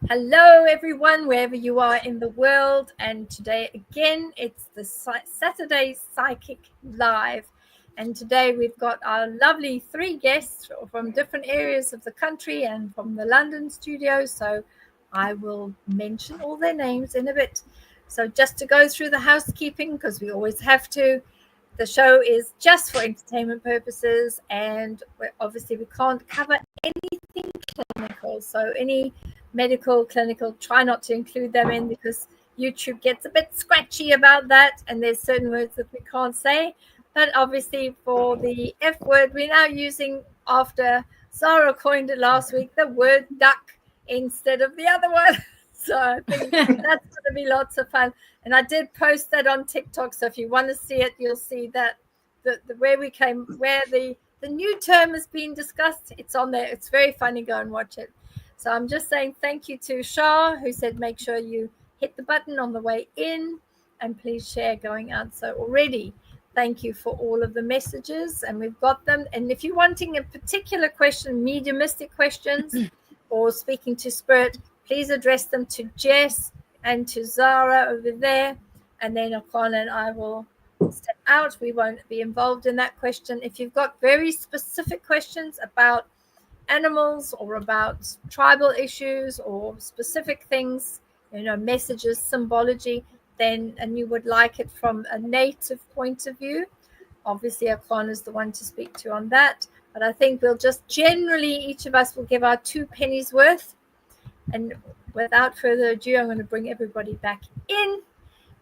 Hello, everyone, wherever you are in the world. And today, again, it's the Saturday Psychic Live. And today we've got our lovely 3 guests from different areas of the country and from the London studio. So I will mention all their names in a bit. So just to go through the housekeeping, because we always have to, the show is just for entertainment purposes. And obviously we can't cover anything clinical. So any medical, clinical, try not to include them in because YouTube gets a bit scratchy about that, and there's certain words that we can't say. But obviously for the F word, we're now using, after Sarah coined it last week, the word duck instead of the other one. So I think that's going to be lots of fun. And I did post that on TikTok, so if you want to see it, you'll see that the where the new term is being discussed. It's on there. It's very funny. Go and watch it. So I'm just saying thank you to Shah, who said make sure you hit the button on the way in and please share going out. So already, thank you for all of the messages, and we've got them. And if you're wanting a particular question, mediumistic questions or speaking to spirit, please address them to Jess and to Zara over there. And then Akwana and I will step out. We won't be involved in that question. If you've got very specific questions about animals or about tribal issues or specific things, messages, symbology, then, and you would like it from a native point of view, obviously Akon is the one to speak to on that. But I think we'll just generally, each of us will give our 2 pennies worth. And without further ado, I'm going to bring everybody back in.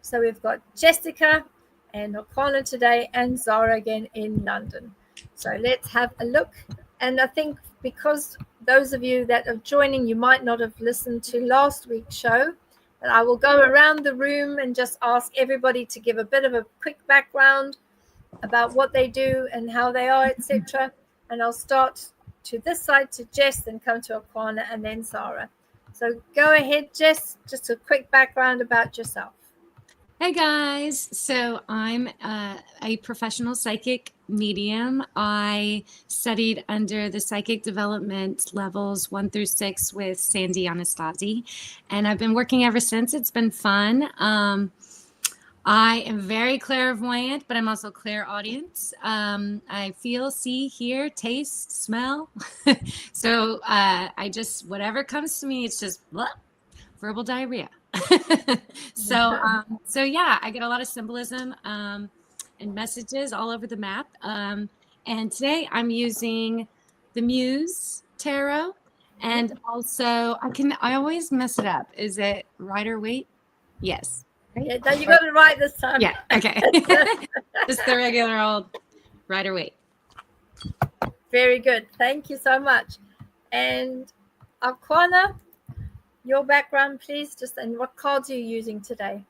So we've got Jessica and Akon today and Zara again in London. So let's have a look. And I think because those of you that are joining, you might not have listened to last week's show, but I will go around the room and just ask everybody to give a bit of a quick background about what they do and how they are, etc. And I'll start to this side to Jess, then come to Akwana and then Sarah. So go ahead, Jess, just a quick background about yourself. Hey guys, so I'm a professional psychic medium. I studied under the psychic development levels 1 through 6 with Sandy Anastasi, and I've been working ever since. It's been fun. I am very clairvoyant, but I'm also clairaudient. I feel, see, hear, taste, smell. So I just, whatever comes to me, it's just verbal diarrhea. So yeah, I get a lot of symbolism and messages all over the map. And today I'm using the Muse Tarot, and also I always mess it up. Is it Rider-Waite? Yes. Yeah, you got it right this time. Yeah. Okay. Just the regular old Rider-Waite. Very good. Thank you so much. And Akwana, your background, please, and what cards are you using today?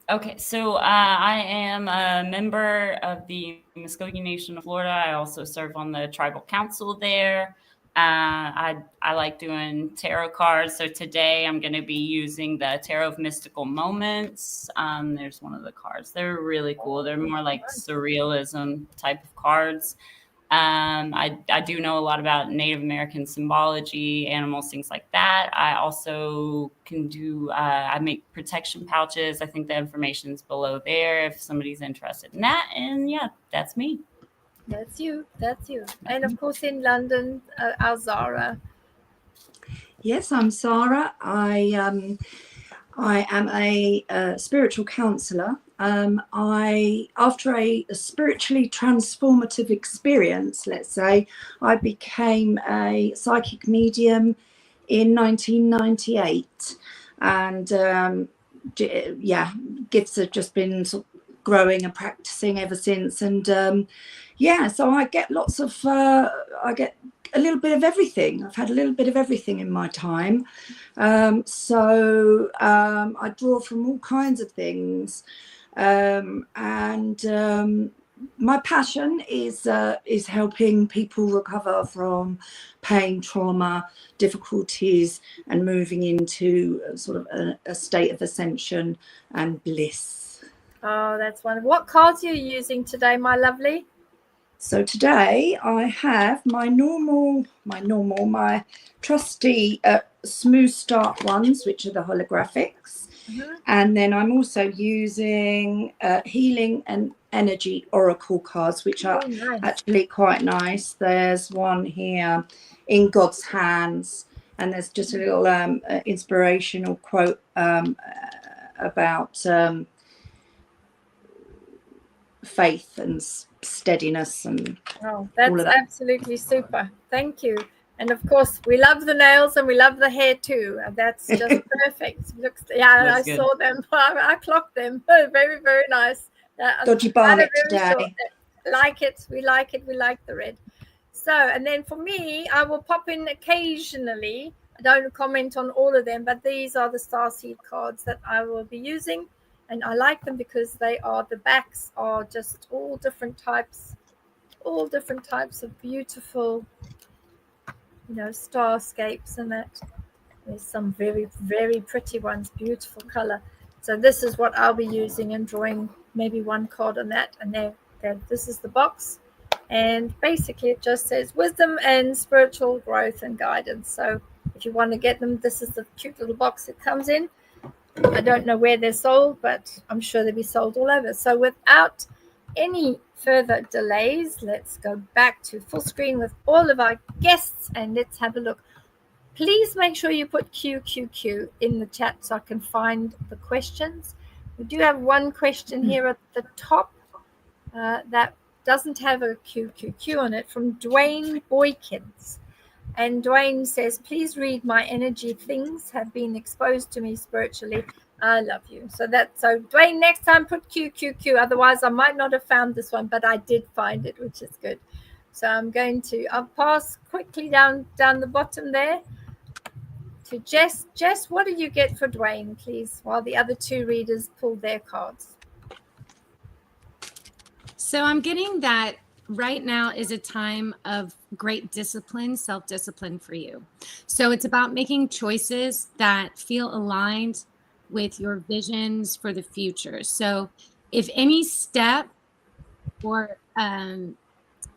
Okay, so I am a member of the Muskogee Nation of Florida. I also serve on the tribal council there. I like doing tarot cards. So today I'm going to be using the Tarot of Mystical Moments. There's one of the cards. They're really cool. They're more like surrealism type of cards. I do know a lot about Native American symbology, animals, things like that. I also can do, I make protection pouches. I think the information's below there if somebody's interested in that. And yeah, that's me. That's you. And of course in London, our Zara. Yes, I'm Sarah. I am a spiritual counsellor. After a spiritually transformative experience, let's say, I became a psychic medium in 1998, and gifts have just been sort of growing and practicing ever since. And so I get I get a little bit of everything. I've had a little bit of everything in my time. So I draw from all kinds of things. My passion is helping people recover from pain, trauma, difficulties, and moving into sort of a state of ascension and bliss. Oh, that's wonderful. What cards are you using today, my lovely? So today I have my trusty smooth start ones, which are the holographics. And then I'm also using healing and energy oracle cards, which are actually quite nice. There's one here, in God's hands, and there's just a little inspirational quote about faith and steadiness and that's absolutely super. Thank you. And of course, we love the nails and we love the hair too. That's just perfect. Looks, I saw them. I clocked them. Very, very nice. Dodgy Barnet today. Short. Like it. We like it. We like the red. So, and then for me, I will pop in occasionally. I don't comment on all of them, but these are the starseed cards that I will be using. And I like them because the backs are just all different types of beautiful, starscapes, and that there's some very, very pretty ones, beautiful color. So this is what I'll be using and drawing maybe one card on that. And this is the box. And basically it just says wisdom and spiritual growth and guidance. So if you want to get them, this is the cute little box it comes in. I don't know where they're sold, but I'm sure they'll be sold all over. So without any further delays, let's go back to full screen with all of our guests and let's have a look. Please make sure you put QQQ in the chat so I can find the questions. We do have one question here at the top that doesn't have a QQQ on it, from Dwayne Boykins. And Dwayne says, please read my energy. Things have been exposed to me spiritually. I love you. So Dwayne, next time put QQQ. Otherwise, I might not have found this one, but I did find it, which is good. So I'll pass quickly down the bottom there to Jess. Jess, what do you get for Dwayne, please, while the other two readers pull their cards? So I'm getting that right now is a time of great discipline, self-discipline for you. So it's about making choices that feel aligned with your visions for the future. So if any step or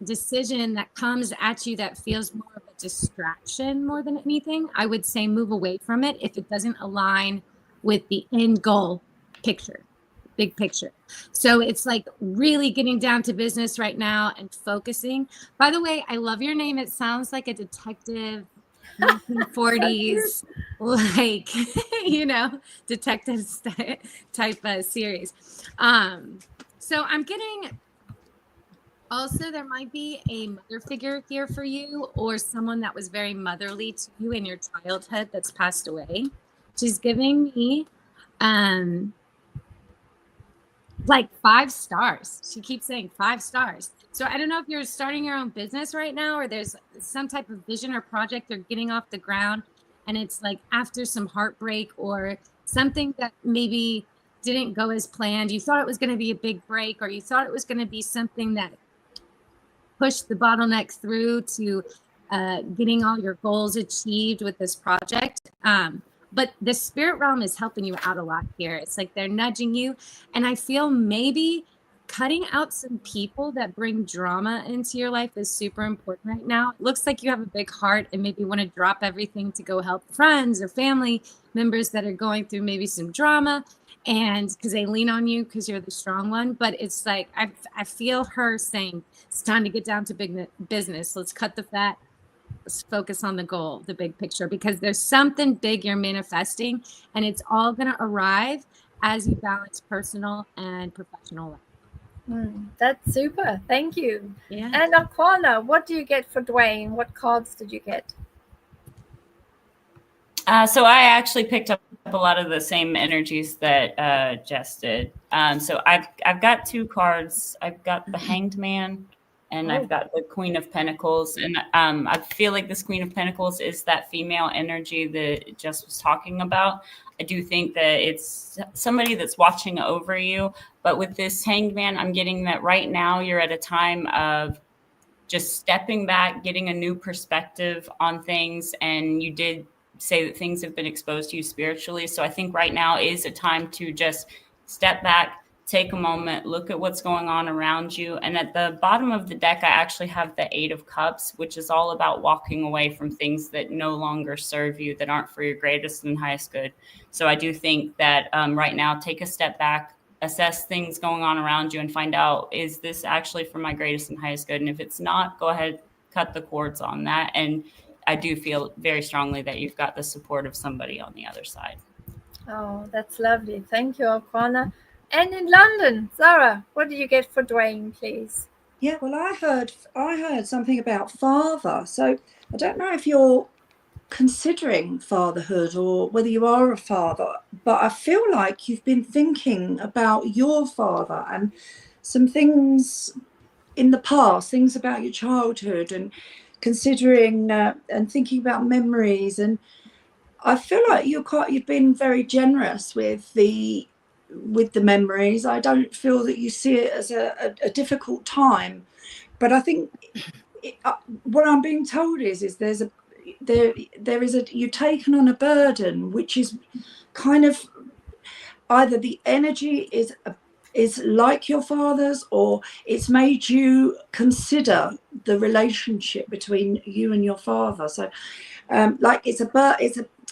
decision that comes at you that feels more of a distraction more than anything, I would say move away from it if it doesn't align with the end goal picture. Big picture. So it's like really getting down to business right now and focusing. By the way, I love your name. It sounds like a detective 1940s, like, detective type series. So I'm getting also, there might be a mother figure here for you or someone that was very motherly to you in your childhood that's passed away. She's giving me like 5 stars. She keeps saying 5 stars. So I don't know if you're starting your own business right now or there's some type of vision or project they're getting off the ground and it's like after some heartbreak or something that maybe didn't go as planned. You thought it was going to be a big break or you thought it was going to be something that pushed the bottlenecks through to getting all your goals achieved with this project. But the spirit realm is helping you out a lot here. It's like they're nudging you. And I feel maybe cutting out some people that bring drama into your life is super important right now. It looks like you have a big heart and maybe want to drop everything to go help friends or family members that are going through maybe some drama. And because they lean on you because you're the strong one. But it's like, I feel her saying, it's time to get down to big business. Let's cut the fat. Let's focus on the goal, the big picture, because there's something big you're manifesting and it's all going to arrive as you balance personal and professional life. That's super. Thank you. Yeah. And Aquana, what do you get for Dwayne? What cards did you get? So I actually picked up a lot of the same energies that Jess did. So I've got 2 cards. I've got the Hanged Man. And I've got the Queen of Pentacles. And I feel like this Queen of Pentacles is that female energy that Jess was talking about. I do think that it's somebody that's watching over you. But with this Hanged Man, I'm getting that right now you're at a time of just stepping back, getting a new perspective on things. And you did say that things have been exposed to you spiritually. So I think right now is a time to just step back, take a moment, look at what's going on around you. And at the bottom of the deck, I actually have the 8 of Cups, which is all about walking away from things that no longer serve you, that aren't for your greatest and highest good. So I do think that right now, take a step back, assess things going on around you, and find out, is this actually for my greatest and highest good? And if it's not, go ahead, cut the cords on that. And I do feel very strongly that you've got the support of somebody on the other side. Oh, that's lovely. Thank you, Alquana. And in London, Zara, what do you get for Dwayne, please? Yeah, well, I heard something about father. So I don't know if you're considering fatherhood or whether you are a father, but I feel like you've been thinking about your father and some things in the past, things about your childhood, and considering and thinking about memories. And I feel like you've been very generous with the memories. I don't feel that you see it as a difficult time, but I think what I'm being told is you've taken on a burden which is kind of either the energy is like your father's, or it's made you consider the relationship between you and your father. So like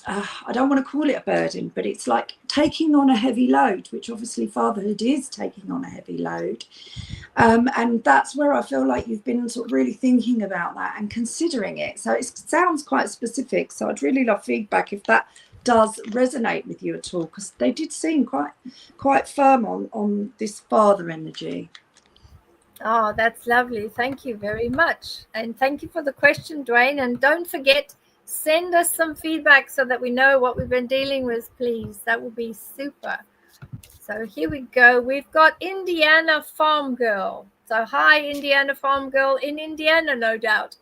I don't want to call it a burden, but it's like taking on a heavy load, which obviously fatherhood is taking on a heavy load. And that's where I feel like you've been sort of really thinking about that and considering it. So it sounds quite specific. So I'd really love feedback if that does resonate with you at all, because they did seem quite firm on this father energy. Oh, that's lovely. Thank you very much. And thank you for the question, Dwayne. And don't forget, send us some feedback so that we know what we've been dealing with, please. That would be super. So here we go. We've got Indiana Farm Girl. So hi, Indiana Farm Girl in Indiana, no doubt.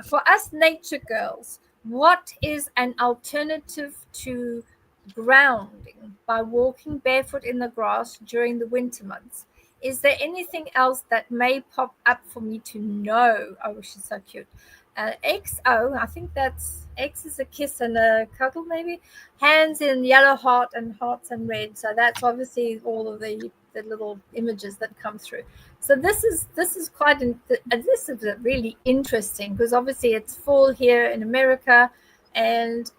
For us nature girls, what is an alternative to grounding by walking barefoot in the grass during the winter months? Is there anything else that may pop up for me to know? Oh, she's so cute. XO, I think that's X is a kiss and a cuddle, maybe. Hands in yellow heart and hearts and red. So that's obviously all of the little images that come through. So this is this is really interesting, because obviously it's fall here in America, and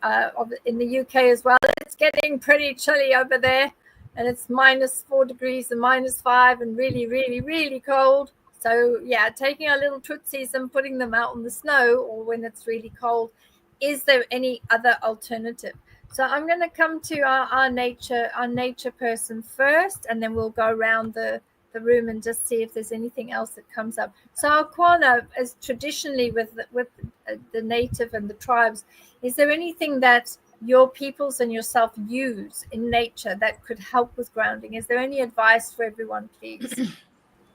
in the UK as well. It's getting pretty chilly over there, and it's -4 degrees and -5 and really, really, really cold. So yeah, taking our little tootsies and putting them out on the snow, or when it's really cold. Is there any other alternative? So I'm going to come to our nature person first, and then we'll go around the room and just see if there's anything else that comes up. So Alquana, as traditionally with the native and the tribes, is there anything that your peoples and yourself use in nature that could help with grounding? Is there any advice for everyone, please?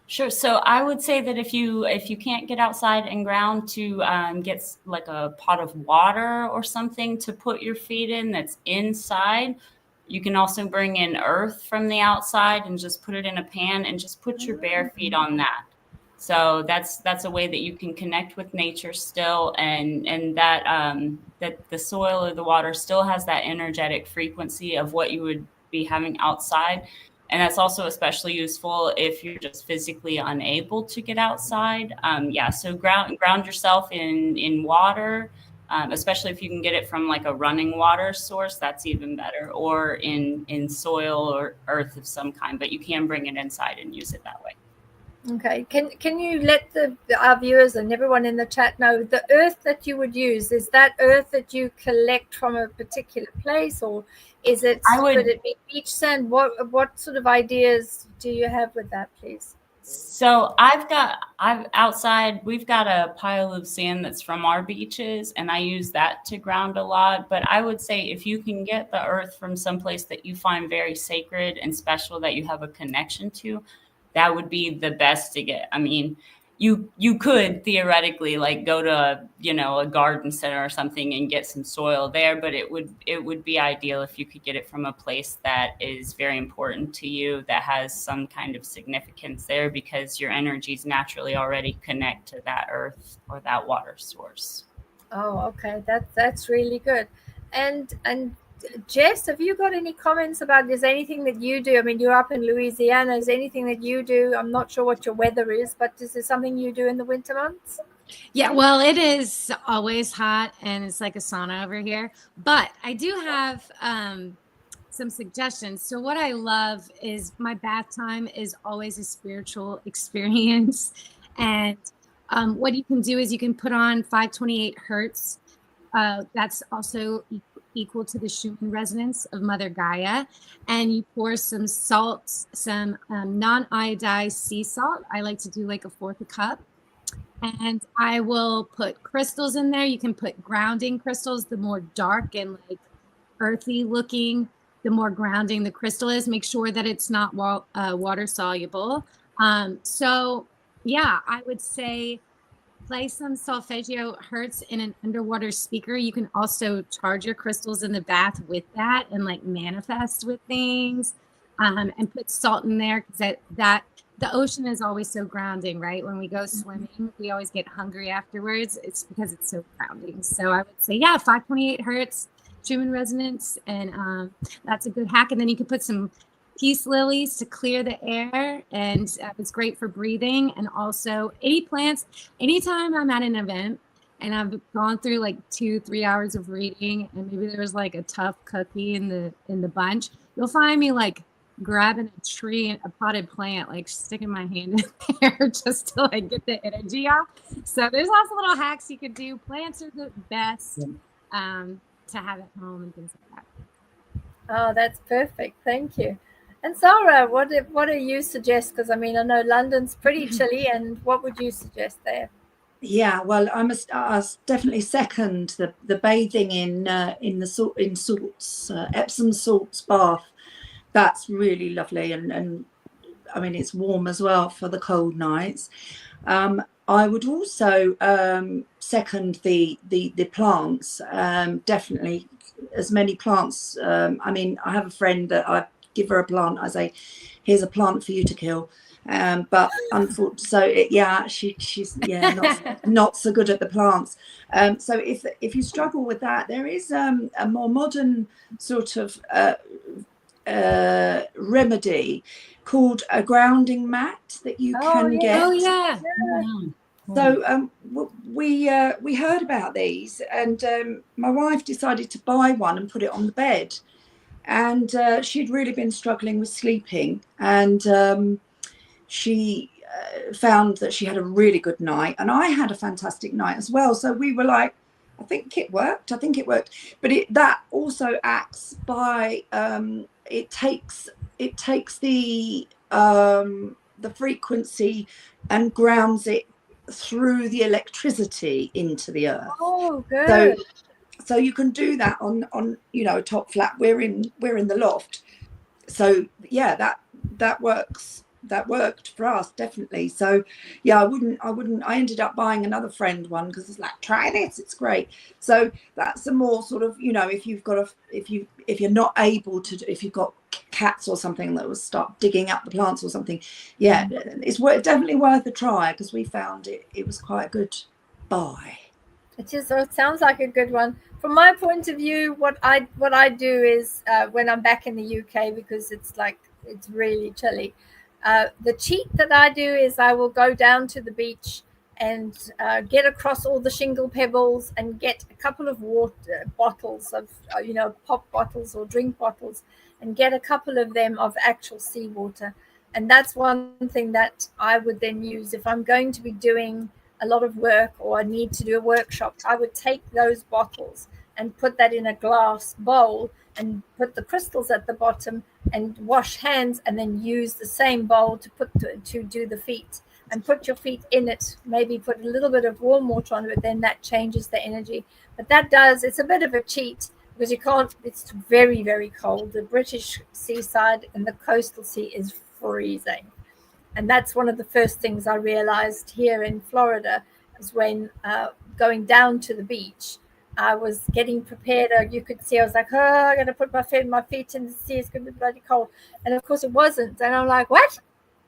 Sure. So I would say that if you can't get outside and ground, to get like a pot of water or something to put your feet in that's inside. You can also bring in earth from the outside and just put it in a pan and just put your bare feet on that. So that's a way that you can connect with nature still, and that the soil or the water still has that energetic frequency of what you would be having outside. And that's also especially useful if you're just physically unable to get outside. So ground yourself in water, especially if you can get it from like a running water source. That's even better, or in soil or earth of some kind. But you can bring it inside and use it that way. Okay. Can you let our viewers and everyone in the chat know the earth that you would use? Is that earth that you collect from a particular place, or is it? Could it be beach sand? What sort of ideas do you have with that, please? So outside, we've got a pile of sand that's from our beaches, and I use that to ground a lot. But I would say if you can get the earth from someplace that you find very sacred and special, that you have a connection to, that would be the best to get. I mean, you could theoretically like go to a garden center or something and get some soil there, but it would be ideal if you could get it from a place that is very important to you, that has some kind of significance there, because your energies naturally already connect to that earth or that water source. Oh, okay, that's really good. And Jess, have you got any comments about, is there anything that you do? I mean, you're up in Louisiana. Is there anything that you do? I'm not sure what your weather is, but is there something you do in the winter months? Yeah, well, it is always hot and it's like a sauna over here. But I do have some suggestions. So what I love is my bath time is always a spiritual experience. And what you can do is you can put on 528 hertz. That's also equal to the Schumann resonance of Mother Gaia. And you pour some salt, some non-iodized sea salt. I like to do like a fourth a cup. And I will put crystals in there. You can put grounding crystals. The more dark and like earthy looking, the more grounding the crystal is. Make sure that it's not water soluble. So yeah, I would say play some solfeggio hertz in an underwater speaker. You can also charge your crystals in the bath with that and like manifest with things, and put salt in there, because that the ocean is always so grounding, right? When we go swimming, we always get hungry afterwards. It's because it's so grounding. So I would say, yeah, 528 hertz, Schumann resonance, and that's a good hack. And then you can put some peace lilies to clear the air, and it's great for breathing. And also 80 plants. Anytime I'm at an event and I've gone through like 2-3 hours of reading, and maybe there was like a tough cookie in the bunch, you'll find me like grabbing a tree and a potted plant, like sticking my hand in there just to like get the energy off. So there's lots of little hacks you could do. Plants are the best to have at home and things like that. Oh, that's perfect. Thank you. And Sarah, what do you suggest? Because I mean, I know London's pretty chilly, and what would you suggest there? Yeah, well, I definitely second the bathing in salts, Epsom salts bath. That's really lovely, and I mean, it's warm as well for the cold nights. I would also second the plants, definitely as many plants. I mean, I have a friend that I give her a plant. I say, here's a plant for you to kill. But unfortunately, she's not so good at the plants. So if you struggle with that, there is a more modern sort of remedy called a grounding mat that you can get. Oh yeah. So we heard about these, and my wife decided to buy one and put it on the bed. And she'd really been struggling with sleeping, and she found that she had a really good night, and I had a fantastic night as well. So we were like, I think it worked. But that also acts by it takes the frequency and grounds it through the electricity into the earth. Oh, good. So you can do that on a top flat. We're in the loft. So yeah, that works. That worked for us, definitely. So yeah, I ended up buying another friend one because it's like, try this, it's great. So that's a more sort of, if you're not able to, if you've got cats or something that will start digging up the plants or something, yeah, it's definitely worth a try, because we found it was quite a good buy. It sounds like a good one. From my point of view, what I do is when I'm back in the UK, because it's really chilly, the cheat that I do is I will go down to the beach and get across all the shingle pebbles and get a couple of water bottles of pop bottles or drink bottles, and get a couple of them of actual seawater. And that's one thing that I would then use if I'm going to be doing a lot of work or I need to do a workshop. I would take those bottles and put that in a glass bowl and put the crystals at the bottom and wash hands, and then use the same bowl to do the feet, and put your feet in it. Maybe put a little bit of warm water on it, but then that changes the energy. But it's a bit of a cheat, because it's very, very cold. The British seaside and the coastal sea is freezing. And that's one of the first things I realized here in Florida, is when going down to the beach, I was getting prepared. You could see I was like, I'm going to put my feet in the sea. It's going to be bloody cold. And of course it wasn't. And I'm like, what?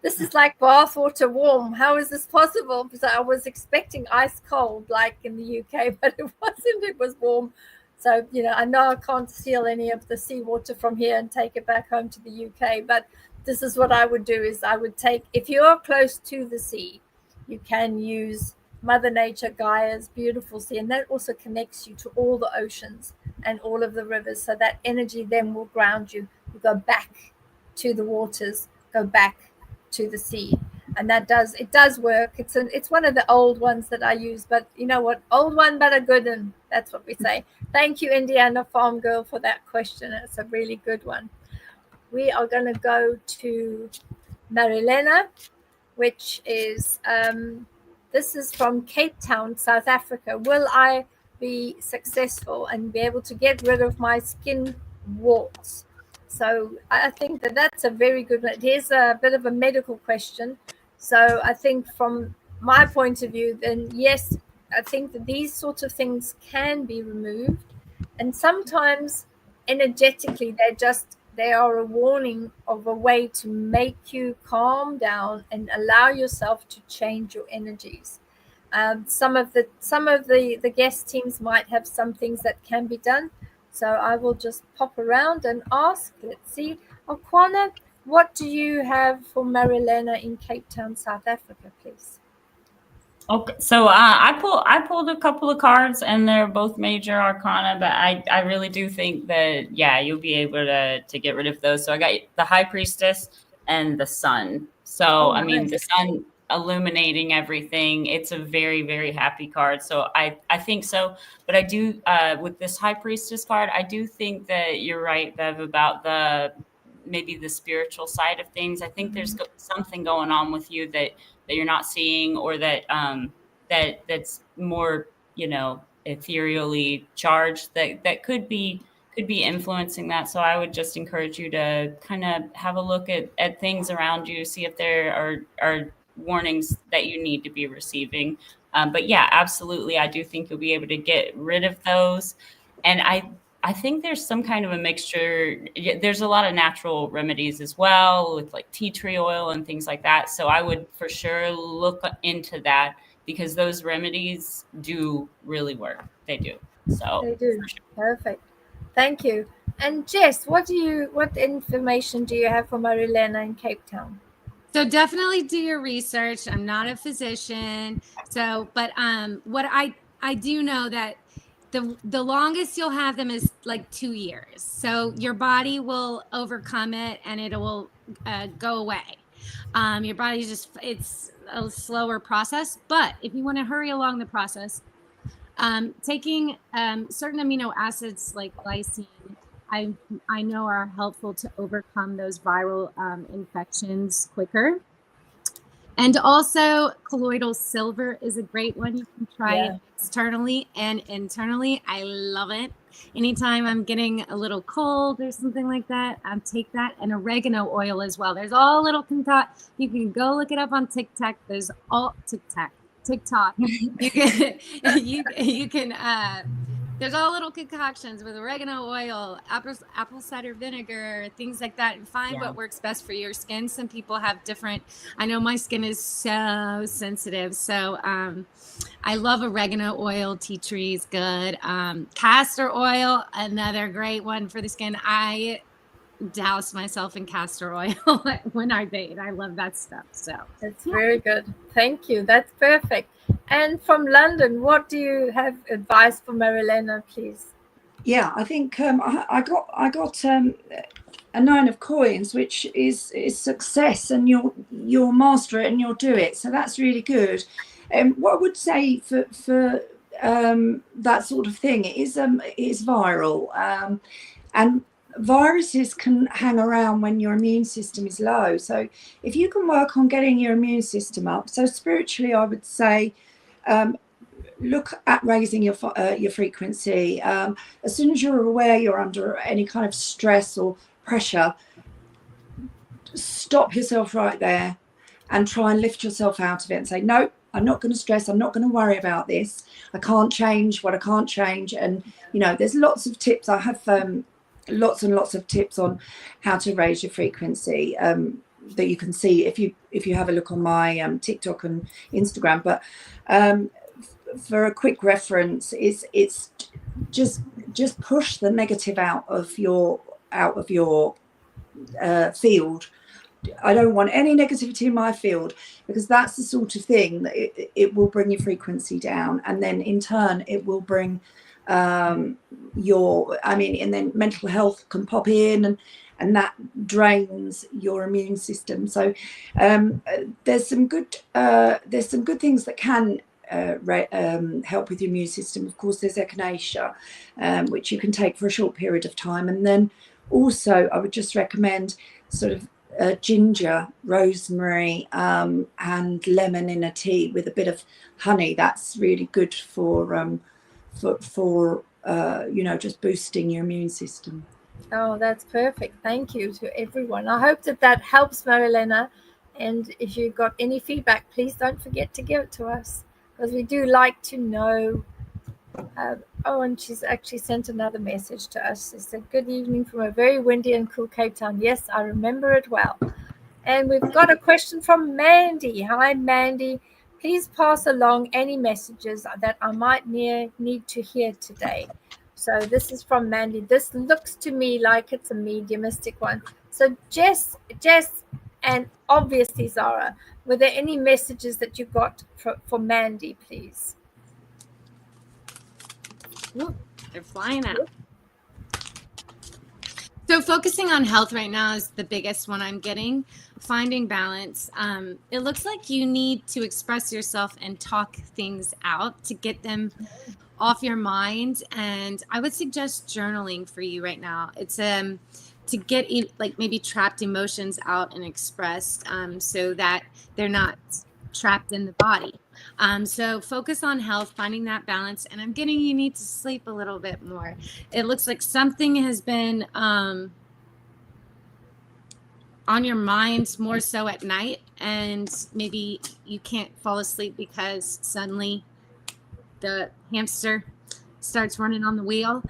This is like bath water warm. How is this possible? Because I was expecting ice cold like in the UK, but it wasn't. It was warm. So, I know I can't steal any of the seawater from here and take it back home to the UK, but this is what I would do is I would take, if you're close to the sea, you can use Mother Nature, Gaia's beautiful sea, and that also connects you to all the oceans and all of the rivers. So that energy then will ground you. You go back to the waters, go back to the sea. And it does work. It's one of the old ones that I use, but you know what? Old one, but a good one. That's what we say. Thank you, Indiana Farm Girl, for that question. It's a really good one. We are going to go to Marilena, which is, this is from Cape Town, South Africa. Will I be successful and be able to get rid of my skin warts? So I think that's a very good one. Here's a bit of a medical question. So I think from my point of view, then yes, I think that these sorts of things can be removed. And sometimes energetically, they are a warning of a way to make you calm down and allow yourself to change your energies. Some of the guest teams might have some things that can be done. So I will just pop around and ask. Let's see. Okwana, what do you have for Marilena in Cape Town, South Africa, please? Okay, so I pulled a couple of cards, and they're both major arcana, but I really do think that you'll be able to get rid of those. So I got the High Priestess and the Sun. So I mean, the Sun illuminating everything. It's a very, very happy card. So I think so. But I do with this High Priestess card, I do think that you're right, Bev, about maybe the spiritual side of things. I think there's something going on with you that you're not seeing, or that's more, ethereally charged that could be influencing that. So I would just encourage you to kind of have a look at things around you, see if there are warnings that you need to be receiving. But yeah, absolutely. I do think you'll be able to get rid of those. And I think there's some kind of a mixture. There's a lot of natural remedies as well, with like tea tree oil and things like that. So I would for sure look into that, because those remedies do really work. They do. So they do. Sure. Perfect. Thank you. And Jess, what information do you have for Marilena in Cape Town? So definitely do your research. I'm not a physician. So, but what I do know that the longest you'll have them is like 2 years. So your body will overcome it and it will go away. Your body it's a slower process, but if you want to hurry along the process, taking certain amino acids like glycine, I know are helpful to overcome those viral infections quicker. And also colloidal silver is a great one. You can try it externally and internally. I love it. Anytime I'm getting a little cold or something like that, I'll take that, and oregano oil as well. There's all little concoct. You can go look it up on TikTok. There's all TikTok. You can there's all little concoctions with oregano oil, apple cider vinegar, things like that, and find what works best for your skin. Some people have different. I know my skin is so sensitive, so I love oregano oil. Tea tree is good. Castor oil, another great one for the skin. I douse myself in castor oil when I bathe. I love that stuff. So that's very good. Thank you. That's perfect. And from London, what do you have advice for Marilena, please? Yeah, I think I got a 9 of coins, which is success, and you'll master it and you'll do it. So that's really good. What I would say for that sort of thing, it is viral, and viruses can hang around when your immune system is low. So if you can work on getting your immune system up, so spiritually, I would say, look at raising your frequency. As soon as you're aware you're under any kind of stress or pressure, stop yourself right there and try and lift yourself out of it and say, no, I'm not going to stress. I'm not going to worry about this. I can't change what I can't change. And, there's lots of tips. I have lots and lots of tips on how to raise your frequency that you can see if you have a look on my TikTok and Instagram. But for a quick reference, it's just push the negative out of your field. I don't want any negativity in my field, because that's the sort of thing that it will bring your frequency down, and then in turn it will bring and then mental health can pop in, and that drains your immune system. So there's some good things that can help with your immune system. Of course, there's echinacea, which you can take for a short period of time, and then also I would just recommend sort of ginger, rosemary, and lemon in a tea with a bit of honey. That's really good for just boosting your immune system. Oh, that's perfect. Thank you to everyone. I hope that helps, Marilena. And if you've got any feedback, please don't forget to give it to us, because we do like to know. And she's actually sent another message to us. She said, "Good evening from a very windy and cool Cape Town." Yes, I remember it well. And we've got a question from Mandy. Hi, Mandy. Please pass along any messages that I might need to hear today. So this is from Mandy. This looks to me like it's a mediumistic one. So Jess, and obviously Zara, were there any messages that you got for Mandy, please? Ooh, they're flying out. So focusing on health right now is the biggest one I'm getting. Finding balance. It looks like you need to express yourself and talk things out to get them off your mind. And I would suggest journaling for you right now. It's to get like maybe trapped emotions out and expressed, so that they're not trapped in the body. So focus on health, finding that balance. And I'm getting you need to sleep a little bit more. It looks like something has been on your mind more so at night, and maybe you can't fall asleep because suddenly the hamster starts running on the wheel.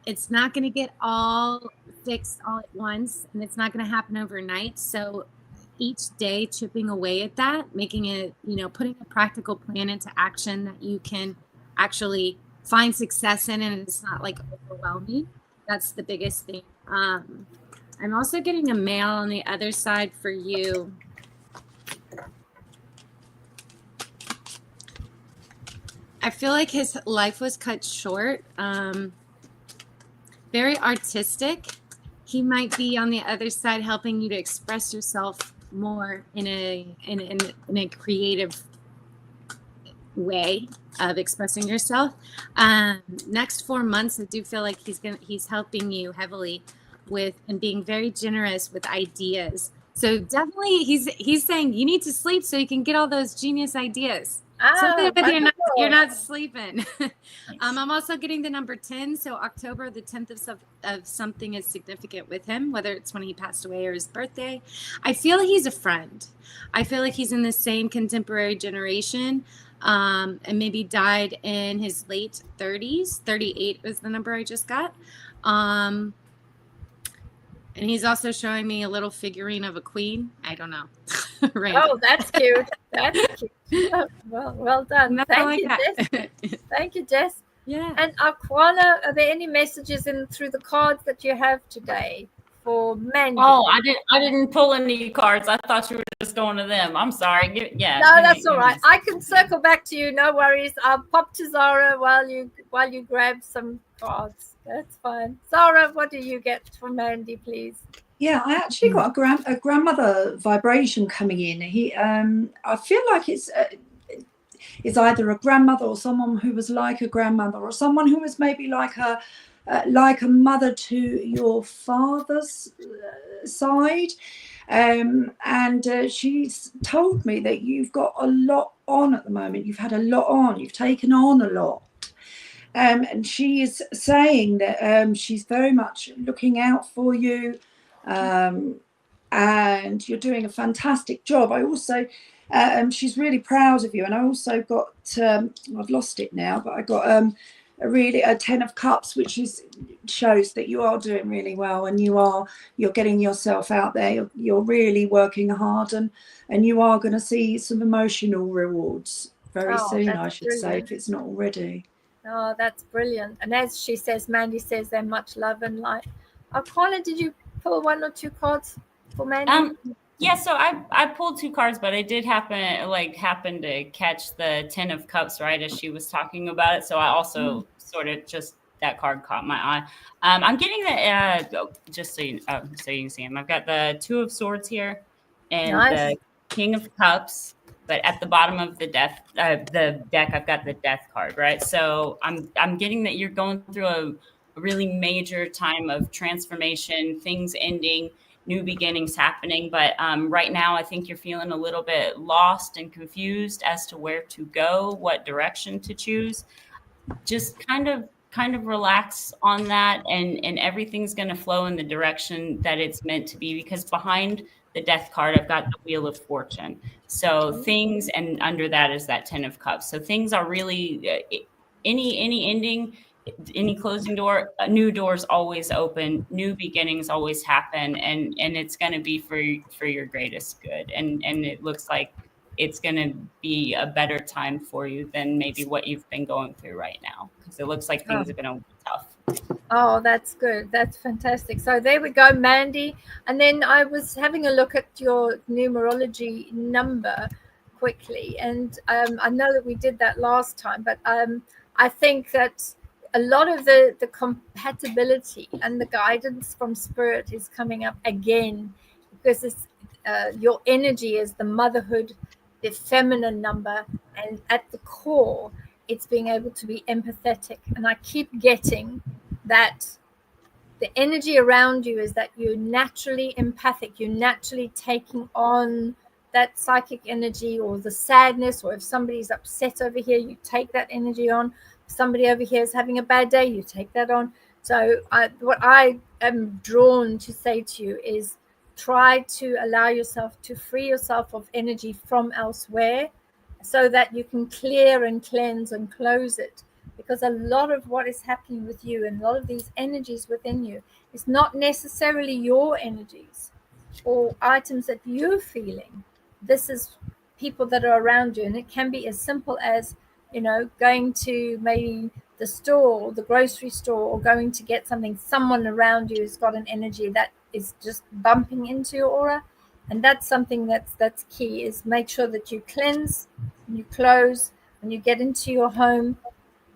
It's not going to get all fixed all at once, and it's not going to happen overnight. So each day chipping away at that, making it, putting a practical plan into action that you can actually find success in, and it's not like overwhelming. That's the biggest thing. I'm also getting a male on the other side for you. I feel like his life was cut short. Very artistic. He might be on the other side helping you to express yourself more in a creative way of expressing yourself. Next 4 months, I do feel like he's helping you heavily with and being very generous with ideas. So definitely he's saying you need to sleep so you can get all those genius ideas. Something that you're not sleeping. I'm also getting the number 10. So October the 10th of something is significant with him, whether it's when he passed away or his birthday. I feel he's a friend. I feel like he's in the same contemporary generation, and maybe died in his late 30s. 38 was the number I just got. And he's also showing me a little figurine of a queen. I don't know. Oh, that's cute. That's cute. Oh, well done. Thank you, Jess. Thank you, Jess. Yeah. And Aquana, are there any messages through the cards that you have today for Mandy? Oh, I didn't pull any cards. I thought you were just going to them. I'm sorry. No, that's all right. I can circle back to you. No worries. I'll pop to Zara while you grab some cards. That's fine. Zara, what do you get from Mandy, please? Yeah, I actually got a grandmother vibration coming in. I feel like it's either a grandmother or someone who was like a grandmother, or someone who was maybe like a mother to your father's side. And she's told me that you've got a lot on at the moment. You've had a lot on. You've taken on a lot. And she is saying that she's very much looking out for you, and you're doing a fantastic job. I also, she's really proud of you. And I also got, I've lost it now, but I got a 10 of cups, which shows that you are doing really well, and you're getting yourself out there. You're really working hard, and you are going to see some emotional rewards very Oh, soon, that's I should say, brilliant. if it's not already. Oh, that's brilliant. And as she says, Mandy says, they're much love and light. Carla, did you pull 1 or 2 cards for Mandy? Yeah, so I pulled 2 cards, but I did happen to catch the 10 of Cups right as she was talking about it. So I also sort of just, that card caught my eye. I'm getting the just so you can see them. I've got the 2 of Swords here and Nice. the King of Cups, but at the bottom of the deck I've got the Death card, right? So I'm getting that you're going through a really major time of transformation, things ending, new beginnings happening. But right now, I think you're feeling a little bit lost and confused as to where to go, what direction to choose. Just kind of relax on that, and everything's going to flow in the direction that it's meant to be, because behind the Death card, I've got the Wheel of Fortune. So things, and under that is that 10 of Cups. So things are really, any ending, any closing door, new doors always open, new beginnings always happen, and it's going to be for your greatest good. And it looks like it's going to be a better time for you than maybe what you've been going through right now, because it looks like things have been a little tough. Oh, that's good. That's fantastic. So there we go, Mandy. And then I was having a look at your numerology number quickly, and I know that we did that last time, but I think that a lot of the compatibility and the guidance from Spirit is coming up again, because it's, your energy is the motherhood, the feminine number, and at the core, it's being able to be empathetic. And I keep getting that the energy around you is that you're naturally empathic, you're naturally taking on that psychic energy, or the sadness, or if somebody's upset over here, you take that energy on. If somebody over here is having a bad day, you take that on. So what I am drawn to say to you is, try to allow yourself to free yourself of energy from elsewhere, so that you can clear and cleanse and close it. Because a lot of what is happening with you, and a lot of these energies within you, is not necessarily your energies or items that you're feeling. This is people that are around you, and it can be as simple as, going to maybe the store or the grocery store, or going to get something. Someone around you has got an energy that is just bumping into your aura, and that's something that's key, is make sure that you cleanse and you close. When you get into your home,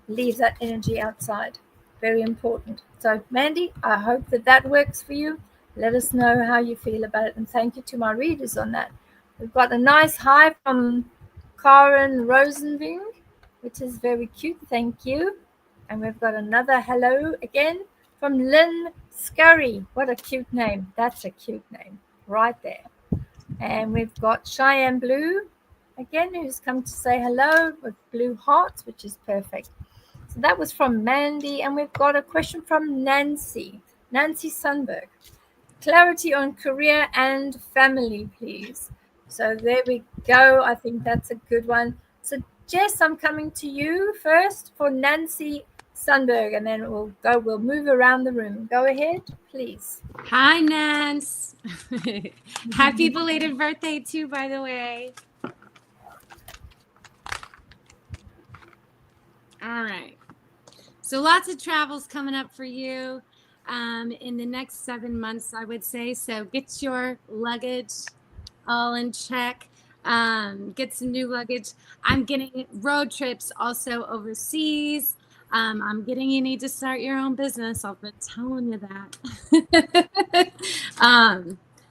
leave that energy outside. Very important. So Mandy, I hope that works for you. Let us know how you feel about it, and thank you to my readers on that. We've got a nice hi from Karen Rosenving, which is very cute. Thank you. And we've got another hello again from Lynn Scurry. What a cute name. That's a cute name right there. And we've got Cheyenne Blue again, who's come to say hello with blue hearts, which is perfect. So that was from Mandy. And we've got a question from Nancy Sundberg. Clarity on career and family, please. So there we go. I think that's a good one. So Jess, I'm coming to you first for Nancy Sundberg, and then we'll move around the room. Go ahead, please. Hi, Nance. Happy belated birthday too, by the way. All right. So lots of travels coming up for you in the next 7 months, I would say. So get your luggage all in check. Get some new luggage. I'm getting road trips also overseas. I'm getting you need to start your own business. I've been telling you that.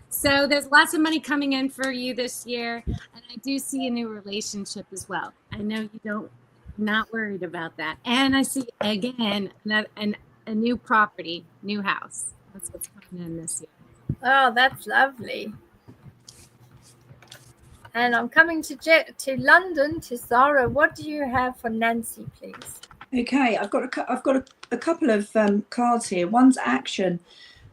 So there's lots of money coming in for you this year. And I do see a new relationship as well. I know you don't, not worried about that. And I see again a new property, new house. That's what's coming in this year. Oh, that's lovely. And I'm coming to London, to Zara. What do you have for Nancy, please? Okay, I've got a couple of cards here. One's action.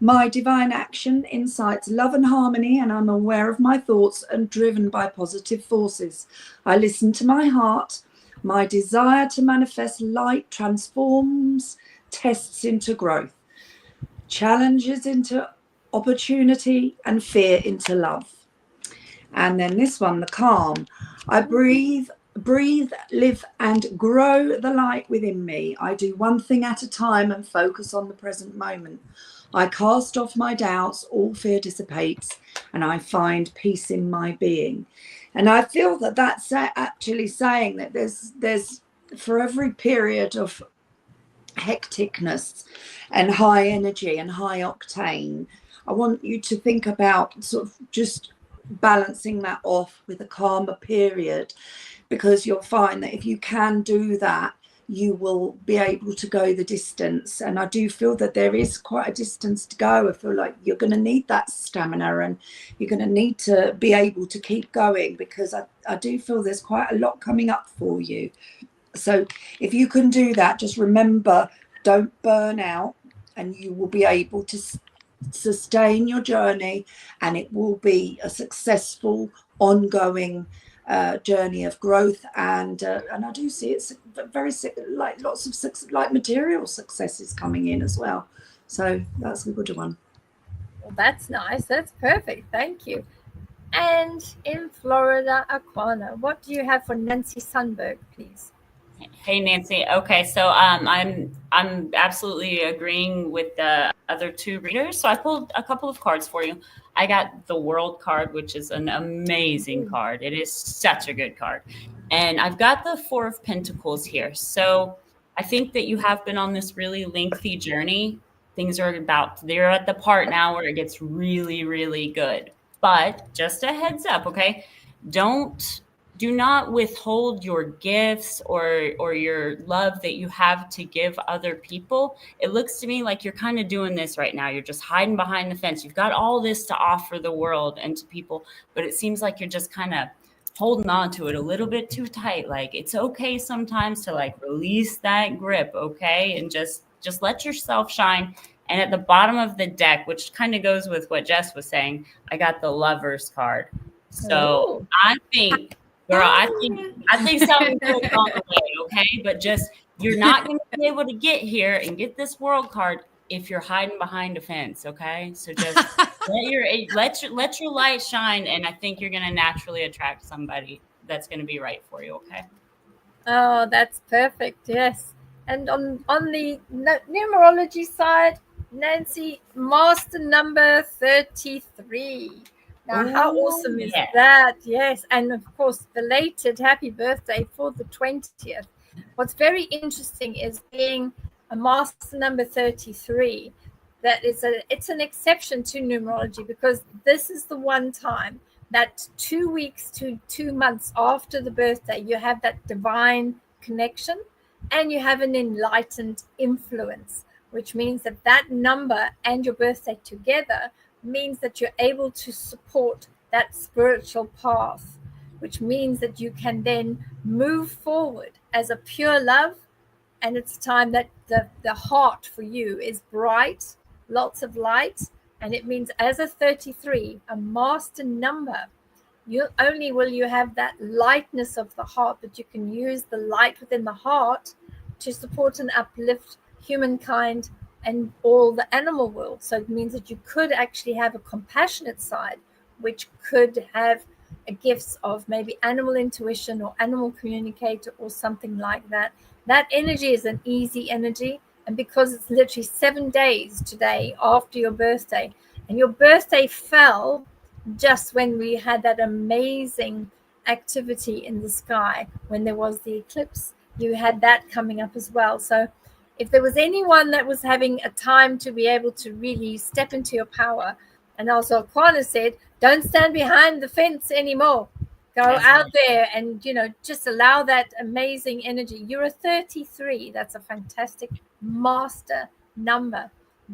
My divine action incites love and harmony, and I'm aware of my thoughts and driven by positive forces. I listen to my heart. My desire to manifest light transforms tests into growth, challenges into opportunity, and fear into love. And then this one, the calm. I breathe breathe, live, and grow the light within me. I do one thing at a time and focus on the present moment. I cast off my doubts, all fear dissipates, and I find peace in my being. And I feel that that's actually saying that there's for every period of hecticness and high energy and high octane, I want you to think about sort of just balancing that off with a calmer period, because you'll find that if you can do that, you will be able to go the distance. And I do feel that there is quite a distance to go. I feel like you're going to need that stamina, and you're going to need to be able to keep going, because I do feel there's quite a lot coming up for you. So if you can do that, just remember, don't burn out, and you will be able to sustain your journey, and it will be a successful, ongoing journey of growth. And I do see it's very like lots of like material successes coming in as well. So that's a good one. Well, that's nice. That's perfect. Thank you. And in Florida, Aquana, what do you have for Nancy Sundberg, please? Hey, Nancy. Okay, so I'm absolutely agreeing with the other two readers. So I pulled a couple of cards for you. I got the World card, which is an amazing card. It is such a good card. And I've got the Four of Pentacles here. So I think that you have been on this really lengthy journey. Things are they're at the part now where it gets really, really good. But just a heads up, okay? Do not withhold your gifts or your love that you have to give other people. It looks to me like you're kind of doing this right now. You're just hiding behind the fence. You've got all this to offer the world and to people, but it seems like you're just kind of holding on to it a little bit too tight. Like, it's okay sometimes to like release that grip, okay? And just let yourself shine. And at the bottom of the deck, which kind of goes with what Jess was saying, I got the Lovers card. So I think, girl, I think something goes on the way, okay? But just, you're not going to be able to get here and get this World card if you're hiding behind a fence, okay? So just let your light shine, and I think you're going to naturally attract somebody that's going to be right for you, okay? Oh, that's perfect. Yes. And on the numerology side, Nancy, master number 33. Now, how awesome is that? Yes. And of course, belated happy birthday for the 20th. What's very interesting is being a master number 33. It's an exception to numerology, because this is the one time that 2 weeks to 2 months after the birthday, you have that divine connection and you have an enlightened influence, which means that number and your birthday together means that you're able to support that spiritual path, which means that you can then move forward as a pure love. And it's time that the heart for you is bright, lots of light. And it means as a 33, a master number, you have that lightness of the heart, but you can use the light within the heart to support and uplift humankind and all the animal world. So it means that you could actually have a compassionate side, which could have gifts of maybe animal intuition or animal communicator or something like that. That energy is an easy energy. And because it's literally 7 days today after your birthday, and your birthday fell just when we had that amazing activity in the sky, when there was the eclipse, you had that coming up as well. So if there was anyone that was having a time to be able to really step into your power, and also Aquana said, don't stand behind the fence anymore. Go out there and, just allow that amazing energy. You're a 33. That's a fantastic master number.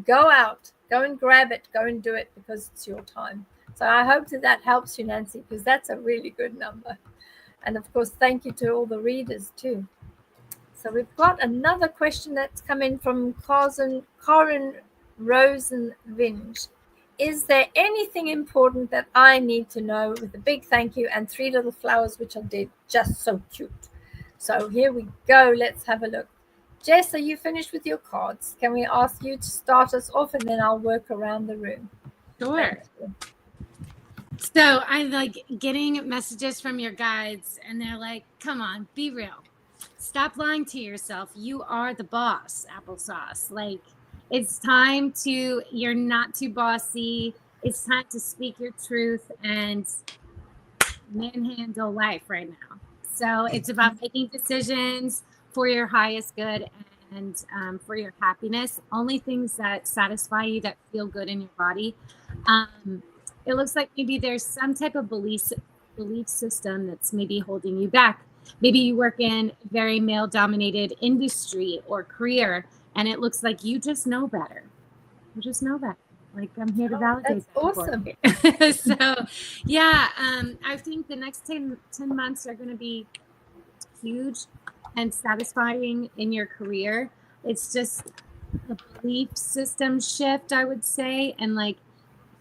Go out, go and grab it, go and do it, because it's your time. So I hope that helps you, Nancy, because that's a really good number. And of course, thank you to all the readers too. So we've got another question that's come in from Corin Rosenvinge. Is there anything important that I need to know? With a big thank you and 3 little flowers, which I did, just so cute. So here we go. Let's have a look. Jess, are you finished with your cards? Can we ask you to start us off, and then I'll work around the room? Sure. So I'm like getting messages from your guides, and they're like, come on, be real. Stop lying to yourself. You are the boss, applesauce. Like, it's time to, you're not too bossy. It's time to speak your truth and manhandle life right now. So it's about making decisions for your highest good and for your happiness. Only things that satisfy you, that feel good in your body. It looks like maybe there's some type of belief system that's maybe holding you back. Maybe you work in a very male-dominated industry or career, and it looks like you just know better. You just know better. Like, I'm here to validate. That's awesome. So, yeah, I think the next 10 months are going to be huge and satisfying in your career. It's just a belief system shift, I would say, and like,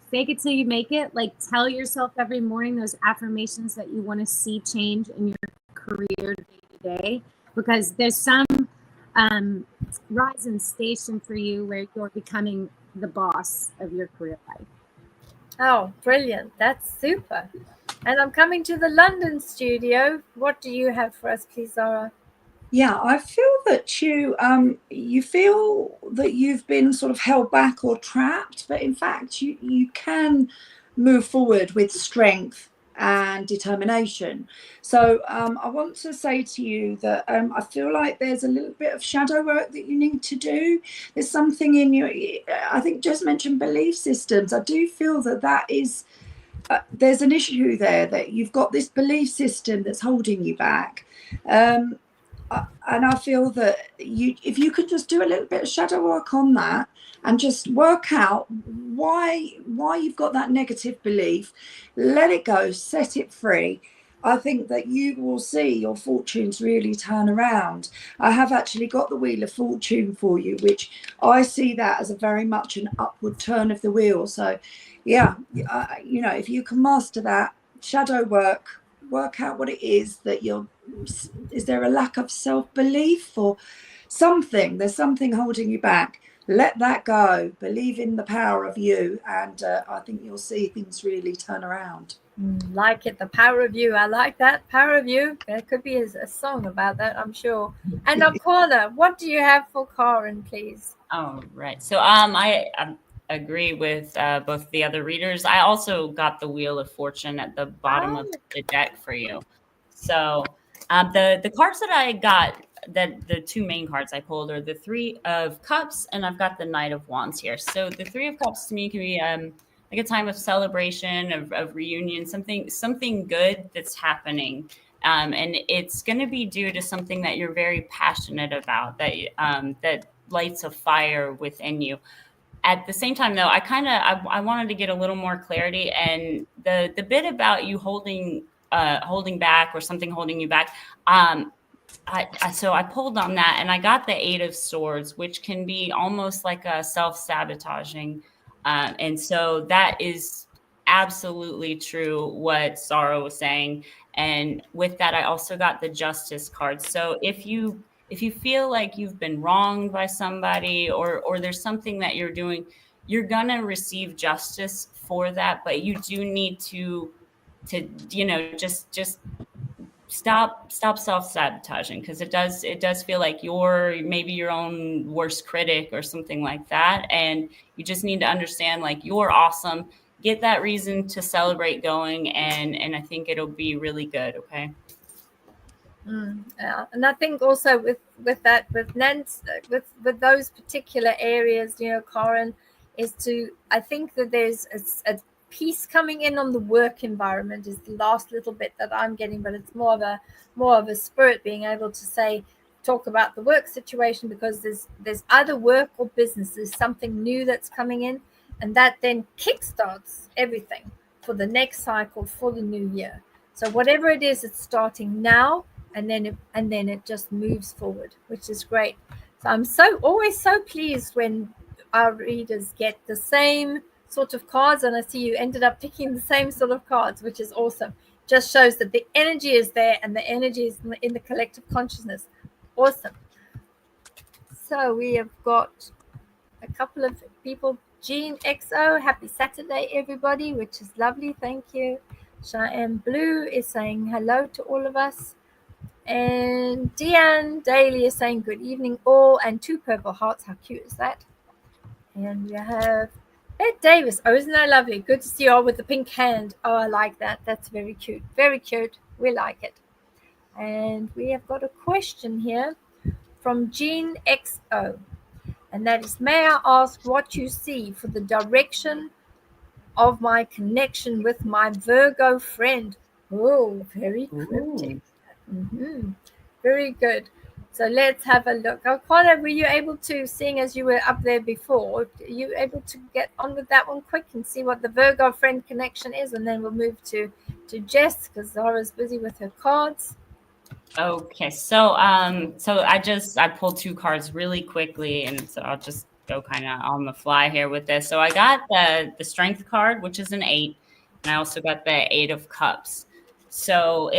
fake it till you make it. Like, tell yourself every morning those affirmations that you want to see change in your career day to day, because there's some rise in station for you where you're becoming the boss of your career life. Oh, brilliant. That's super. And I'm coming to the London studio. What do you have for us, please, Zara? Yeah, I feel that you feel that you've been sort of held back or trapped, but in fact you can move forward with strength and determination. So I want to say to you that I feel like there's a little bit of shadow work that you need to do. There's something in your, I think just mentioned belief systems. I do feel that is, there's an issue there, that you've got this belief system that's holding you back. And I feel that if you could just do a little bit of shadow work on that and just work out why you've got that negative belief, let it go, set it free, I think that you will see your fortunes really turn around. I have actually got the Wheel of Fortune for you, which I see that as a very much an upward turn of the wheel. So yeah, you know, if you can master that shadow work out what it is that is there a lack of self-belief or something? There's something holding you back. Let that go. Believe in the power of you, and I think you'll see things really turn around. Like it, the power of you. I like that, power of you. There could be a song about that, I'm sure. And Corner, what do you have for Karen, please? Oh, right. So I agree with both the other readers. I also got the Wheel of Fortune at the bottom of the deck for you. So the cards that I got, that the two main cards I pulled, are the Three of Cups, and I've got the Knight of Wands here. So the Three of Cups to me can be like a time of celebration, of reunion, something good that's happening. And it's going to be due to something that you're very passionate about, that lights a fire within you. At the same time, though, I wanted to get a little more clarity, and the bit about you holding back, or something holding you back. So I pulled on that, and I got the Eight of Swords, which can be almost like a self-sabotaging. And so that is absolutely true what Sarah was saying. And with that, I also got the Justice card. So if you feel like you've been wronged by somebody, or there's something that you're doing, you're gonna receive justice for that. But you do need to just stop self-sabotaging, because it does feel like you're maybe your own worst critic or something like that. And you just need to understand, like, you're awesome. Get that reason to celebrate going, and I think it'll be really good. Okay. Yeah. And I think also with that, with Nancy, with those particular areas, Karen, I think that there's a piece coming in on the work environment is the last little bit that I'm getting, but it's more of a spirit being able to talk about the work situation, because there's either work or business. There's something new that's coming in, and that then kickstarts everything for the next cycle, for the new year. So whatever it is, it's starting now, and then it just moves forward, which is great. So I'm always so pleased when our readers get the same sort of cards, and I see you ended up picking the same sort of cards, which is awesome. Just shows that the energy is there, and the energy is in the collective consciousness. Awesome. So we have got a couple of people. Jean XO, happy Saturday, everybody, which is lovely. Thank you. Cheyenne Blue is saying hello to all of us. And Deanne Daly is saying good evening all, and 2 purple hearts. How cute is that? And we have Bette Davis. Oh, isn't that lovely? Good to see you all with the pink hand. Oh, I like that. That's very cute. Very cute. We like it. And we have got a question here from Jean XO. And that is, may I ask what you see for the direction of my connection with my Virgo friend? Oh, very cryptic. Very good. So let's have a look. Oh, Connor, were you able to, seeing as you were up there before, are you able to get on with that one quick and see what the Virgo friend connection is? And then we'll move to Jess, because Zara's busy with her cards. Okay, so I pulled 2 cards really quickly, and so I'll just go kind of on the fly here with this. So I got the Strength card, which is an 8, and I also got the 8 of Cups. So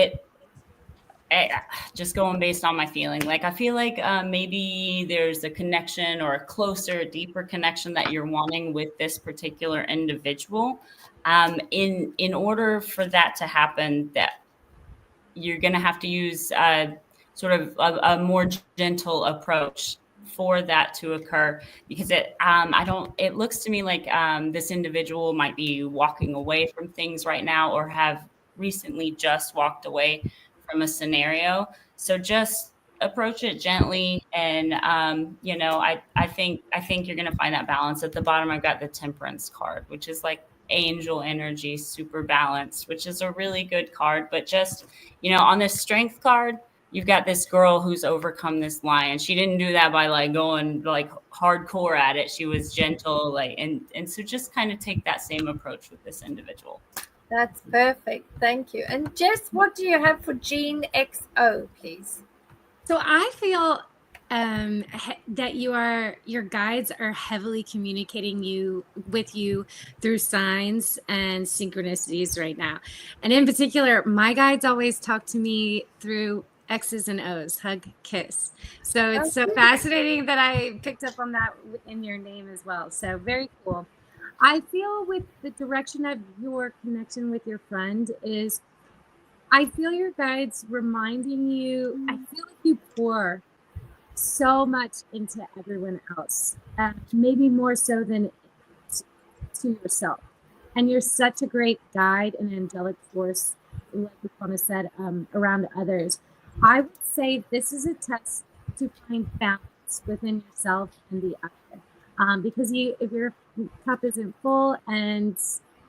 just going based on my feeling, like I feel like maybe there's a connection or a closer, deeper connection that you're wanting with this particular individual. In order for that to happen, that you're going to have to use sort of a more gentle approach for that to occur, because it looks to me like this individual might be walking away from things right now, or have recently just walked away from a scenario. So just approach it gently, and I think you're going to find that balance. At the bottom, I've got the Temperance card, which is like angel energy, super balanced, which is a really good card. But just, on this Strength card, you've got this girl who's overcome this lion. She didn't do that by like going like hardcore at it. She was gentle, and so just kind of take that same approach with this individual. That's perfect. Thank you. And Jess, what do you have for Jean XO, please? So I feel that your guides are heavily communicating with you through signs and synchronicities right now. And in particular, my guides always talk to me through X's and O's, hug, kiss. So it's so fascinating that I picked up on that in your name as well. So very cool. I feel with the direction of your connection with your friend is, I feel your guides reminding you, I feel like you pour so much into everyone else, maybe more so than to yourself. And you're such a great guide and angelic force, like Ivana said, around others. I would say this is a test to find balance within yourself and the other. Because if your cup isn't full and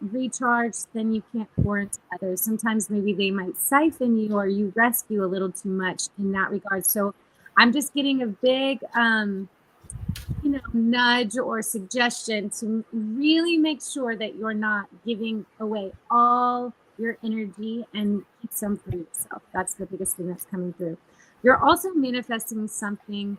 recharged, then you can't pour into others. Sometimes maybe they might siphon you, or you rescue a little too much in that regard. So I'm just getting a big, nudge or suggestion to really make sure that you're not giving away all your energy and keep some for yourself. That's the biggest thing that's coming through. You're also manifesting something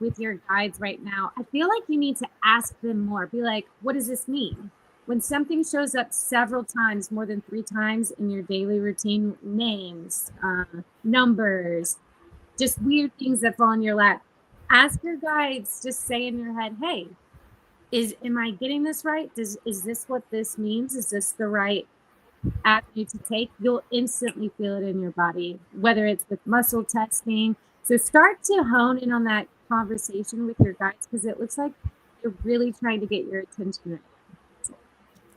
with your guides right now. I feel like you need to ask them more. Be like, what does this mean? When something shows up several times, more than 3 times in your daily routine, names, numbers, just weird things that fall in your lap, ask your guides, just say in your head, hey, am I getting this right? Is this what this means? Is this the right avenue to take? You'll instantly feel it in your body, whether it's with muscle testing. So start to hone in on that conversation with your guides, because it looks like they're really trying to get your attention.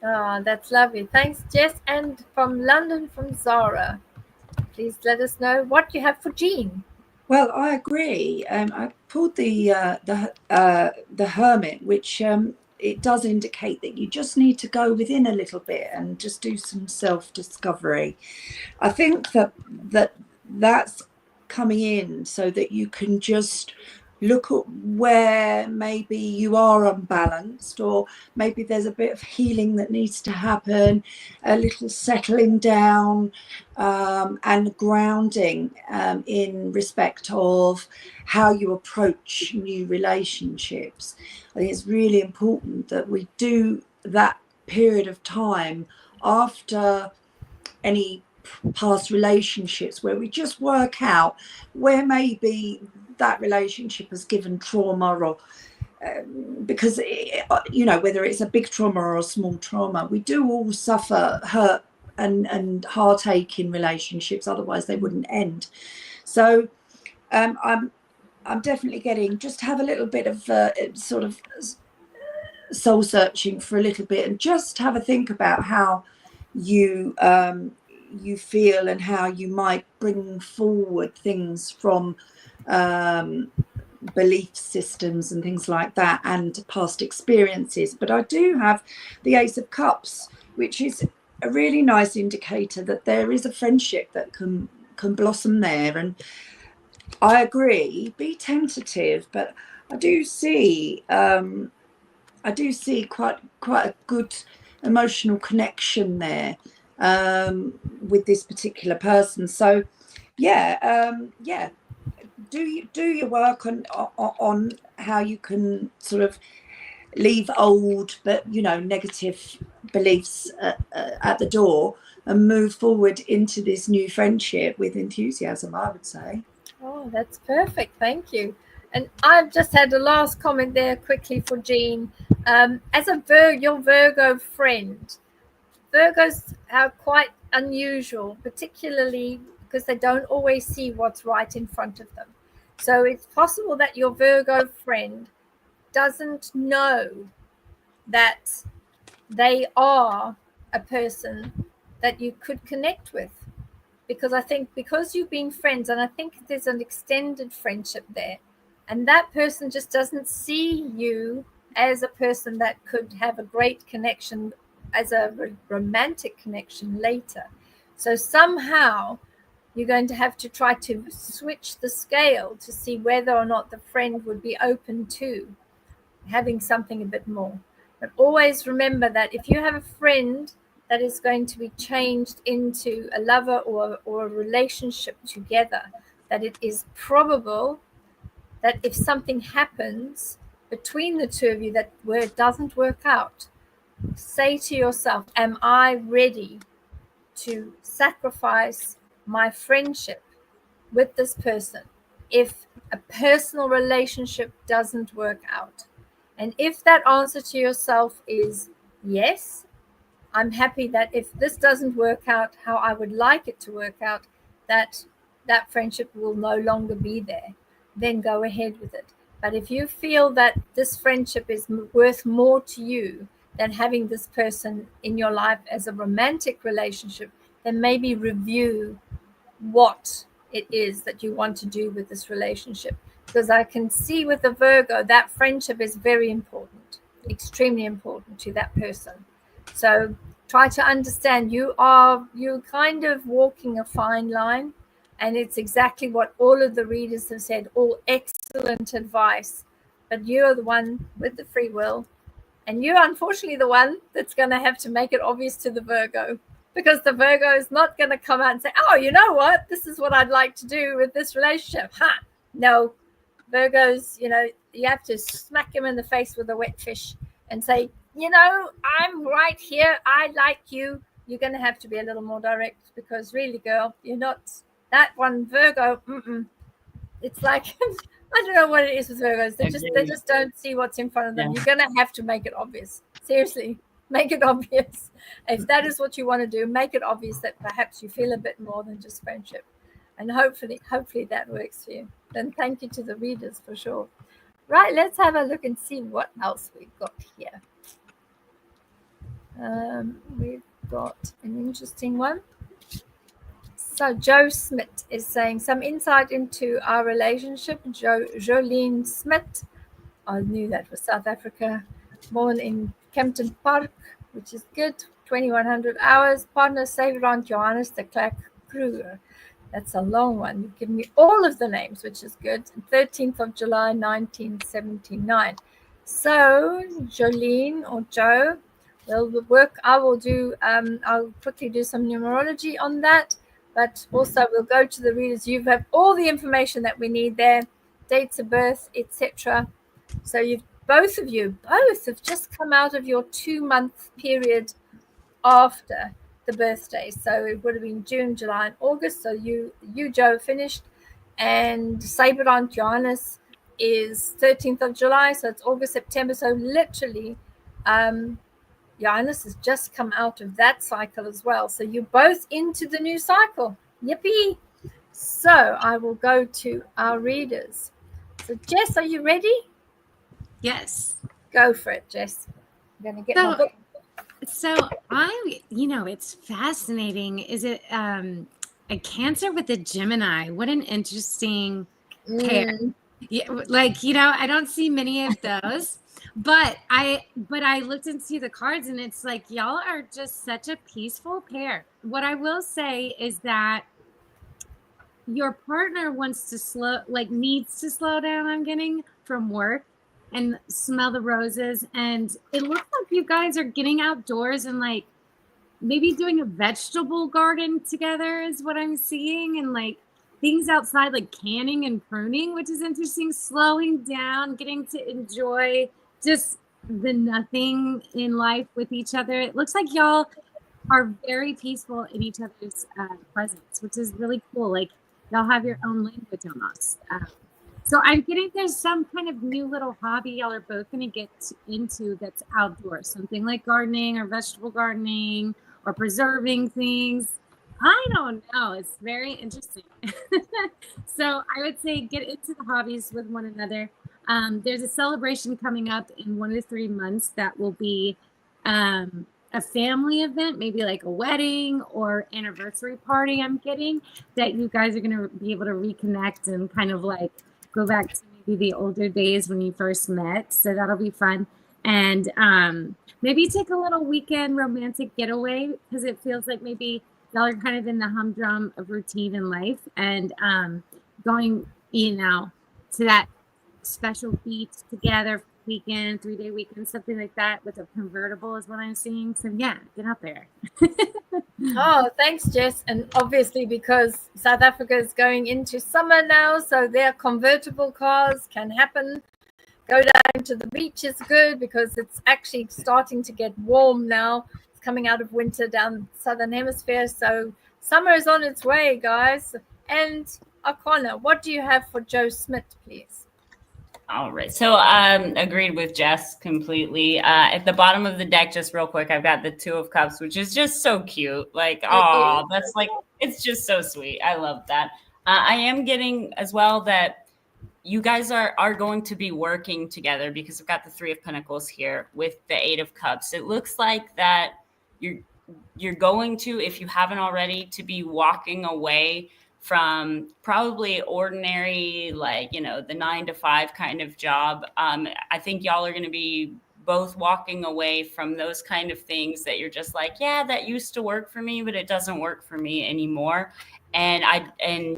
Oh, that's lovely. Thanks, Jess. And from London, from Zara, please let us know what you have for Jean. Well, I agree. I pulled the Hermit, which it does indicate that you just need to go within a little bit and just do some self-discovery. I think that's coming in so that you can just look at where maybe you are unbalanced, or maybe there's a bit of healing that needs to happen, a little settling down and grounding in respect of how you approach new relationships. I think it's really important that we do that period of time after any past relationships, where we just work out where maybe that relationship has given trauma, or because, you know, whether it's a big trauma or a small trauma, we do all suffer hurt and heartache in relationships, otherwise they wouldn't end. So I'm definitely getting, just have a little bit of sort of soul searching for a little bit, and just have a think about how you you feel and how you might bring forward things from belief systems and things like that, and past experiences. But I do have the Ace of Cups, which is a really nice indicator that there is a friendship that can blossom there. And I agree, be tentative, but I do see quite a good emotional connection there with this particular person. So yeah, do your work on how you can sort of leave old, but, you know, negative beliefs at the door, and move forward into this new friendship with enthusiasm, I would say. Oh, that's perfect. Thank you. And I've just had a last comment there quickly for Jean. As your Virgo friend, Virgos are quite unusual, particularly because they don't always see what's right in front of them. So it's possible that your Virgo friend doesn't know that they are a person that you could connect with. Because I think because you've been friends, and I think there's an extended friendship there, and that person just doesn't see you as a person that could have a great connection, as a romantic connection later. So somehow you're going to have to try to switch the scale to see whether or not the friend would be open to having something a bit more. But always remember that if you have a friend that is going to be changed into a lover or a relationship together, that it is probable that if something happens between the two of you that where it doesn't work out, say to yourself, am I ready to sacrifice my friendship with this person if a personal relationship doesn't work out? And if that answer to yourself is yes, I'm happy that if this doesn't work out how I would like it to work out, that friendship will no longer be there, then go ahead with it. But if you feel that this friendship is worth more to you than having this person in your life as a romantic relationship, then maybe review what it is that you want to do with this relationship. Because I can see with the Virgo, that friendship is very important, extremely important to that person. So try to understand you're kind of walking a fine line, and it's exactly what all of the readers have said, all excellent advice. But you're the one with the free will, and you're unfortunately the one that's going to have to make it obvious to the Virgo, because the Virgo is not going to come out and say, oh, you know what, this is what I'd like to do with this relationship. No, Virgos, you know, you have to smack him in the face with a wet fish and say, you know, I'm right here, I like you. You're going to have to be a little more direct, because really, girl, you're not that one. Virgo, it's like I don't know what it is with Virgos. They just don't see what's in front of them. Yeah. You're going to have to make it obvious. Seriously, make it obvious. If that is what you want to do, make it obvious that perhaps you feel a bit more than just friendship. And hopefully that works for you. Then thank you to the readers for sure. Right, let's have a look and see what else we've got here. We've got an interesting one. So Joe Smith is saying, some insight into our relationship. Jolene Smith, I knew that was South Africa, born in Kempton Park, which is good, 2100 hours. Partner Sybrand Johannes de Klerk Kruger. That's a long one. You've given me all of the names, which is good. 13th of July, 1979. So Jolene or Joe, will work. I'll quickly do some numerology on that, but also we'll go to the readers. You have all the information that we need there, dates of birth, etc. So both have just come out of your 2-month period after the birthday. So it would have been June, July, and August. So you Joe, finished, and Sybrand Johannes is 13th of July, so it's August, September. So literally, Uranus has just come out of that cycle as well. So you're both into the new cycle. Yippee! So I will go to our readers. So Jess, are you ready? Yes. Go for it, Jess. I'm going to get my book. So it's fascinating. Is it a Cancer with a Gemini? What an interesting pair. Yeah, I don't see many of those. But I looked into the cards, and it's like y'all are just such a peaceful pair. What I will say is that your partner needs to slow down, I'm getting, from work and smell the roses. And it looks like you guys are getting outdoors and like maybe doing a vegetable garden together is what I'm seeing. And like things outside, like canning and pruning, which is interesting, slowing down, getting to enjoy just the nothing in life with each other. It looks like y'all are very peaceful in each other's presence, which is really cool. Like y'all have your own language almost. So I'm getting there's some kind of new little hobby y'all are both going to get into that's outdoors, something like gardening or vegetable gardening or preserving things. I don't know. It's very interesting. So I would say get into the hobbies with one another. There's a celebration coming up in 1 to 3 months that will be a family event, maybe like a wedding or anniversary party. I'm getting that you guys are going to be able to reconnect and kind of like go back to maybe the older days when you first met. So that'll be fun. And maybe take a little weekend romantic getaway because it feels like maybe y'all are kind of in the humdrum of routine in life and going, to that special beach together weekend, 3-day weekend, something like that with a convertible is what I'm seeing. So yeah, get out there. Oh, thanks, Jess. And obviously because South Africa is going into summer now, so their convertible cars can happen. Go down to the beach is good because it's actually starting to get warm now. It's coming out of winter down the southern hemisphere. So summer is on its way, guys. And Arcana, what do you have for Joe Smith, please? All right. So agreed with Jess completely. At the bottom of the deck, just real quick, I've got the 2 of Cups, which is just so cute. Like, oh, that's like, it's just so sweet. I love that. I am getting as well that you guys are going to be working together because I've got the 3 of Pentacles here with the 8 of Cups. It looks like that you're going to, if you haven't already, to be walking away from probably ordinary, like, the 9-to-5 kind of job. I think y'all are going to be both walking away from those kind of things that you're just like, yeah, that used to work for me, but it doesn't work for me anymore. And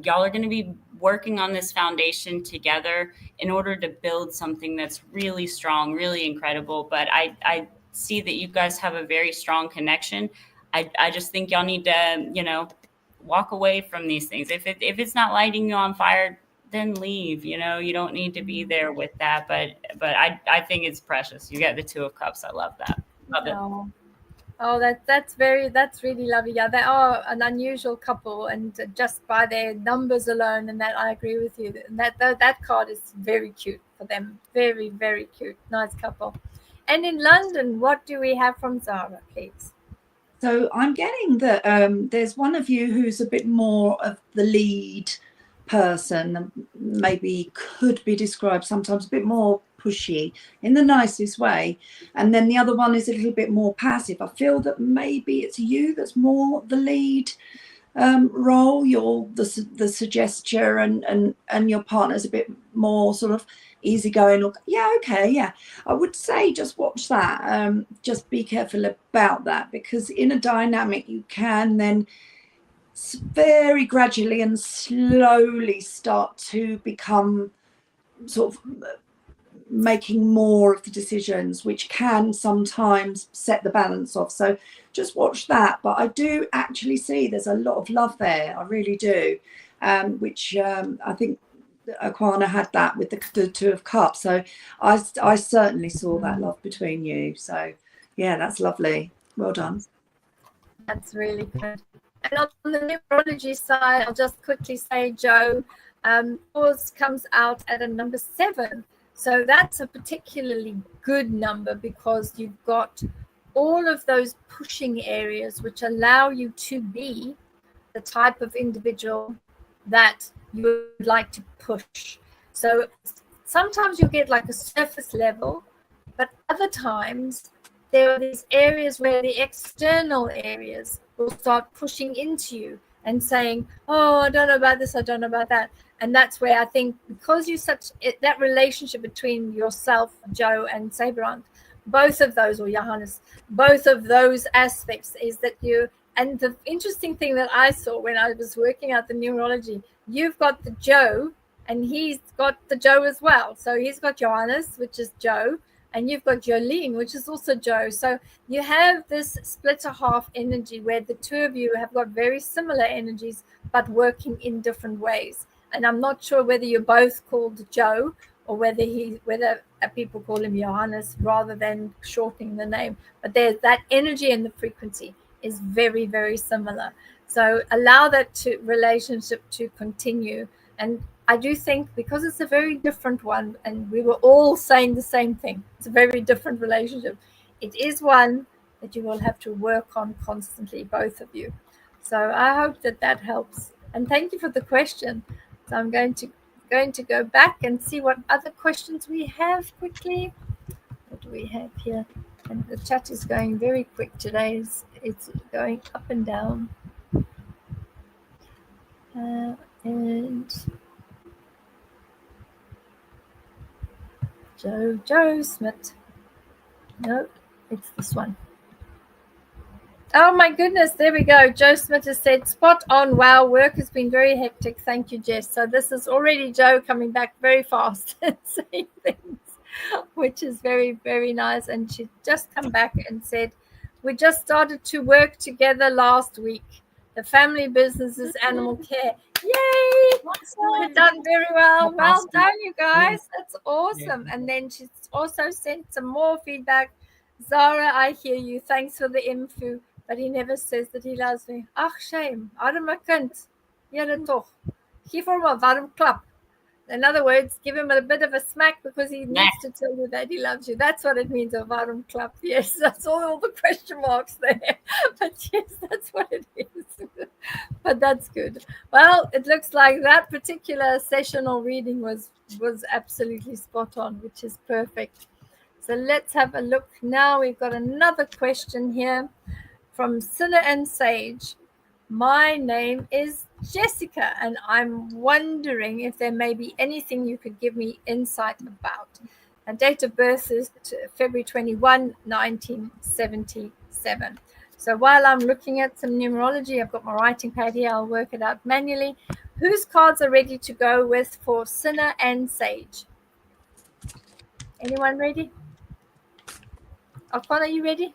y'all are going to be working on this foundation together in order to build something that's really strong, really incredible. But I see that you guys have a very strong connection. I just think y'all need to, walk away from these things. If it's not lighting you on fire, then leave. You don't need to be there with that. But I think it's precious. You get the 2 of Cups. I love that. Love it. Oh, that's really lovely. Yeah, they are an unusual couple, and just by their numbers alone, and that I agree with you. That card is very cute for them. Very, very cute. Nice couple. And in London, what do we have from Zara, please? So I'm getting that there's one of you who's a bit more of the lead person, maybe could be described sometimes a bit more pushy in the nicest way. And then the other one is a little bit more passive. I feel that maybe it's you that's more the lead role. You're the suggester and your partner's a bit more sort of easygoing. Or I would say just watch that. Just be careful about that, because in a dynamic you can then very gradually and slowly start to become sort of making more of the decisions, which can sometimes set the balance off. So just watch that. But I do actually see there's a lot of love there. I really do, which I think Aquana had that with the 2 of Cups. So I certainly saw that love between you. So yeah, that's lovely. Well done. That's really good. And on the numerology side, I'll just quickly say, Joe, Yours comes out at a number 7. So that's a particularly good number because you've got all of those pushing areas which allow you to be the type of individual that you would like to push. So sometimes you get like a surface level, but other times there are these areas where the external areas will start pushing into you and saying, oh, I don't know about this, I don't know about that. And that's where I think, because you that relationship between yourself, Joe, and Sybrand, both of those, or Johannes, both of those aspects is that you, and the interesting thing that I saw when I was working out the numerology, you've got the Joe and he's got the Joe as well. So he's got Johannes, which is Joe, and you've got Jolene, which is also Joe. So you have this splitter half energy where the two of you have got very similar energies, but working in different ways. And I'm not sure whether you're both called Joe or whether people call him Johannes rather than shortening the name. But there's that energy and the frequency is very, very similar. So allow that relationship to continue. And I do think, because it's a very different one, and we were all saying the same thing, it's a very different relationship. It is one that you will have to work on constantly, both of you. So I hope that helps. And thank you for the question. So I'm going to go back and see what other questions we have quickly. What do we have here? And the chat is going very quick today. It's going up and down. And Joe Smith. No, it's this one. Oh my goodness, there we go. Joe Smith has said, spot on. Wow, work has been very hectic. Thank you, Jess. So this is already Joe coming back very fast and saying things, which is very, very nice. And she just come back and said, we just started to work together last week. The family business is animal care. Yay! We've done very well. Well done, you guys. That's awesome. And then she's also sent some more feedback. Zara, I hear you. Thanks for the info. But he never says that he loves me. Ach, shame. Arme kind. Jere toch. Geef hom 'n warm klap. In other words, give him a bit of a smack because he needs to tell you that he loves you. That's what it means, a warm klap. Yes, that's all the question marks there. But yes, that's what it is. But that's good. Well, it looks like that particular session or reading was absolutely spot on, which is perfect. So let's have a look now. We've got another question here from Sinner and Sage. My name is Jessica, and I'm wondering if there may be anything you could give me insight about. And date of birth is February 21, 1977. So while I'm looking at some numerology, I've got my writing pad here. I'll work it out manually. Whose cards are ready to go with for Sinner and Sage? Anyone ready? Alcon, are you ready?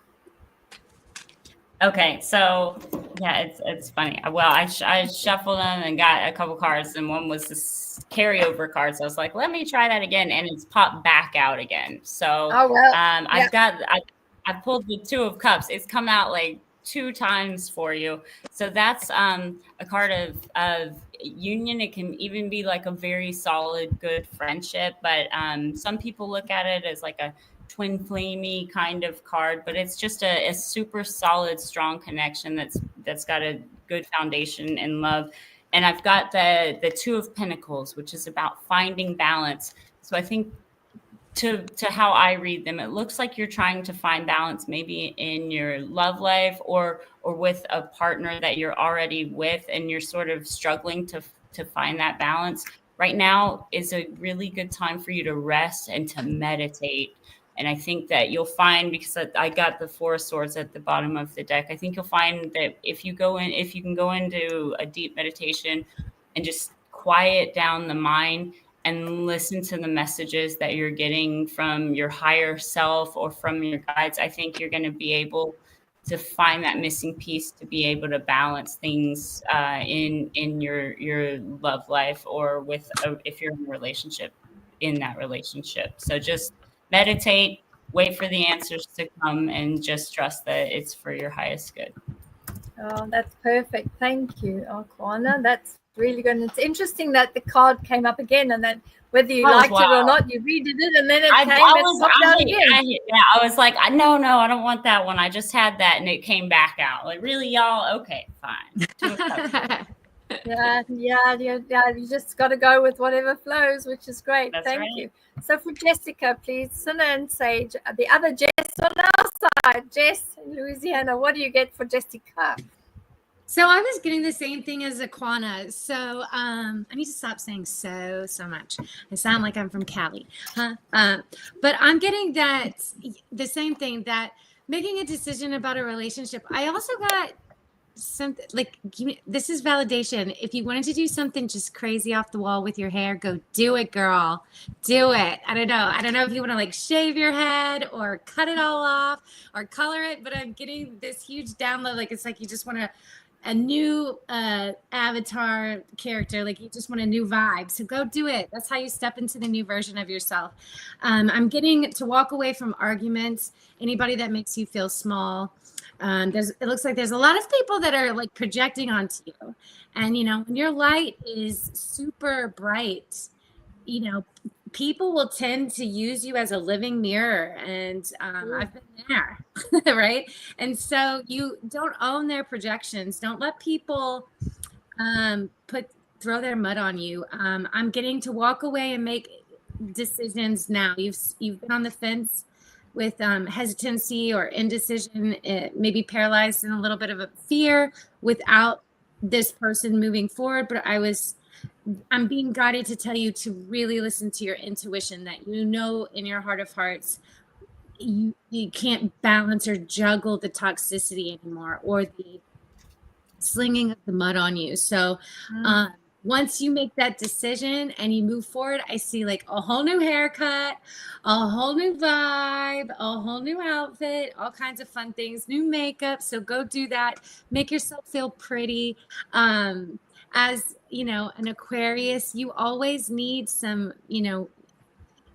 Okay, so yeah, it's funny. Well, I shuffled them and got a couple cards, and one was this carryover card. So I was like, let me try that again, and it's popped back out again. So I pulled the Two of Cups. It's come out like 2 times for you. So that's a card of union. It can even be like a very solid, good friendship. But some people look at it as like a twin flamey kind of card, but it's just a super solid, strong connection that's got a good foundation in love. And I've got the Two of Pentacles, which is about finding balance. So I think to how I read them, it looks like you're trying to find balance maybe in your love life or with a partner that you're already with, and you're sort of struggling to find that balance. Right now is a really good time for you to rest and to meditate. And I think that you'll find, because I got the Four of Swords at the bottom of the deck, I think you'll find that if you can go into a deep meditation and just quiet down the mind and listen to the messages that you're getting from your higher self or from your guides, I think you're going to be able to find that missing piece to be able to balance things in your love life, or if you're in a relationship, in that relationship. So just meditate, wait for the answers to come, and just trust that it's for your highest good. Oh, that's perfect. Thank you, Aquana. That's really good. And it's interesting that the card came up again, and then whether you Oh, liked wow. it or not, you redid it, and then it I popped out again. I was like, no, I don't want that one. I just had that, and it came back out. Like, really, y'all? Okay, fine. Yeah. You just got to go with whatever flows, which is great. That's Thank right. you. So for Jessica, please, Sina and Sage, the other Jess on our side, Jess in Louisiana. What do you get for Jessica? So I was getting the same thing as Aquana. So I need to stop saying so much. I sound like I'm from Cali, huh? But I'm getting that the same thing, that making a decision about a relationship. I also got something like, this is validation. If you wanted to do something just crazy off the wall with your hair, go do it, girl. Do it. I don't know if you want to like shave your head or cut it all off or color it, but I'm getting this huge download. Like, it's like you just want a new avatar character, like you just want a new vibe. So go do it. That's how you step into the new version of yourself. I'm getting to walk away from arguments, anybody that makes you feel small. It looks like there's a lot of people that are like projecting onto you. And, you know, when your light is super bright, you know, people will tend to use you as a living mirror. And I've been there, right? And so you don't own their projections. Don't let people throw their mud on you. I'm getting to walk away and make decisions now. You've been on the fence with hesitancy or indecision, maybe paralyzed in a little bit of a fear without this person moving forward. But I'm being guided to tell you to really listen to your intuition, that you know in your heart of hearts, you can't balance or juggle the toxicity anymore or the slinging of the mud on you. So once you make that decision and you move forward, I see like a whole new haircut, a whole new vibe, a whole new outfit, all kinds of fun things, new makeup. So go do that. Make yourself feel pretty. As you know, an Aquarius, you always need some, you know,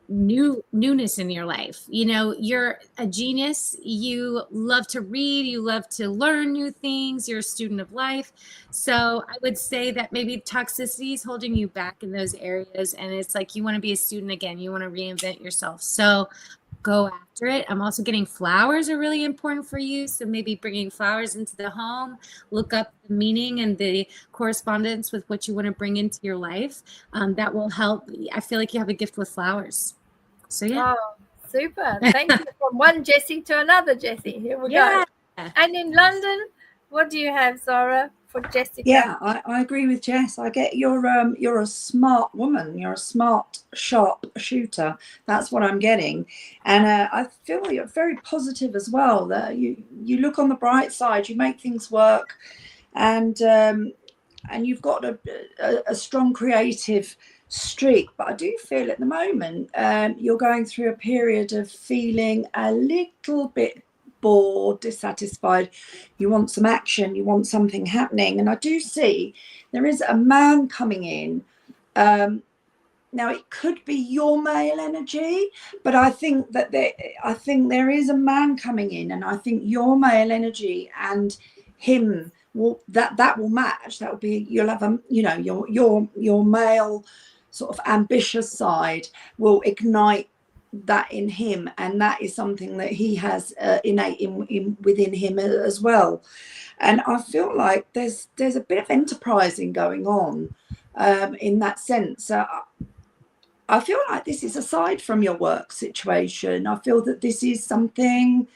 newness in your life. You know, you're a genius. You love to read. You love to learn new things. You're a student of life. So I would say that maybe toxicity is holding you back in those areas. And it's like, you want to be a student again. You want to reinvent yourself. So go after it. I'm also getting flowers are really important for you. So maybe bringing flowers into the home, look up the meaning and the correspondence with what you want to bring into your life. That will help. I feel like you have a gift with flowers. So yeah. Oh, super. Thank you. From one Jessie to another Jessie. Here we go. And in London, what do you have, Zara, for Jessica? Yeah, I agree with Jess. I get you're a smart woman. You're a smart, sharp shooter. That's what I'm getting. And I feel you're very positive as well. That you look on the bright side, you make things work, and you've got a strong creative streak. But I do feel at the moment you're going through a period of feeling a little bit bored, dissatisfied. You want some action, you want something happening. And I do see there is a man coming in. Now it could be your male energy, but I think that there is a man coming in, and I think your male energy and him will that will match. That will be, you'll have your male sort of ambitious side will ignite that in him, and that is something that he has innate within him as well. And I feel like there's a bit of enterprising going on in that sense. I feel like this is aside from your work situation. I feel that this is something,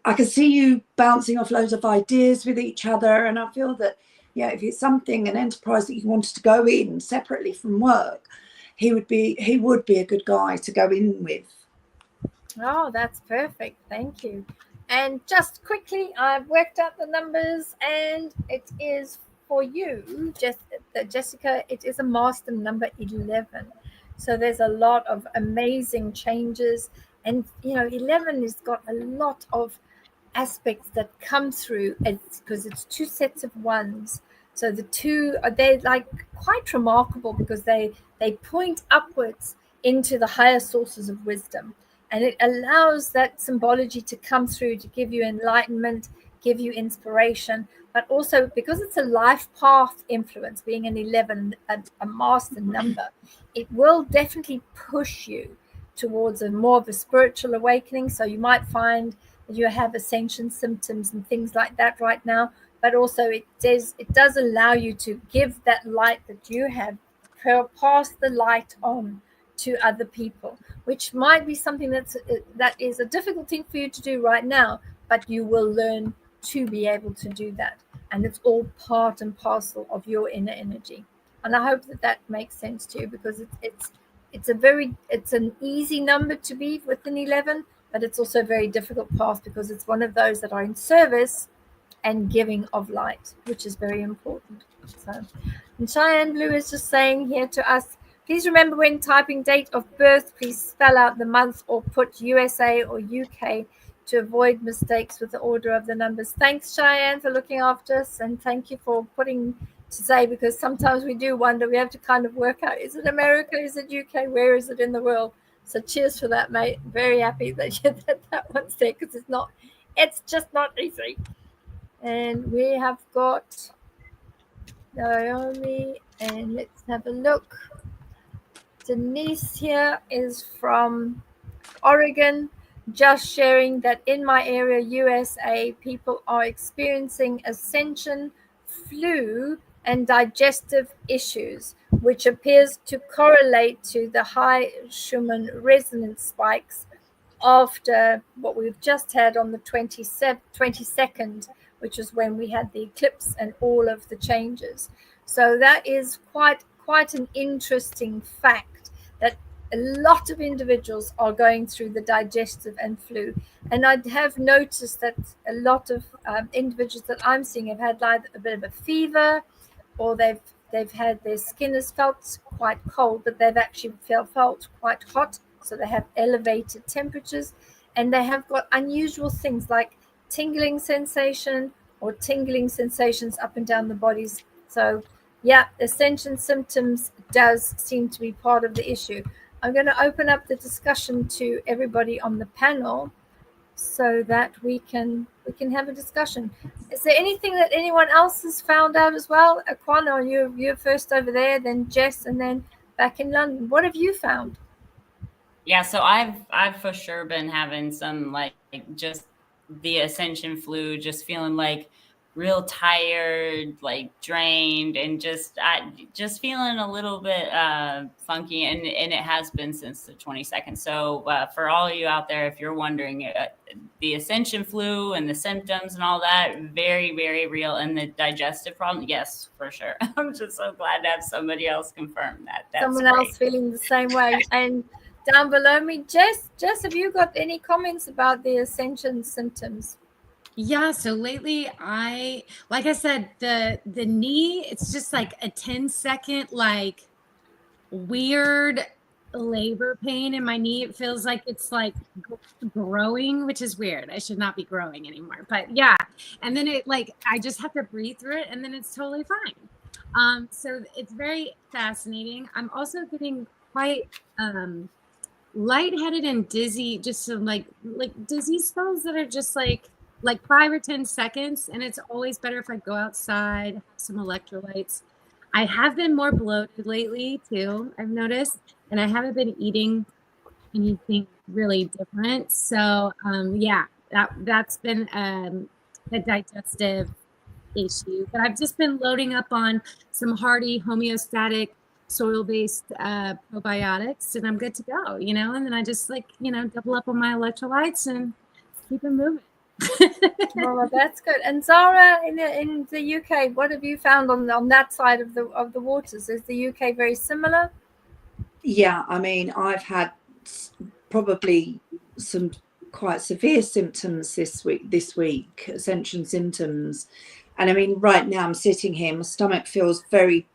I can see you bouncing off loads of ideas with each other, and I feel that, yeah, if it's something, an enterprise that you wanted to go in separately from work, he would be a good guy to go in with. Oh, that's perfect. Thank you. And just quickly, I've worked out the numbers, and it is for you, Jessica, it is a master number 11. So there's a lot of amazing changes. And, 11 has got a lot of aspects that come through, because it's two sets of ones. So the two, they're like quite remarkable because they point upwards into the higher sources of wisdom. And it allows that symbology to come through to give you enlightenment, give you inspiration, but also because it's a life path influence, being an 11, a master number, it will definitely push you towards more of a spiritual awakening. So you might find that you have ascension symptoms and things like that right now, but also it does allow you to give that light that you have, pass the light on to other people, which might be something that is a difficult thing for you to do right now, but you will learn to be able to do that, and it's all part and parcel of your inner energy. And I hope that makes sense to you, because it's an easy number to be with an 11, but it's also a very difficult path, because it's one of those that are in service and giving of light, which is very important. So, and Cheyenne Blue is just saying here to us, please remember when typing date of birth, please spell out the month or put USA or UK to avoid mistakes with the order of the numbers. Thanks, Cheyenne, for looking after us, and thank you for putting to say, because sometimes we do wonder, we have to kind of work out, is it America, is it UK, where is it in the world? So cheers for that, mate. Very happy that that one's there, because it's just not easy. And we have got Naomi, and let's have a look. Denise here is from Oregon, just sharing that in my area, USA, people are experiencing ascension, flu, and digestive issues, which appears to correlate to the high Schumann resonance spikes after what we've just had on the 22nd, which is when we had the eclipse and all of the changes. So that is quite an interesting fact, that a lot of individuals are going through the digestive and flu. And I have noticed that a lot of individuals that I'm seeing have had like a bit of a fever, or they've had, their skin has felt quite cold, but they've actually felt quite hot. So they have elevated temperatures, and they have got unusual things like tingling sensation or tingling sensations up and down the bodies. So yeah, ascension symptoms does seem to be part of the issue. I'm going to open up the discussion to everybody on the panel so that we can have a discussion. Is there anything that anyone else has found out as well? Aquana, you're first over there, then Jess, and then back in London. What have you found? Yeah, so I've for sure been having some like just the ascension flu, just feeling like real tired, like drained, and just feeling a little bit funky, and it has been since the 22nd. So for all of you out there, if you're wondering, the ascension flu and the symptoms and all that, very, very real. And the digestive problem, yes, for sure. I'm just so glad to have somebody else confirm that. That's someone great. else feeling the same way. And down below me, Jess, have you got any comments about the ascension symptoms? Yeah, so lately like I said, the knee, it's just like a 10-second like weird labor pain in my knee. It feels like it's like growing, which is weird. I should not be growing anymore. But yeah, and then it like I just have to breathe through it, and then it's totally fine. So it's very fascinating. I'm also getting quite lightheaded and dizzy, just some like dizzy spells that are just like 5 or 10 seconds, and it's always better if I go outside, have some electrolytes. I have been more bloated lately too, I've noticed, and I haven't been eating anything really different. So yeah, that's been a digestive issue. But I've just been loading up on some hearty homeostatic soil-based probiotics, and I'm good to go, and then I just double up on my electrolytes and keep it moving. Well, that's good. And Zara, in the UK, what have you found on that side of the waters? Is the UK very similar? Yeah, I mean, I've had probably some quite severe symptoms this week, ascension symptoms. And I mean, right now I'm sitting here, my stomach feels very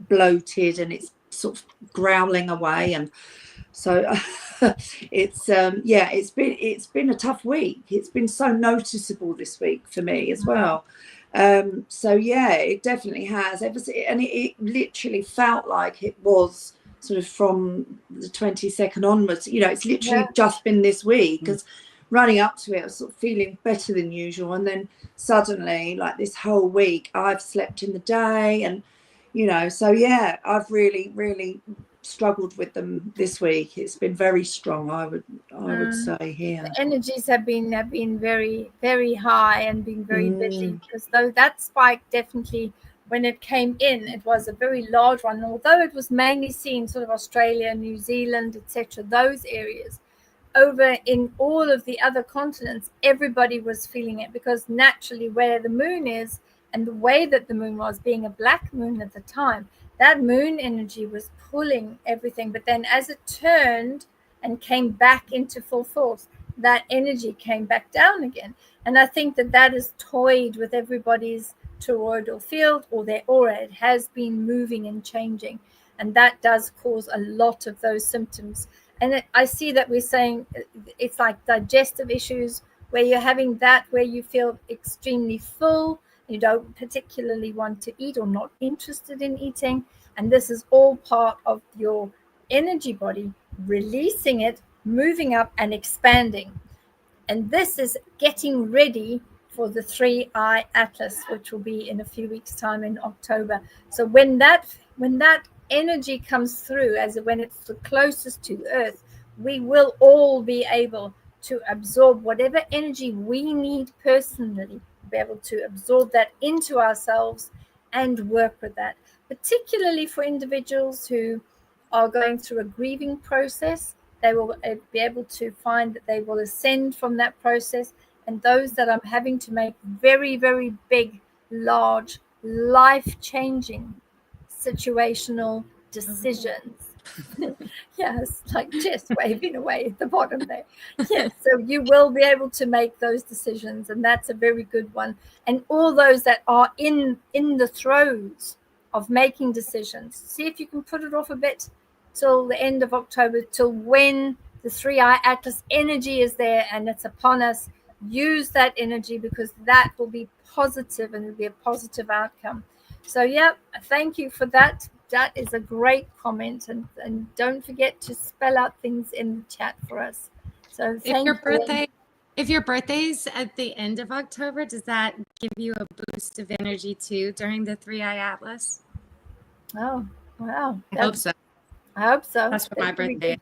bloated, and it's sort of growling away, and so it's been a tough week. It's been so noticeable this week for me as well. So yeah, it definitely has. And it literally felt like it was sort of from the 22nd onwards. It's literally just been this week, because running up to it, I was sort of feeling better than usual. And then suddenly, like this whole week, I've slept in the day, and so yeah, I've really struggled with them this week. It's been very strong, I would say here. The energies have been very, very high and been very busy, because though that spike definitely, when it came in, it was a very large one. And although it was mainly seen sort of Australia, New Zealand, etc., those areas, over in all of the other continents, everybody was feeling it, because naturally where the moon is and the way that the moon was, being a black moon at the time, that moon energy was pulling everything. But then as it turned and came back into full force, that energy came back down again. And I think that has toyed with everybody's toroidal field or their aura. It has been moving and changing, and that does cause a lot of those symptoms. And I see that we're saying it's like digestive issues, where you're having that, where you feel extremely full, you don't particularly want to eat or not interested in eating. And this is all part of your energy body releasing it, moving up and expanding. And this is getting ready for the 3-eye atlas, which will be in a few weeks' time in October. So when that energy comes through, as when it's the closest to Earth, we will all be able to absorb whatever energy we need personally, be able to absorb that into ourselves and work with that, particularly for individuals who are going through a grieving process. They will be able to find that they will ascend from that process. And those that are having to make very, very big, large, life-changing situational decisions. Yes, like just waving away at the bottom there. Yes, so you will be able to make those decisions, and that's a very good one. And all those that are in the throes of making decisions, see if you can put it off a bit till the end of October, till when the 3-eye atlas energy is there and it's upon us. Use that energy, because that will be positive and it'll be a positive outcome. So yeah, thank you for that. That is a great comment, and don't forget to spell out things in the chat for us. So thank you. If your birthday's at the end of October, does that give you a boost of energy too during the 3-eye atlas? Oh, wow. I hope so. That's for my birthday.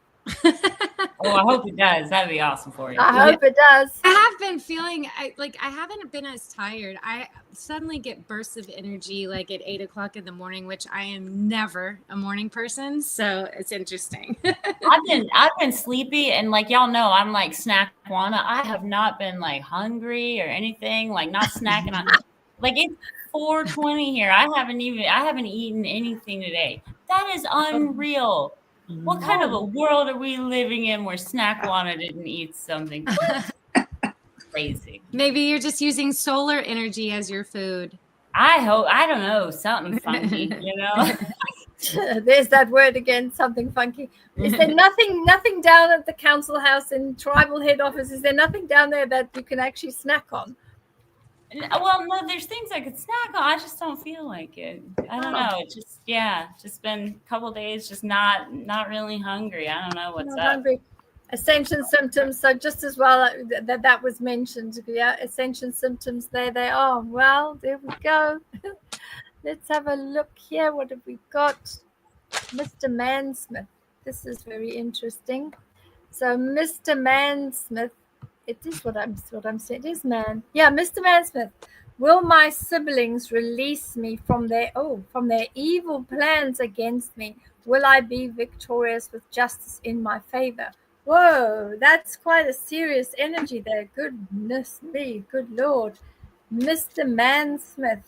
Oh, I hope it does. That'd be awesome for you. I hope it does. I have been feeling I haven't been as tired. I suddenly get bursts of energy like at 8 o'clock in the morning, which I am never a morning person. So it's interesting. I've been sleepy, and like y'all know, I'm like snack wanna. I have not been like hungry or anything, like not snacking on. Like it's 4:20 here. I haven't eaten anything today. That is unreal. What kind of a world are we living in where Snackwana didn't eat something? Crazy. Maybe you're just using solar energy as your food. I hope. I don't know. Something funky, you know? There's that word again, something funky. Is there nothing down at the council house in tribal head office? Is there nothing down there that you can actually snack on? Well, no, there's things I could snack on. I just don't feel like it. I don't know. It just been a couple of days, just not really hungry. I don't know what's up. Hungry. Ascension symptoms. So just as well that was mentioned. Yeah, ascension symptoms. There they are. Well, there we go. Let's have a look here. What have we got? Mr. Mansmith. This is very interesting. So Mr. Mansmith. It is what I'm saying. It is man. Yeah, Mr. Mansmith. Will my siblings release me from their evil plans against me? Will I be victorious with justice in my favor? Whoa, that's quite a serious energy there. Goodness me, good Lord. Mr. Mansmith.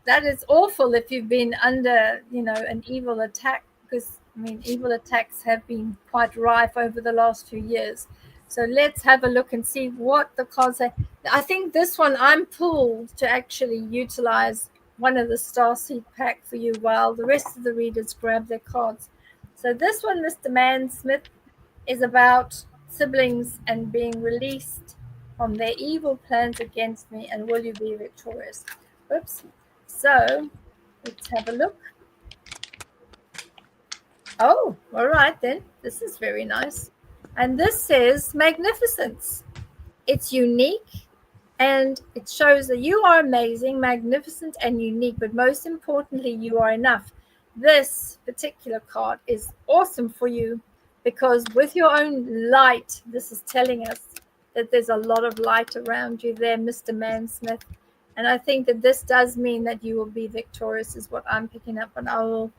That is awful if you've been under, an evil attack, because evil attacks have been quite rife over the last few years. So let's have a look and see what the cards are. I think this one I'm pulled to actually utilize one of the Starseed pack for you while the rest of the readers grab their cards. So this one, Mr. Mansmith, is about siblings and being released from their evil plans against me, and will you be victorious? Oops. So let's have a look. Oh, all right then. This is very nice. And this says magnificence. It's unique, and it shows that you are amazing, magnificent, and unique, but most importantly, you are enough. This particular card is awesome for you because with your own light, this is telling us that there's a lot of light around you there, Mr. Mansmith. And I think that this does mean that you will be victorious, is what I'm picking up. And I will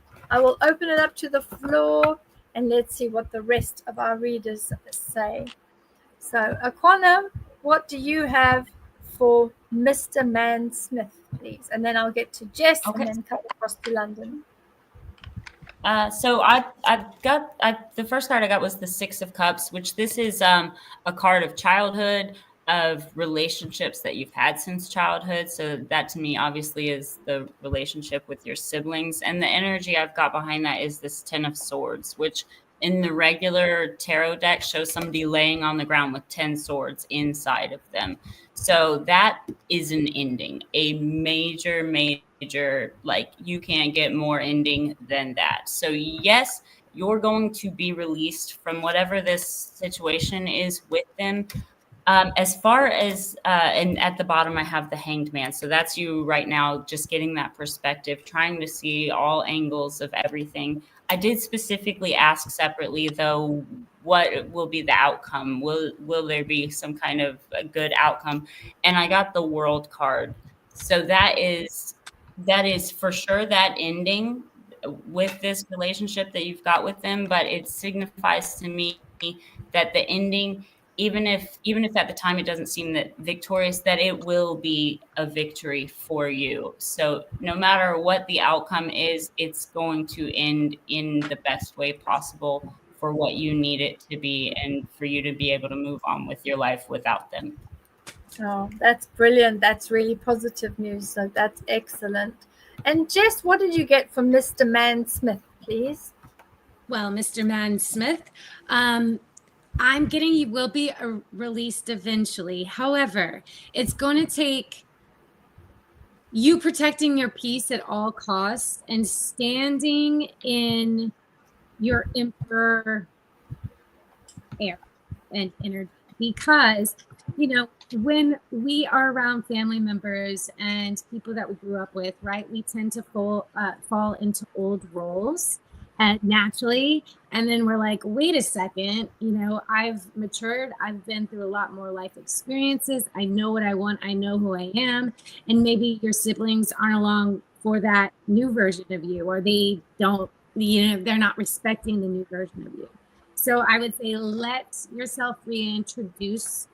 open it up to the floor, and let's see what the rest of our readers say. So, Aquana, what do you have for Mr. Mansmith, please? And then I'll get to Jess and then come across to London. So I got the first card I got was the Six of Cups, which this is a card of childhood, of relationships that you've had since childhood. So that to me obviously is the relationship with your siblings. And the energy I've got behind that is this Ten of Swords, which in the regular tarot deck shows somebody laying on the ground with 10 swords inside of them. So that is an ending, a major, like you can't get more ending than that. So yes, you're going to be released from whatever this situation is with them. As far as, and at the bottom, I have the Hanged Man. So that's you right now, just getting that perspective, trying to see all angles of everything. I did specifically ask separately, though, what will be the outcome? Will there be some kind of a good outcome? And I got the World card. So that is for sure that ending with this relationship that you've got with them. But it signifies to me that the ending, even if at the time it doesn't seem that victorious, that it will be a victory for you. So no matter what the outcome is, it's going to end in the best way possible for what you need it to be, and for you to be able to move on with your life without them. Oh, that's brilliant. That's really positive news. So that's excellent. And Jess, what did you get from Mr. Mansmith, please? Well, Mr. Mansmith, I'm getting you will be released eventually. However, it's going to take you protecting your peace at all costs and standing in your emperor era and energy. Because, you know, when we are around family members and people that we grew up with, right, we tend to fall into old roles. Naturally, and then we're like, wait a second, you know, I've matured, I've been through a lot more life experiences, I know what I want, I know who I am, and maybe your siblings aren't along for that new version of you, or they don't, you know, they're not respecting the new version of you. So I would say let yourself reintroduce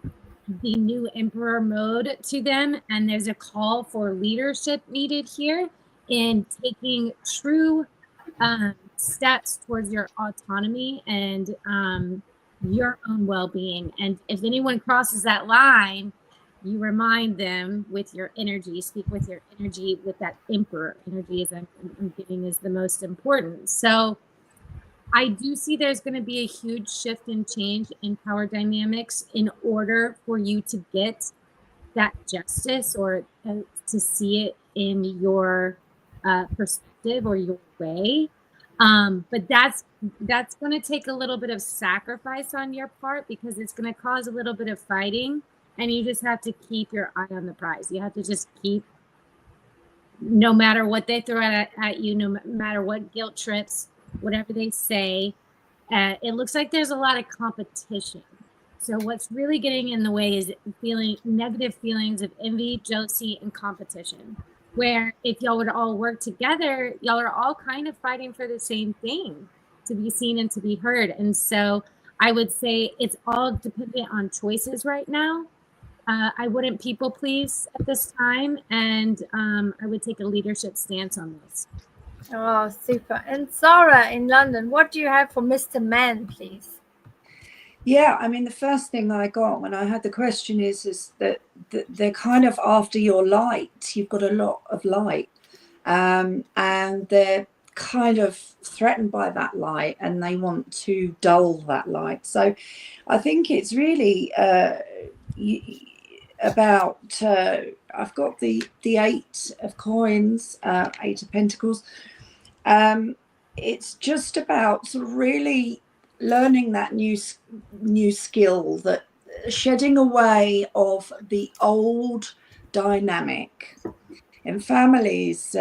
the new emperor mode to them, and there's a call for leadership needed here in taking true steps towards your autonomy and your own well-being. And if anyone crosses that line, you remind them with your energy, speak with your energy, with that emperor energy, as I'm getting, is the most important. So I do see there's going to be a huge shift and change in power dynamics in order for you to get that justice, or to see it in your perspective or your way. But that's going to take a little bit of sacrifice on your part, because it's going to cause a little bit of fighting, and you just have to keep your eye on the prize. You have to just keep, no matter what they throw at you, no matter what guilt trips, whatever they say, it looks like there's a lot of competition. So what's really getting in the way is negative feelings of envy, jealousy, and competition. Where if y'all would all work together, y'all are all kind of fighting for the same thing, to be seen and to be heard. And so I would say it's all dependent on choices right now. I wouldn't people please at this time, and I would take a leadership stance on this. Oh, super. And Sarah in London, what do you have for Mr. Man, please? Yeah, I mean, the first thing I got when I had the question is that they're kind of after your light. You've got a lot of light, and they're kind of threatened by that light, and they want to dull that light. So I think it's really about, I've got the Eight of Coins, Eight of Pentacles. It's just about sort of really learning that new skill, that shedding away of the old dynamic. In families,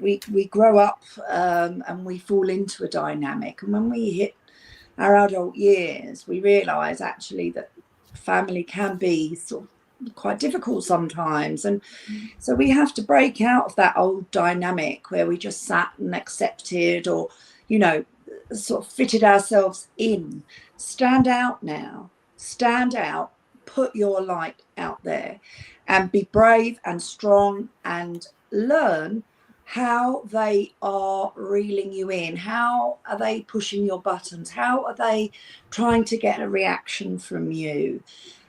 we grow up and we fall into a dynamic, and when we hit our adult years, we realise actually that family can be sort of quite difficult sometimes, and so we have to break out of that old dynamic where we just sat and accepted, or sort of fitted ourselves in. Stand out now, stand out, put your light out there, and be brave and strong, and learn how they are reeling you in. How are they pushing your buttons? How are they trying to get a reaction from you?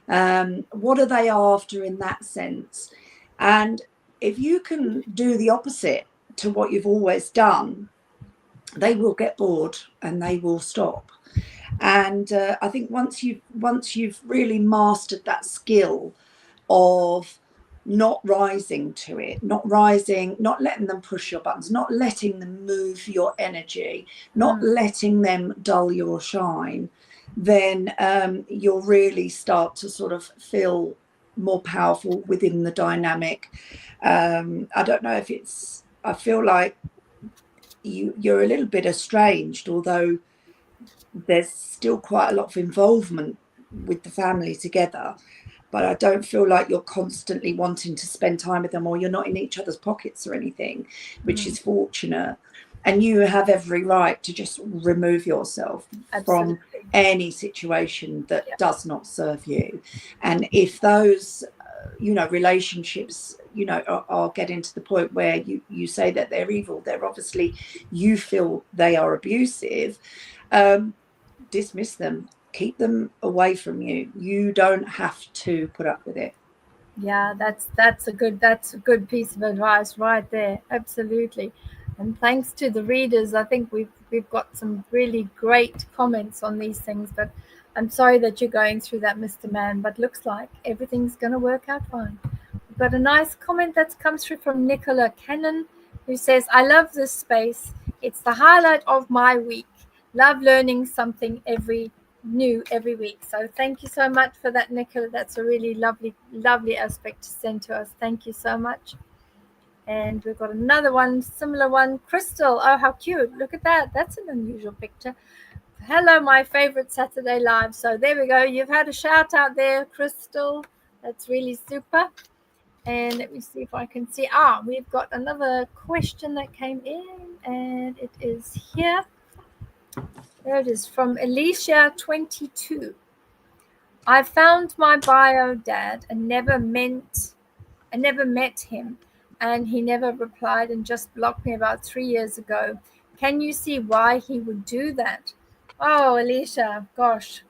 What are they after in that sense? And if you can do the opposite to what you've always done, they will get bored and they will stop. And I think once you've really mastered that skill of not rising to it, not letting them push your buttons, not letting them move your energy, not letting them dull your shine, then you'll really start to sort of feel more powerful within the dynamic. I don't know if I feel like you're a little bit estranged, although there's still quite a lot of involvement with the family together, but I don't feel like you're constantly wanting to spend time with them, or you're not in each other's pockets or anything, which is fortunate. And you have every right to just remove yourself from any situation that does not serve you. And if those relationships are getting to the point where you say that they're evil, they're obviously, you feel they are abusive, dismiss them, keep them away from you. You don't have to put up with it. Yeah, that's a good piece of advice right there. Absolutely. And thanks to the readers, I think we've got some really great comments on these things. But I'm sorry that you're going through that, Mr. Man, but looks like everything's going to work out fine. We've got a nice comment that's come through from Nicola Cannon, who says, I love this space. It's the highlight of my week. Love learning something new every week. So thank you so much for that, Nicola. That's a really lovely aspect to send to us. Thank you so much. And we've got another one, similar one, Crystal. Oh, how cute. Look at that. That's an unusual picture. Hello, my favorite Saturday Live. So there we go. You've had a shout out there, Crystal. That's really super. And let me see if I can see. We've got another question that came in, and it is here. There it is, from Alicia 22. I found my bio dad and never met him, and he never replied and just blocked me about 3 years ago. Can you see why he would do that? Oh, Alicia, gosh.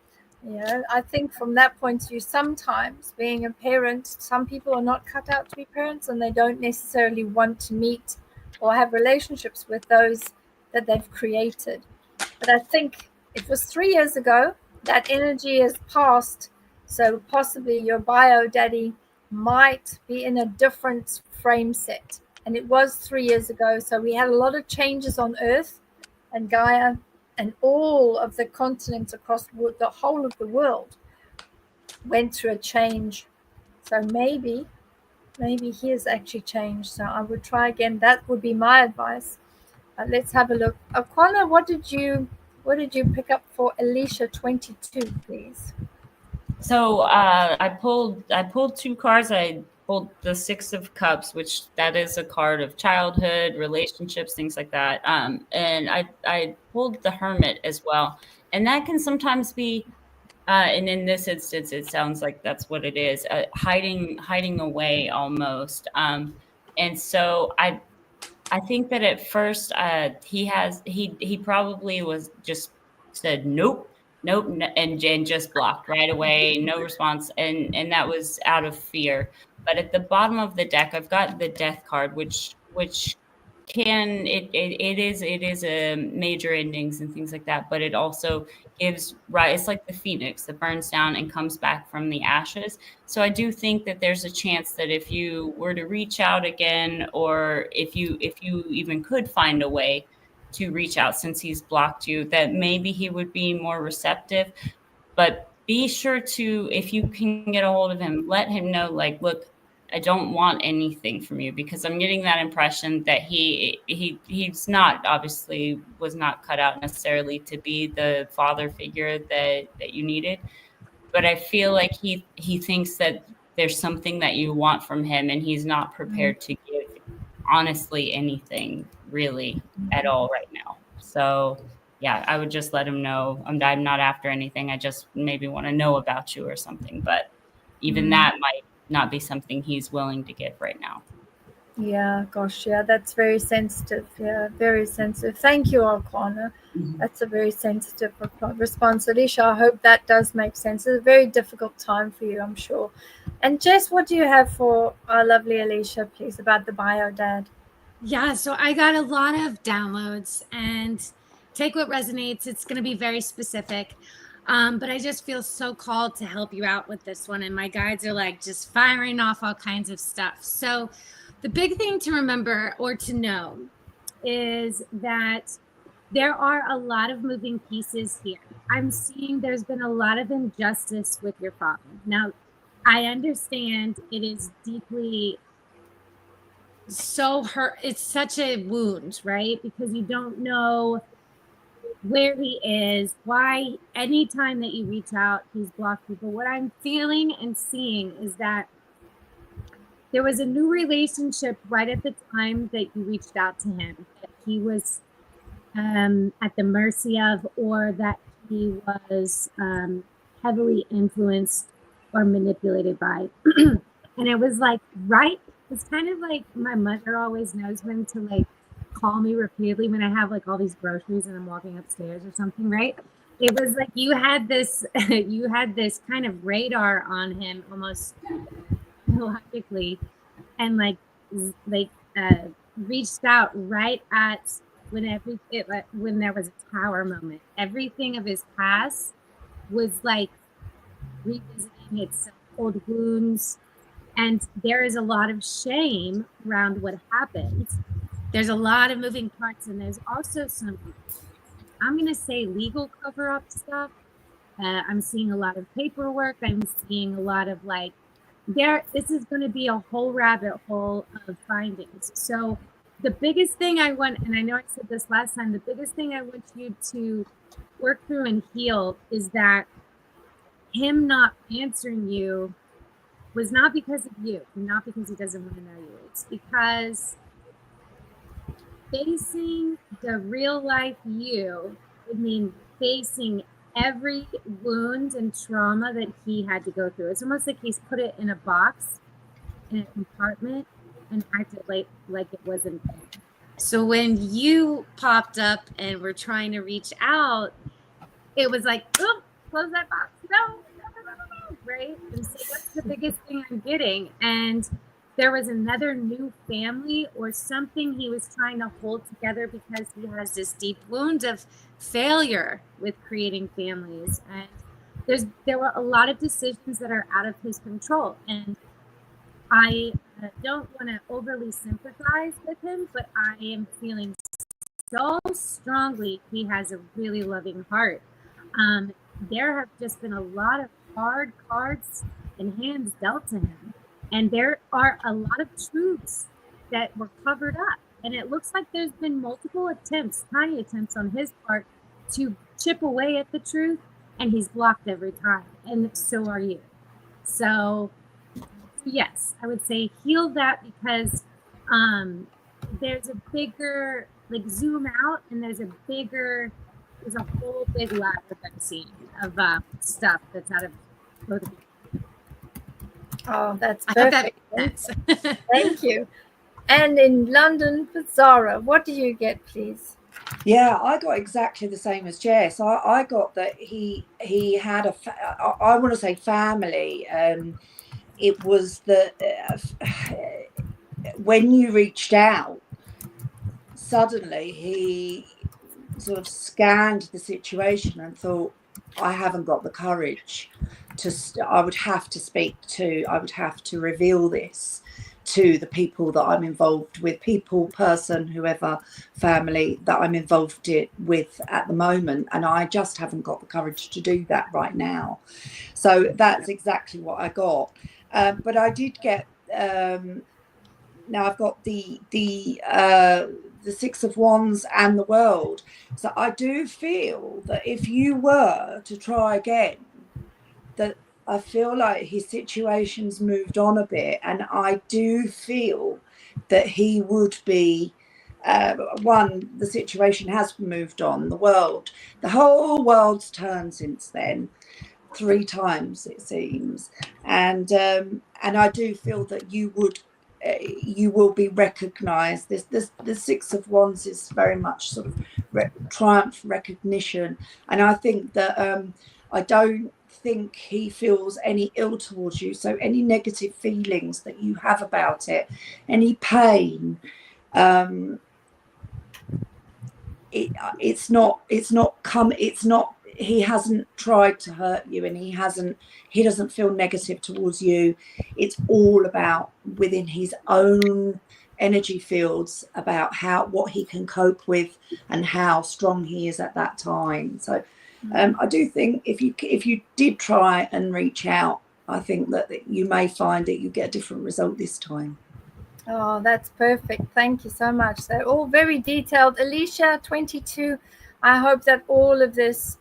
I think from that point of view, sometimes being a parent, some people are not cut out to be parents, and they don't necessarily want to meet or have relationships with those that they've created. But I think it was 3 years ago. That energy has passed. So possibly your bio daddy might be in a different frame set. And it was 3 years ago. So we had a lot of changes on Earth and Gaia, and all of the continents across the whole of the world went through a change. So maybe he has actually changed. So I would try again. That would be my advice. Let's have a look. Aquila, what did you pick up for Alicia 22, please? So I pulled two cards. I pulled the Six of Cups, which that is a card of childhood, relationships, things like that. And I pulled the Hermit as well. And that can sometimes be, and in this instance, it sounds like that's what it is, hiding away almost. And so I think that at first he probably was just said nope, and just blocked right away, no response, and that was out of fear. But at the bottom of the deck, I've got the Death card, which can it is a major endings and things like that, but it also gives it's like the phoenix that burns down and comes back from the ashes. So I do think that there's a chance that if you were to reach out again, or if you even could find a way to reach out since he's blocked you, that maybe he would be more receptive. But be sure to, if you can get a hold of him, let him know, like, look, I don't want anything from you, because I'm getting that impression that he's not, obviously was not cut out necessarily to be the father figure that you needed. But I feel like he thinks that there's something that you want from him, and he's not prepared to give honestly anything really at all right now. So yeah, I would just let him know I'm not after anything. I just maybe want to know about you or something. But even that might not be something he's willing to give right now. Yeah, gosh, yeah, that's very sensitive. Yeah, very sensitive. Thank you, Arcana. That's a very sensitive response. Alicia, I hope that does make sense. It's a very difficult time for you, I'm sure. And Jess, what do you have for our lovely Alicia, please, about the bio dad? Yeah, so I got a lot of downloads, and take what resonates. It's going to be very specific. But I just feel so called to help you out with this one. And my guides are like just firing off all kinds of stuff. So the big thing to remember or to know is that there are a lot of moving pieces here. I'm seeing there's been a lot of injustice with your father. Now, I understand it is deeply so hurt. It's such a wound, right? Because you don't know where he is, why anytime that you reach out, he's blocked you. But what I'm feeling and seeing is that there was a new relationship right at the time that you reached out to him, that he was at the mercy of, or that he was heavily influenced or manipulated by. And it was like, right, it's kind of like my mother always knows when to like call me repeatedly when I have like all these groceries and I'm walking upstairs or something, right? It was like you had this kind of radar on him almost logically, and reached out right at when there was a tower moment. Everything of his past was like revisiting itself, old wounds, and there is a lot of shame around what happened. There's a lot of moving parts, and there's also some, I'm going to say, legal cover-up stuff. I'm seeing a lot of paperwork. I'm seeing a lot of like, this is going to be a whole rabbit hole of findings. So the biggest thing I want, and I know I said this last time, the biggest thing I want you to work through and heal is that him not answering you was not because of you, not because he doesn't want to know you. It's because facing the real life you would mean facing every wound and trauma that he had to go through. It's almost like he's put it in a box, in a compartment, and acted like it wasn't there. So when you popped up and were trying to reach out, it was like, oh, close that box. No, right? And so that's the biggest thing I'm getting. And there was another new family or something he was trying to hold together because he has this deep wound of failure with creating families. And there were a lot of decisions that are out of his control. And I don't want to overly sympathize with him, but I am feeling so strongly he has a really loving heart. There have just been a lot of hard cards and hands dealt to him. And there are a lot of truths that were covered up. And it looks like there's been multiple attempts, tiny attempts on his part to chip away at the truth. And he's blocked every time. And so are you. So yes, I would say heal that, because there's a bigger, like, zoom out, and there's a whole big ladder that I'm seeing of stuff that's out of both of you. Oh, that's perfect. I hope that makes sense. Thank you. And in London, for Zara, what do you get, please? Yeah, I got exactly the same as Jess. I got that he had I want to say family. It was that when you reached out, suddenly he sort of scanned the situation and thought, I haven't got the courage I would have to reveal this to the people that I'm involved with, people, person, whoever, family that I'm involved with at the moment. And I just haven't got the courage to do that right now. So that's exactly what I got. But I did get, now I've got the Six of Wands and the World. So I do feel that if you were to try again, that I feel like his situation's moved on a bit, and I do feel that he would be, one, the situation has moved on, the whole world's turned since then, 3 times it seems, and I do feel that you will be recognized. The Six of Wands is very much sort of triumph, recognition, and I think that I don't think he feels any ill towards you. So any negative feelings that you have about it, any pain, it's not he hasn't tried to hurt you, and he doesn't feel negative towards you. It's all about within his own energy fields about what he can cope with and how strong he is at that time. So I do think if you did try and reach out, I think that you may find that you get a different result this time. Oh, that's perfect. Thank you so much. They're all very detailed. Alicia, 22, I hope that all of this,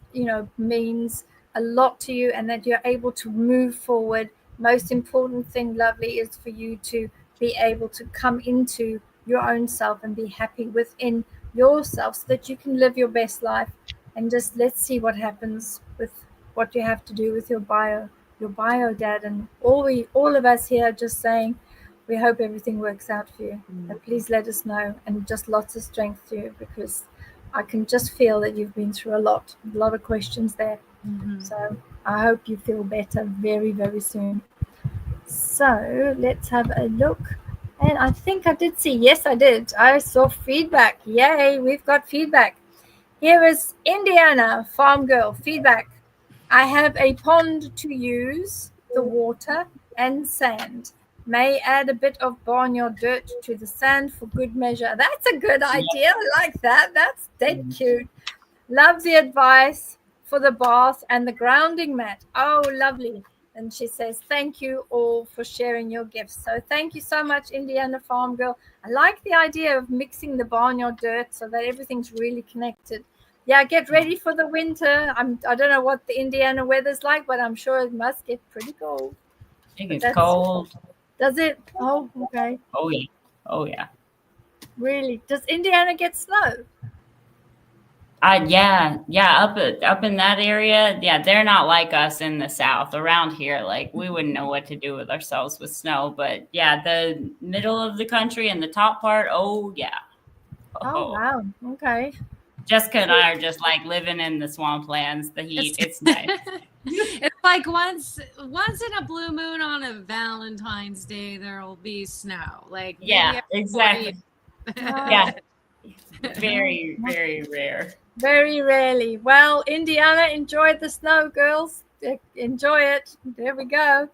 means a lot to you and that you're able to move forward. Most important thing, lovely, is for you to be able to come into your own self and be happy within yourself so that you can live your best life. And just let's see what happens with what you have to do with your bio dad. And all of us here are just saying, we hope everything works out for you. But please let us know, and just lots of strength to you, because I can just feel that you've been through a lot of questions there. So I hope you feel better very, very soon. So let's have a look. And I think I did see, yes, I did. I saw feedback. Yay, we've got feedback. Here is Indiana, farm girl, feedback. I have a pond to use the water and sand. May add a bit of barnyard dirt to the sand for good measure. That's a good idea. I like that. That's dead cute. Love the advice for the bath and the grounding mat. Oh, lovely. And she says, thank you all for sharing your gifts. So thank you so much, Indiana Farm Girl. I like the idea of mixing the barnyard dirt so that everything's really connected. Yeah, get ready for the winter. I don't know what the Indiana weather's like, but I'm sure it must get pretty cold. It gets cold. Does it? Oh, okay. Oh, yeah. Oh, yeah. Really? Does Indiana get snow? Yeah. Up in that area, yeah, they're not like us in the South. Around here, like, we wouldn't know what to do with ourselves with snow. But yeah, the middle of the country and the top part, oh yeah. Oh wow. Okay. Jessica and I are just like living in the swamplands, the heat. It's nice. It's like once in a blue moon on a Valentine's Day, there will be snow. Like, yeah, exactly. Yeah. Very, very rare. Very rarely. Well, Indiana, enjoy the snow, girls. Enjoy it. There we go.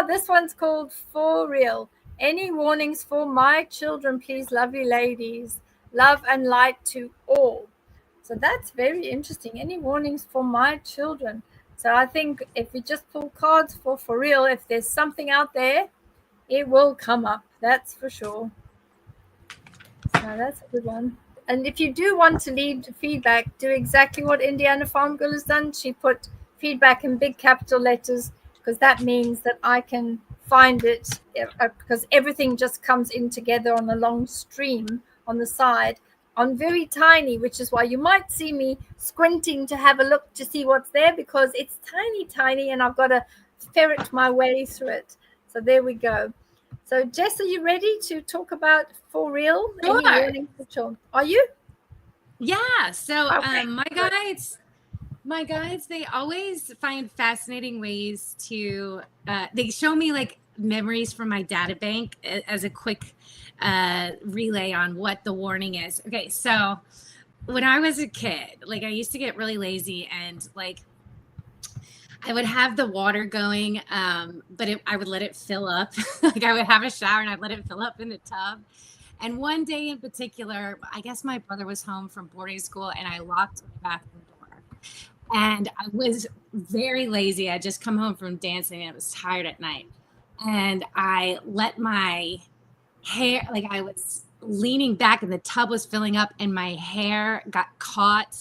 This one's called For Real. Any warnings for my children, please, lovely ladies? Love and light to all. So that's very interesting. Any warnings for my children? So I think if we just pull cards for real, if there's something out there, it will come up. That's for sure. So that's a good one. And if you do want to leave feedback, do exactly what Indiana Farm Girl has done. She put feedback in big capital letters, because that means that I can find it, because everything just comes in together on a long stream on the side, on very tiny, which is why you might see me squinting to have a look to see what's there, because it's tiny, and I've got to ferret my way through it. So there we go. So Jess, are you ready to talk about For Real? Sure. Any warnings for children? Are you? Yeah. So Okay. my guides, they always find fascinating ways to, they show me like memories from my data bank as a quick relay on what the warning is. Okay. So when I was a kid, like I used to get really lazy, and like I would have the water going, but I would let it fill up. Like I would have a shower and I'd let it fill up in the tub. And one day in particular, I guess my brother was home from boarding school and I locked my bathroom door. And I was very lazy. I just come home from dancing and I was tired at night. And I let my hair, like I was leaning back and the tub was filling up and my hair got caught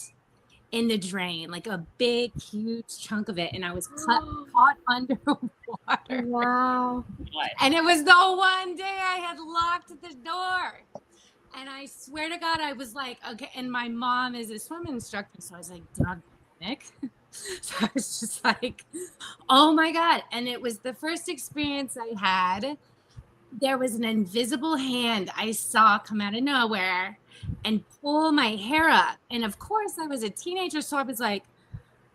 in the drain, like a big, huge chunk of it. And I was caught underwater. Wow. And it was the one day I had locked the door. And I swear to God, I was like, okay. And my mom is a swim instructor. So I was like, don't panic. So I was just like, oh my God. And it was the first experience I had. There was an invisible hand I saw come out of nowhere and pull my hair up. And of course I was a teenager. So I was like,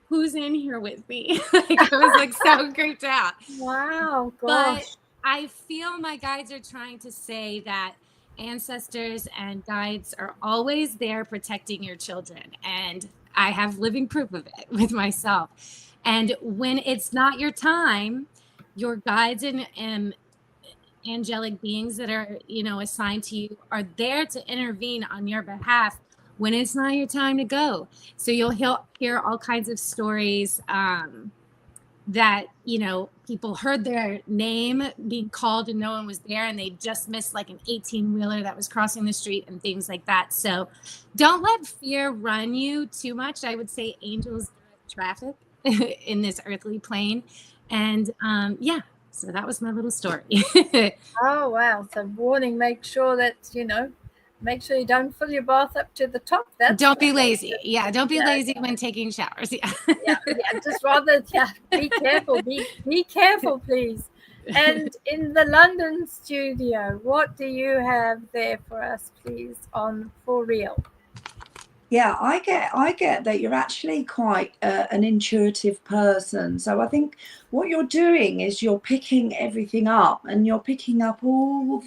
who's in here with me? Like I was like so creeped out. Wow. Gosh. But I feel my guides are trying to say that ancestors and guides are always there protecting your children. And I have living proof of it with myself. And when it's not your time, your guides and angelic beings that are, assigned to you are there to intervene on your behalf when it's not your time to go. So you'll hear all kinds of stories that, people heard their name being called and no one was there and they just missed like an 18-wheeler that was crossing the street and things like that. So don't let fear run you too much. I would say angels direct traffic in this earthly plane. And so that was my little story. Oh, wow. So warning, make sure that, make sure you don't fill your bath up to the top. Don't be lazy. Yeah, don't be lazy when taking showers. Yeah. yeah, just rather, be careful. Be careful, please. And in the London studio, what do you have there for us, please, on For Real? Yeah, I get that you're actually quite an intuitive person. So I think what you're doing is you're picking everything up and you're picking up all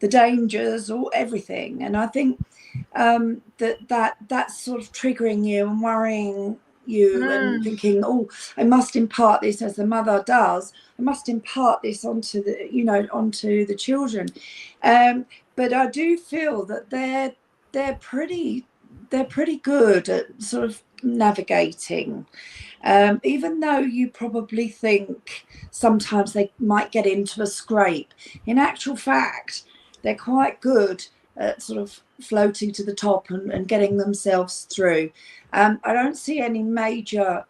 the dangers or everything. And I think that's sort of triggering you and worrying you and thinking, oh, I must impart this as the mother does. I must impart this onto the children. But I do feel that they're pretty good at sort of navigating, even though you probably think sometimes they might get into a scrape. In actual fact, they're quite good at sort of floating to the top and getting themselves through. I don't see any major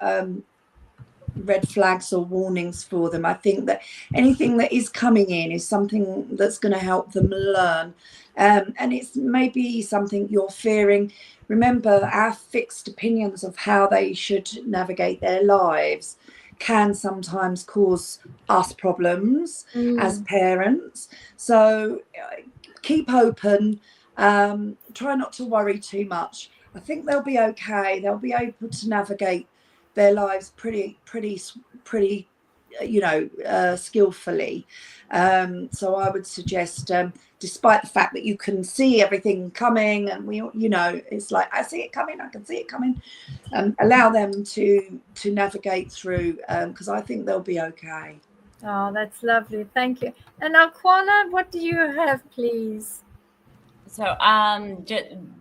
red flags or warnings for them. I think that anything that is coming in is something that's going to help them learn. And it's maybe something you're fearing. Remember, our fixed opinions of how they should navigate their lives can sometimes cause us problems as parents. So keep open, try not to worry too much. I think they'll be okay. They'll be able to navigate their lives pretty skillfully. So I would suggest, despite the fact that you can see everything coming and it's like, I see it coming, I can see it coming, allow them to navigate through, because I think they'll be okay. Oh, that's lovely. Thank you. And Aquana, what do you have, please? So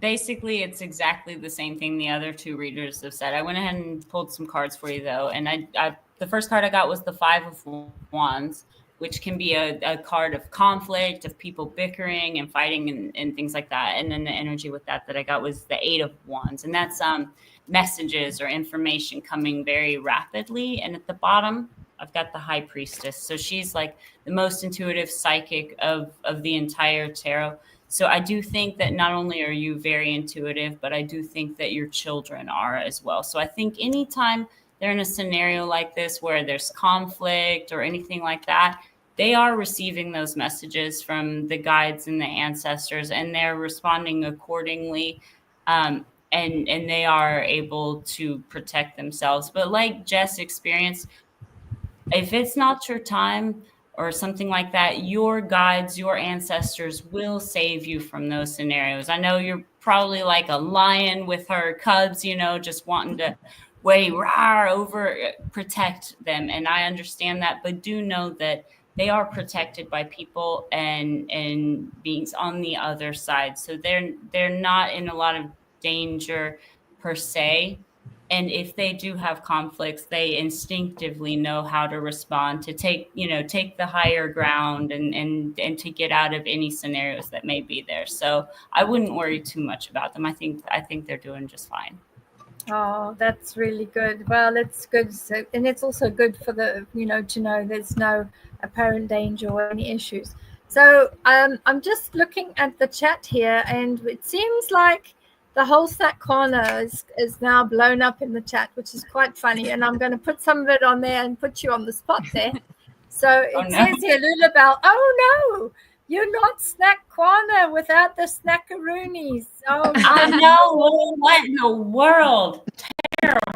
basically, it's exactly the same thing the other two readers have said. I went ahead and pulled some cards for you, though. And I the first card I got was the 5 of Wands, which can be a card of conflict, of people bickering and fighting and things like that. And then the energy with that I got was the 8 of Wands. And that's messages or information coming very rapidly. And at the bottom, I've got the High Priestess. So she's like the most intuitive psychic of the entire tarot. So I do think that not only are you very intuitive, but I do think that your children are as well. So I think anytime they're in a scenario like this where there's conflict or anything like that, they are receiving those messages from the guides and the ancestors, and they're responding accordingly. And they are able to protect themselves. But like Jess experienced, if it's not your time or something like that, your guides, your ancestors will save you from those scenarios. I know you're probably like a lion with her cubs, just wanting to way over protect them. And I understand that, but do know that they are protected by people and beings on the other side. So they're not in a lot of danger per se. And if they do have conflicts, they instinctively know how to respond, to take the higher ground and to get out of any scenarios that may be there. So I wouldn't worry too much about them. I think they're doing just fine. Oh, that's really good. Well, it's good. So, and it's also good for the, to know there's no apparent danger or any issues. So I'm just looking at the chat here, and it seems like the whole Sat corner is now blown up in the chat, which is quite funny. And I'm going to put some of it on there and put you on the spot there. So it says here, Lulabelle, oh no, you're not Snack Corner without the snackaroonies. Oh, I know. What in the world? Terrible.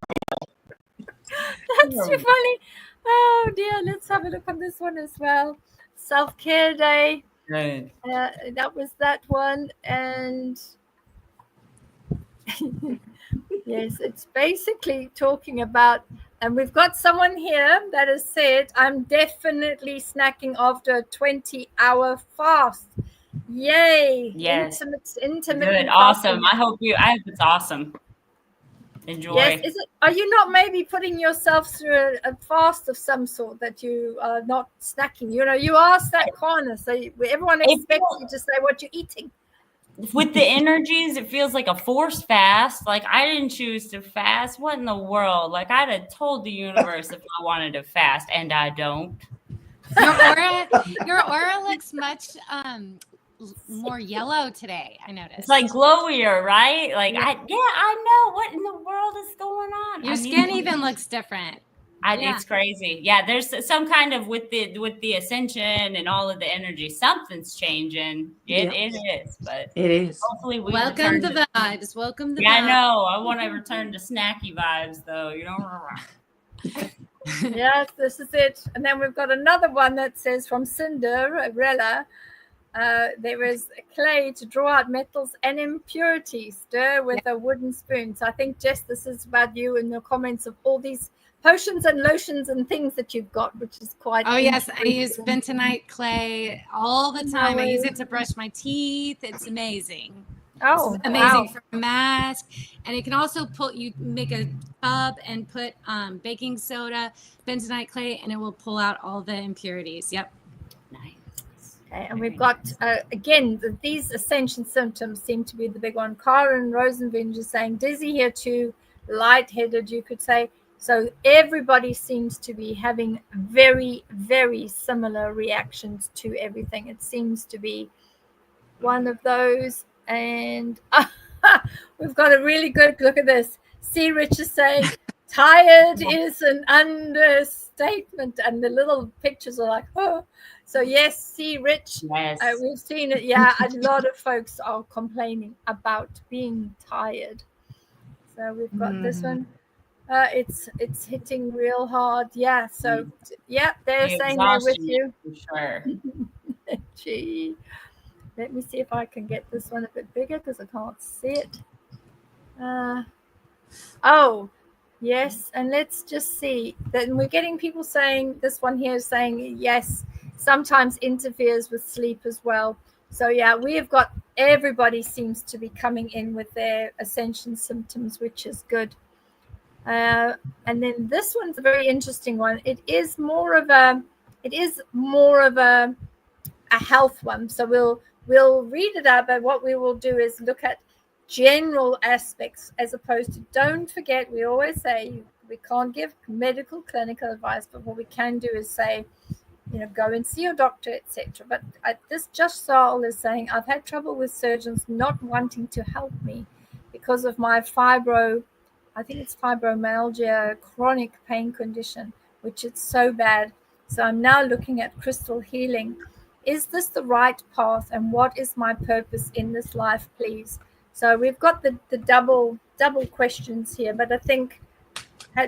That's too funny. Oh dear, let's have a look on this one as well. Self-Care Day. Good. That was that one. And yes, it's basically talking about, and we've got someone here that has said, I'm definitely snacking after a 20-hour fast. Yay. Yes. Intimate. Good. Awesome. I hope it's awesome. Enjoy. Yes. Are you not maybe putting yourself through a fast of some sort that you are not snacking? You are Snack Corner, so everyone expects you to say what you're eating. With the energies, it feels like a forced fast. Like, I didn't choose to fast. What in the world? Like, I'd have told the universe if I wanted to fast, and I don't. Your aura looks much more yellow today, I noticed. It's like glowier, right? Like, I know. What in the world is going on? Your skin even looks different. It's crazy. Yeah, there's some kind of with the ascension and all of the energy, something's changing. It is, but it is. Hopefully, we welcome the vibes. Welcome the vibes. I know. I want to return to snacky vibes, though. Yes, this is it. And then we've got another one that says from Cinderella. There is clay to draw out metals and impurities. Stir with a wooden spoon. So I think, Jess, this is about you and your comments of all these potions and lotions and things that you've got, which is quite. Oh yes, I use bentonite clay all the time. I use it to brush my teeth. It's amazing. Oh, it's amazing for a mask. And it can also make a tub and put baking soda, bentonite clay, and it will pull out all the impurities. Yep. Nice. Okay, and we've got again these ascension symptoms seem to be the big one. Karen Rosenvinger is saying dizzy here too, lightheaded, you could say. So everybody seems to be having very, very similar reactions to everything. It seems to be one of those. And we've got a really good look at this. See, Rich is saying, tired is an understatement. And the little pictures are like, oh. So yes, see, Rich, yes. We've seen it. Yeah, a lot of folks are complaining about being tired. So we've got this one. It's hitting real hard. Yeah. So yeah, they're saying they're with you. For sure. Gee, let me see if I can get this one a bit bigger because I can't see it. Oh, yes. And let's just see. Then we're getting people saying this one here is saying yes. Sometimes interferes with sleep as well. So yeah, we have got everybody seems to be coming in with their ascension symptoms, which is good. And then this one's a very interesting one. It is more of a health one. So we'll read it out, but what we will do is look at general aspects as opposed to, don't forget, we always say we can't give medical clinical advice, but what we can do is say, go and see your doctor, etc. But this Just Soul is saying, I've had trouble with surgeons not wanting to help me because of my fibromyalgia, chronic pain condition, which is so bad. So I'm now looking at crystal healing. Is this the right path? And what is my purpose in this life, please? So we've got the double questions here, but I think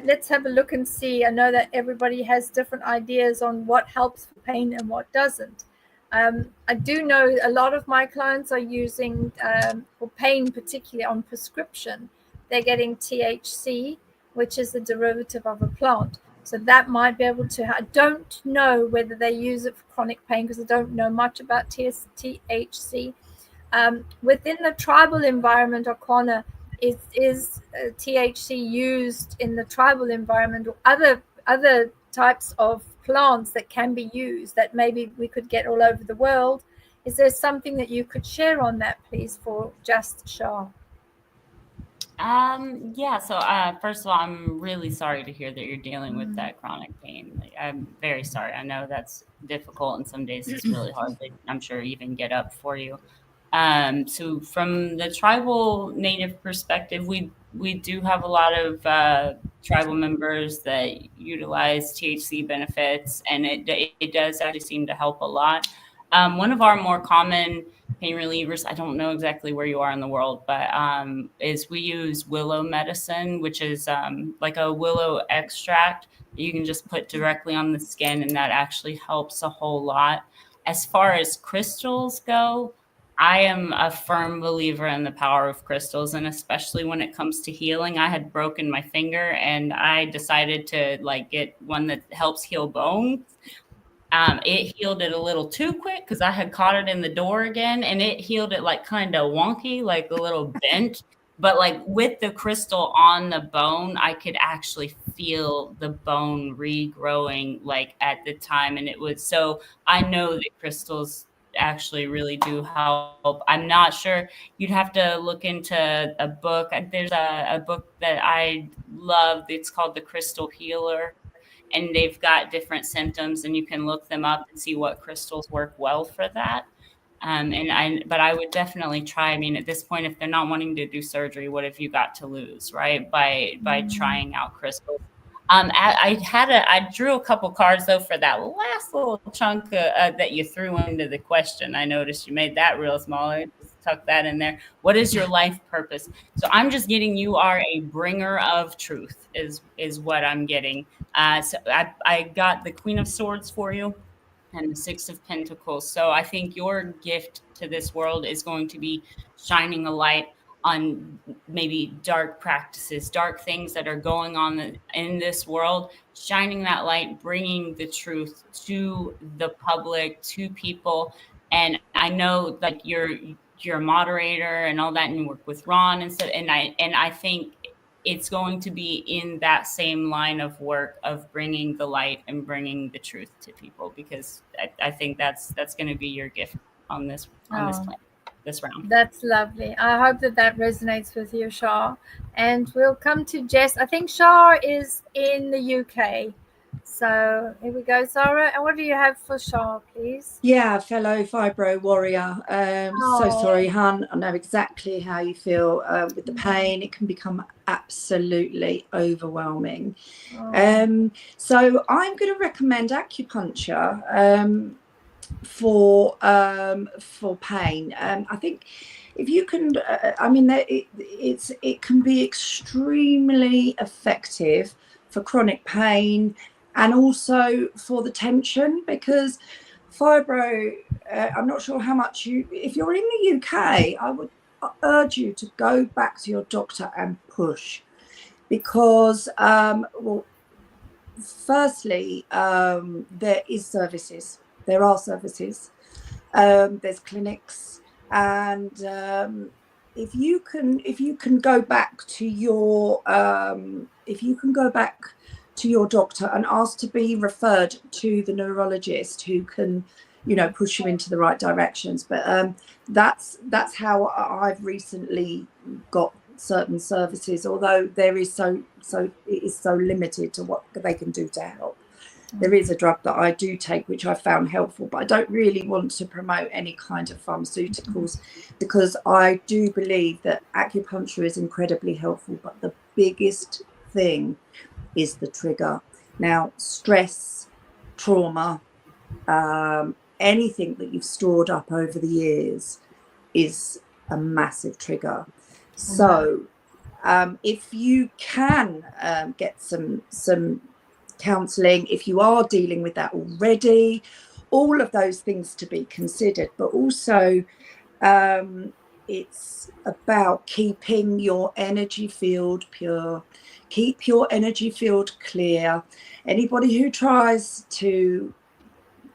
let's have a look and see. I know that everybody has different ideas on what helps for pain and what doesn't. I do know a lot of my clients are using, for pain, particularly on prescription, they're getting THC which is a derivative of a plant. So that might be able to, I don't know whether they use it for chronic pain because I don't know much about THC. Within the tribal environment, Arcana, is THC used in the tribal environment, or other types of plants that can be used that maybe we could get all over the world? Is there something that you could share on that, please, for Just Shah? Yeah, so first of all, I'm really sorry to hear that you're dealing with that chronic pain. Like, I'm very sorry. I know that's difficult, and some days it's really hard to, I'm sure, even get up for you. So from the tribal native perspective, we do have a lot of tribal members that utilize THC benefits, and it does actually seem to help a lot. One of our more common pain relievers, I don't know exactly where you are in the world, but is we use willow medicine, which is like a willow extract that you can just put directly on the skin, and that actually helps a whole lot. As far as crystals go, I am a firm believer in the power of crystals, and especially when it comes to healing. I had broken my finger, and I decided to get one that helps heal bones. It healed it a little too quick because I had caught it in the door again, and it healed it kind of wonky, like a little bent. But with the crystal on the bone, I could actually feel the bone regrowing at the time. And it was, so I know that crystals actually really do help. I'm not sure, you'd have to look into a book. There's a book that I love. It's called The Crystal Healer. And they've got different symptoms, and you can look them up and see what crystals work well for that. But I would definitely try. I mean, at this point, if they're not wanting to do surgery, what have you got to lose, right? By trying out crystals. I drew a couple cards though for that last little chunk that you threw into the question. I noticed you made that real small. I just tuck that in there. What is your life purpose? So I'm just getting, you are a bringer of truth is what I'm getting. So I got the Queen of Swords for you and the Six of Pentacles. So I think your gift to this world is going to be shining a light on maybe dark practices, dark things that are going on in this world, shining that light, bringing the truth to the public, to people. And I know you're a moderator and all that, and you work with Ron and stuff. And I think it's going to be in that same line of work of bringing the light and bringing the truth to people, because I think that's going to be your gift on this planet, this round. That's lovely. I hope that resonates with you, Shah. And we'll come to Jess. I think Shah is in the UK. So here we go, Zara. And what do you have for Shah, please? Yeah, fellow fibro warrior. So sorry, hun. I know exactly how you feel with the pain. It can become absolutely overwhelming. So I'm going to recommend acupuncture for pain. I think if you can, it can be extremely effective for chronic pain and also for the tension, because fibro, I'm not sure how much if you're in the UK, I would urge you to go back to your doctor and push, because firstly, there are services, there's clinics, and if you can go back to your doctor and ask to be referred to the neurologist who can, push you into the right directions. But that's how I've recently got certain services, although it is so limited to what they can do to help. There is a drug that I do take which I found helpful, but I don't really want to promote any kind of pharmaceuticals, because I do believe that acupuncture is incredibly helpful, but the biggest thing is the trigger. Now, stress, trauma, anything that you've stored up over the years is a massive trigger. So if you can get some counselling, if you are dealing with that already, all of those things to be considered. But also it's about keeping your energy field pure. Keep your energy field clear. Anybody who tries to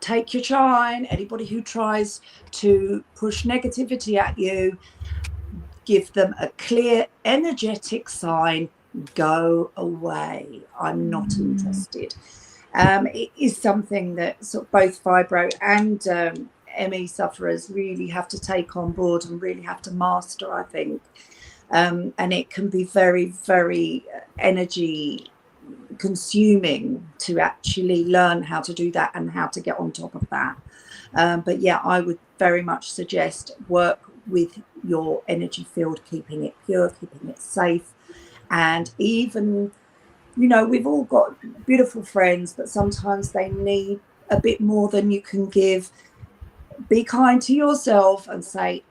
take your shine, anybody who tries to push negativity at you, give them a clear energetic sign, go away. I'm not interested. It is something that sort of both fibro and ME sufferers really have to take on board and really have to master, I think. And it can be very, very energy consuming to actually learn how to do that and how to get on top of that. But yeah, I would very much suggest work with your energy field, keeping it pure, keeping it safe. And even, you know, we've all got beautiful friends, but sometimes they need a bit more than you can give. Be kind to yourself and say,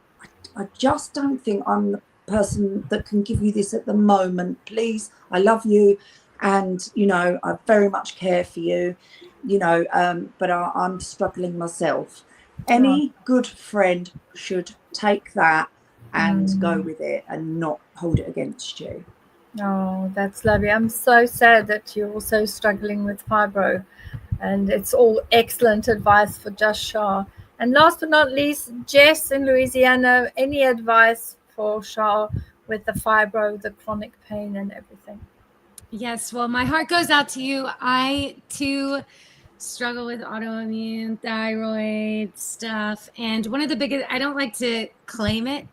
I just don't think I'm the person that can give you this at the moment. Please, I love you. And, you know, I very much care for you, you know, but I'm struggling myself. Any good friend should take that and go with it and not hold it against you. Oh, that's lovely. I'm so sad that you're also struggling with fibro, and it's all excellent advice for Just Shah. And last but not least, Jess in Louisiana, any advice for Shah with the fibro, the chronic pain and everything? Yes, well, my heart goes out to you. I too struggle with autoimmune thyroid stuff, and one of the biggest, I don't like to claim it.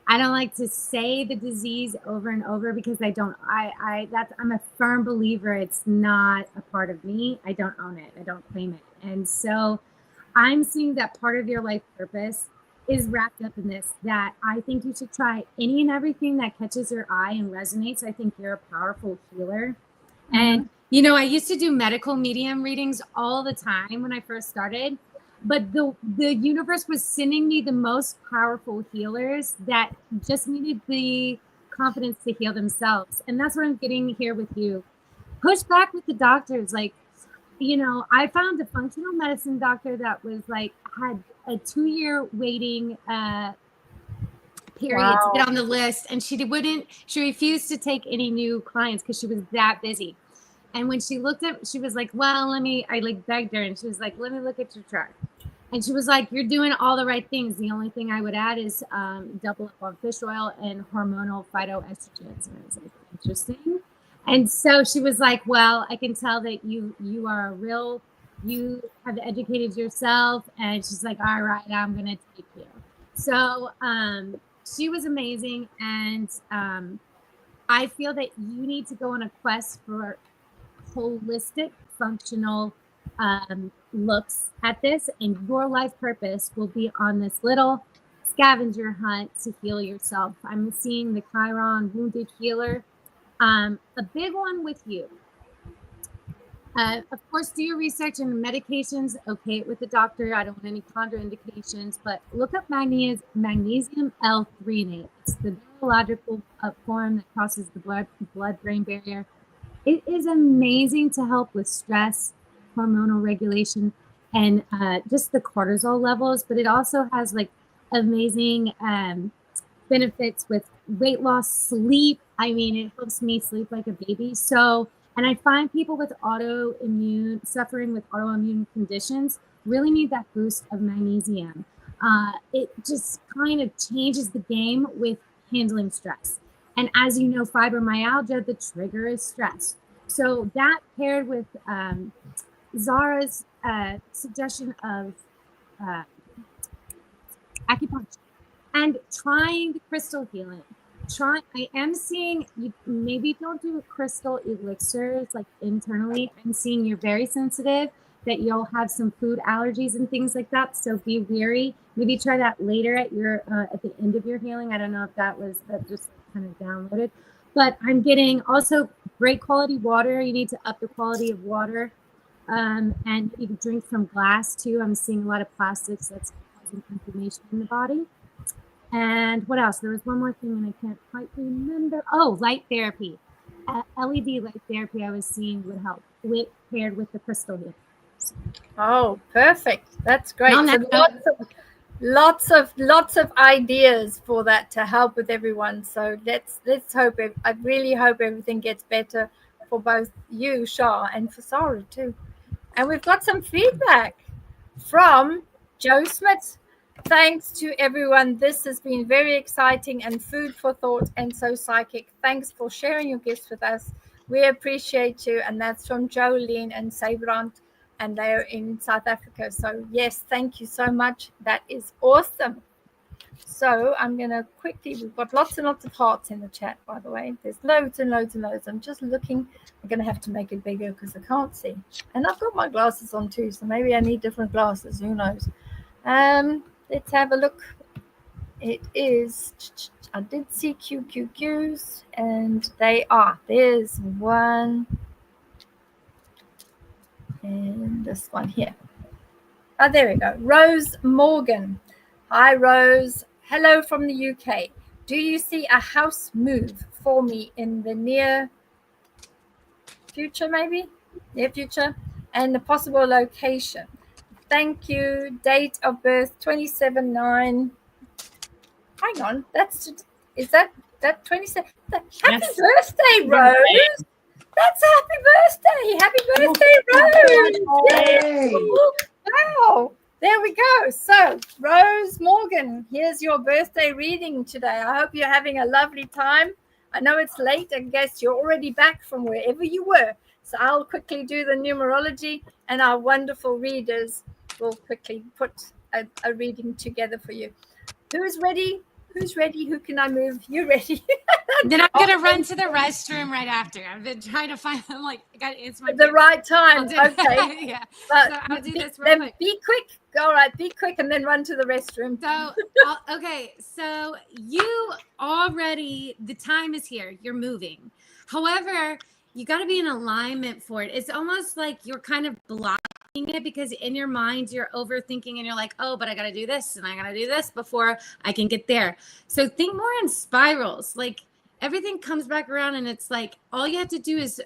I don't like to say the disease over and over because I'm a firm believer it's not a part of me. I don't own it. I don't claim it. And so I'm seeing that part of your life purpose is wrapped up in this, that I think you should try any and everything that catches your eye and resonates. I think you're a powerful healer. And, you know, I used to do medical medium readings all the time when I first started. But the universe was sending me the most powerful healers that just needed the confidence to heal themselves. And that's what I'm getting here with you. Push back with the doctors. Like, you know, I found a functional medicine doctor that was like, had a 2-year waiting period to get on the list. And she refused to take any new clients because she was that busy. And when she looked at, she was like, well, I begged her, and she was like, let me look at your chart. And she was like, you're doing all the right things. The only thing I would add is double up on fish oil and hormonal phytoestrogens. And I was like, interesting. And so she was like, well, I can tell that you you have educated yourself. And she's like, all right, I'm going to take you. So she was amazing. And I feel that you need to go on a quest for holistic, functional looks at this, and your life purpose will be on this little scavenger hunt to heal yourself. I'm seeing the Chiron wounded healer. A big one with you. Of course, do your research and medications. Okay, with the doctor. I don't want any contraindications, but look up magnesium L-threonate. It's the neurological form that crosses the blood-brain barrier. It is amazing to help with stress, hormonal regulation, and just the cortisol levels. But it also has like amazing benefits with weight loss, sleep. I mean, it helps me sleep like a baby. So, and I find people with suffering with autoimmune conditions really need that boost of magnesium. It just kind of changes the game with handling stress. And as you know, fibromyalgia, the trigger is stress. So that paired with Zara's suggestion of acupuncture and trying the crystal healing. I am seeing you maybe don't do crystal elixirs like internally. I'm seeing you're very sensitive, that you'll have some food allergies and things like that. So be wary. Maybe try that later at the end of your healing. I don't know if that just kind of downloaded, but I'm getting also great quality water. You need to up the quality of water, and you can drink from glass too. I'm seeing a lot of plastics that's causing inflammation in the body. And what else? There was one more thing and I can't quite remember. Oh, light therapy. LED light therapy I was seeing would help paired with the crystal healing. Oh, perfect. That's great. So lots of ideas for that to help with everyone. So let's hope I really hope everything gets better for both you, Shah, and for Sarah too. And we've got some feedback from Joe Smith. Thanks to everyone. This has been very exciting and food for thought and so psychic. Thanks for sharing your gifts with us. We appreciate you. And that's from Jolene and Sybrand, and they're in South Africa. So yes, thank you so much. That is awesome. So I'm going to quickly, we've got lots and lots of hearts in the chat, by the way. There's loads and loads and loads. I'm just looking. I'm going to have to make it bigger because I can't see. And I've got my glasses on too, so maybe I need different glasses. Who knows? Let's have a look. It is, I did see QQQs, and they are. There's one. And this one here. Oh, there we go. Rose Morgan. Hi, Rose. Hello from the UK. Do you see a house move for me in the near future, maybe? Near future? And the possible location. Thank you. Date of birth 27/9. Hang on. Is that 27? Happy birthday, Rose. That's a happy birthday. Happy birthday, Rose. Yay. Wow. There we go. So, Rose Morgan, here's your birthday reading today. I hope you're having a lovely time. I know it's late. I guess you're already back from wherever you were. So I'll quickly do the numerology, and our wonderful readers will quickly put a reading together for you. Who's ready? Who's ready? Who can I move? You ready? Then I'm going to run to the restroom right after. I've been trying to find, I'm like, I got to answer my At the right time. Okay. Yeah. But so I'll do this real quick. Be quick. All right. Be quick and then run to the restroom. So, okay. So you already, the time is here. You're moving. However, you got to be in alignment for it. It's almost like you're kind of blocking it because in your mind, you're overthinking and you're like, oh, but I got to do this and I got to do this before I can get there. So think more in spirals. Like everything comes back around and it's like, all you have to do is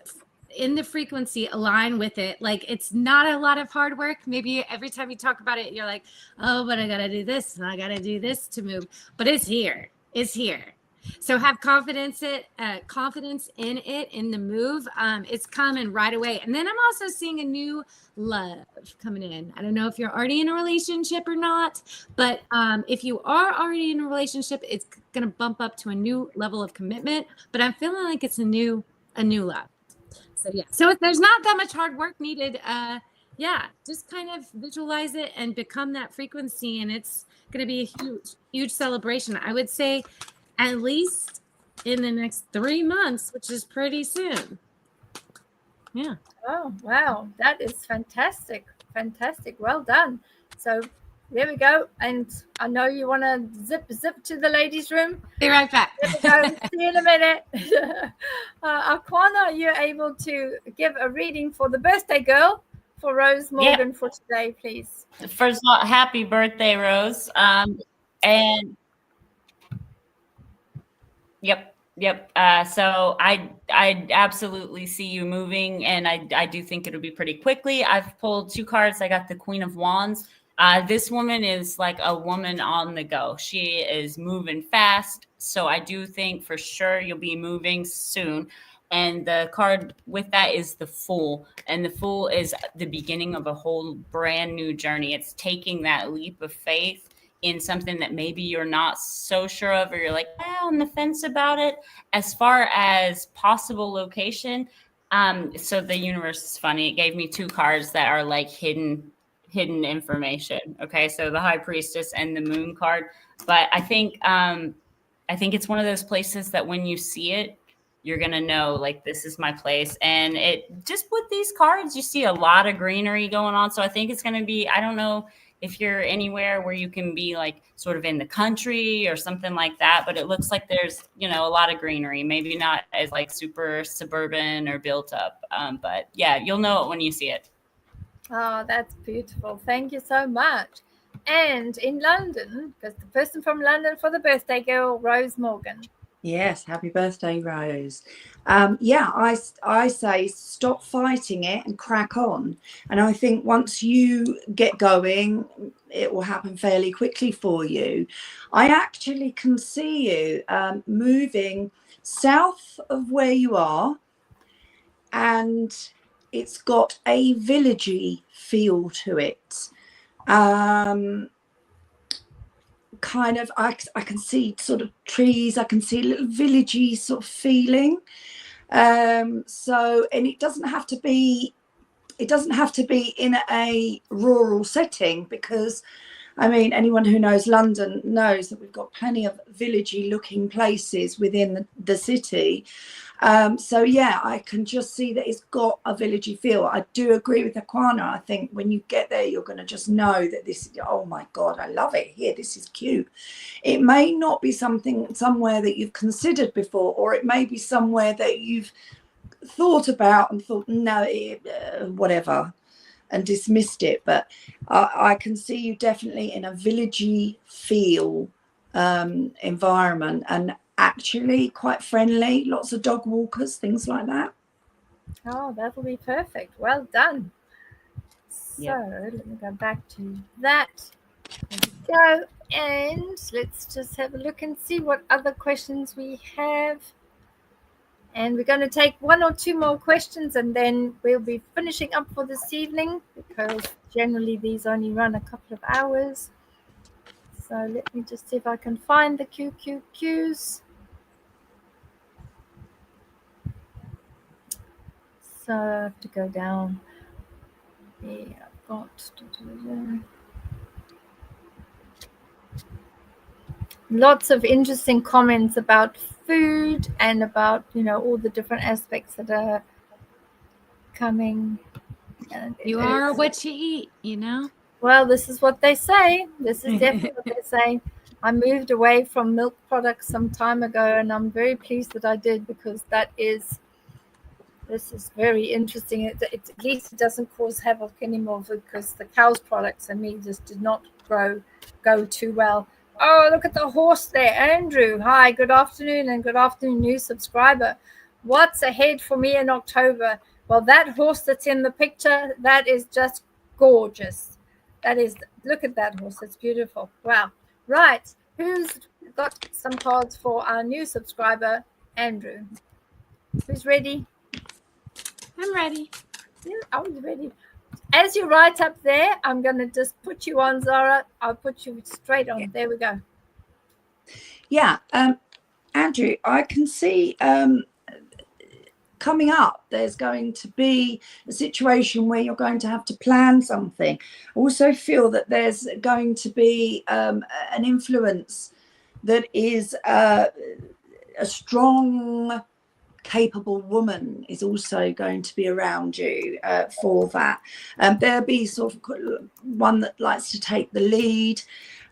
in the frequency, align with it. Like it's not a lot of hard work. Maybe every time you talk about it, you're like, oh, but I got to do this and I got to do this to move. But it's here. It's here. So have confidence in it, in the move. It's coming right away. And then I'm also seeing a new love coming in. I don't know if you're already in a relationship or not, but if you are already in a relationship, it's going to bump up to a new level of commitment. But I'm feeling like it's a new love. So yeah. So there's not that much hard work needed. Yeah, just kind of visualize it and become that frequency, and it's going to be a huge celebration. I would say at least in the next 3 months, which is pretty soon. Yeah. Oh, wow. That is fantastic. Fantastic. Well done. So there we go. And I know you want to zip to the ladies' room. Be right back. There we go. See you in a minute. Aquana, are you able to give a reading for the birthday girl for Rose Morgan for today, please? First of all, happy birthday, Rose. And Yep. So I absolutely see you moving, and I do think it'll be pretty quickly. I've pulled 2 cards. I got the Queen of Wands. This woman is like a woman on the go. She is moving fast. So I do think for sure you'll be moving soon. And the card with that is the Fool. And the Fool is the beginning of a whole brand new journey. It's taking that leap of faith in something that maybe you're not so sure of, or you're like on the fence about it. As far as possible location, so the universe is funny. It gave me 2 cards that are like hidden information. Okay, so the High Priestess and the Moon card. But I think it's one of those places that when you see it, you're gonna know like this is my place. And it just with these cards, you see a lot of greenery going on. So I think it's gonna be, I don't know if you're anywhere where you can be like sort of in the country or something like that, but it looks like there's, a lot of greenery, maybe not as like super suburban or built up. But yeah, you'll know it when you see it. Oh, that's beautiful. Thank you so much. And in London, because the person from London for the birthday girl, Rose Morgan. Yes, happy birthday, Rose. Yeah, I say stop fighting it and crack on. And I think once you get going, it will happen fairly quickly for you. I actually can see you moving south of where you are, and it's got a villagey feel to it. Kind of, I can see sort of trees, I can see a little villagey sort of feeling. So, and it doesn't have to be in a rural setting, because I mean, anyone who knows London knows that we've got plenty of villagey looking places within the city. So yeah, I can just see that it's got a villagey feel. I do agree with Aquana. I think when you get there, you're going to just know that this is, oh my God, I love it here. This is cute. It may not be somewhere that you've considered before, or it may be somewhere that you've thought about and thought, no, whatever, and dismissed it. But I can see you definitely in a villagey feel environment, and actually quite friendly, lots of dog walkers, things like that. Oh, that'll be perfect. Well done. So let me go back to that. There we go. And let's just have a look and see what other questions we have. And we're going to take one or two more questions, and then we'll be finishing up for this evening, because generally these only run a couple of hours. So let me just see if I can find the QQQs. So I have to go down. Yeah, I've got lots of interesting comments about food and about, all the different aspects that are coming. And You are what you eat, Well, this is what they say. This is definitely what they say. I moved away from milk products some time ago, and I'm very pleased that I did, because this is very interesting. At least it doesn't cause havoc anymore, because the cow's products and me just did not go too well. Oh, look at the horse there, Andrew. Hi, good afternoon, and good afternoon, new subscriber. What's ahead for me in October? Well, that horse that's in the picture, that is just gorgeous. Look at that horse. It's beautiful. Wow. Right. Who's got some cards for our new subscriber, Andrew? Who's ready? I'm ready. Yeah, I was ready. As you write up there, I'm going to just put you on, Zara. I'll put you straight on. There we go. Yeah. Andrew, I can see coming up, there's going to be a situation where you're going to have to plan something. I also feel that there's going to be an influence that is a strong, capable woman is also going to be around you for that. There'll be sort of one that likes to take the lead,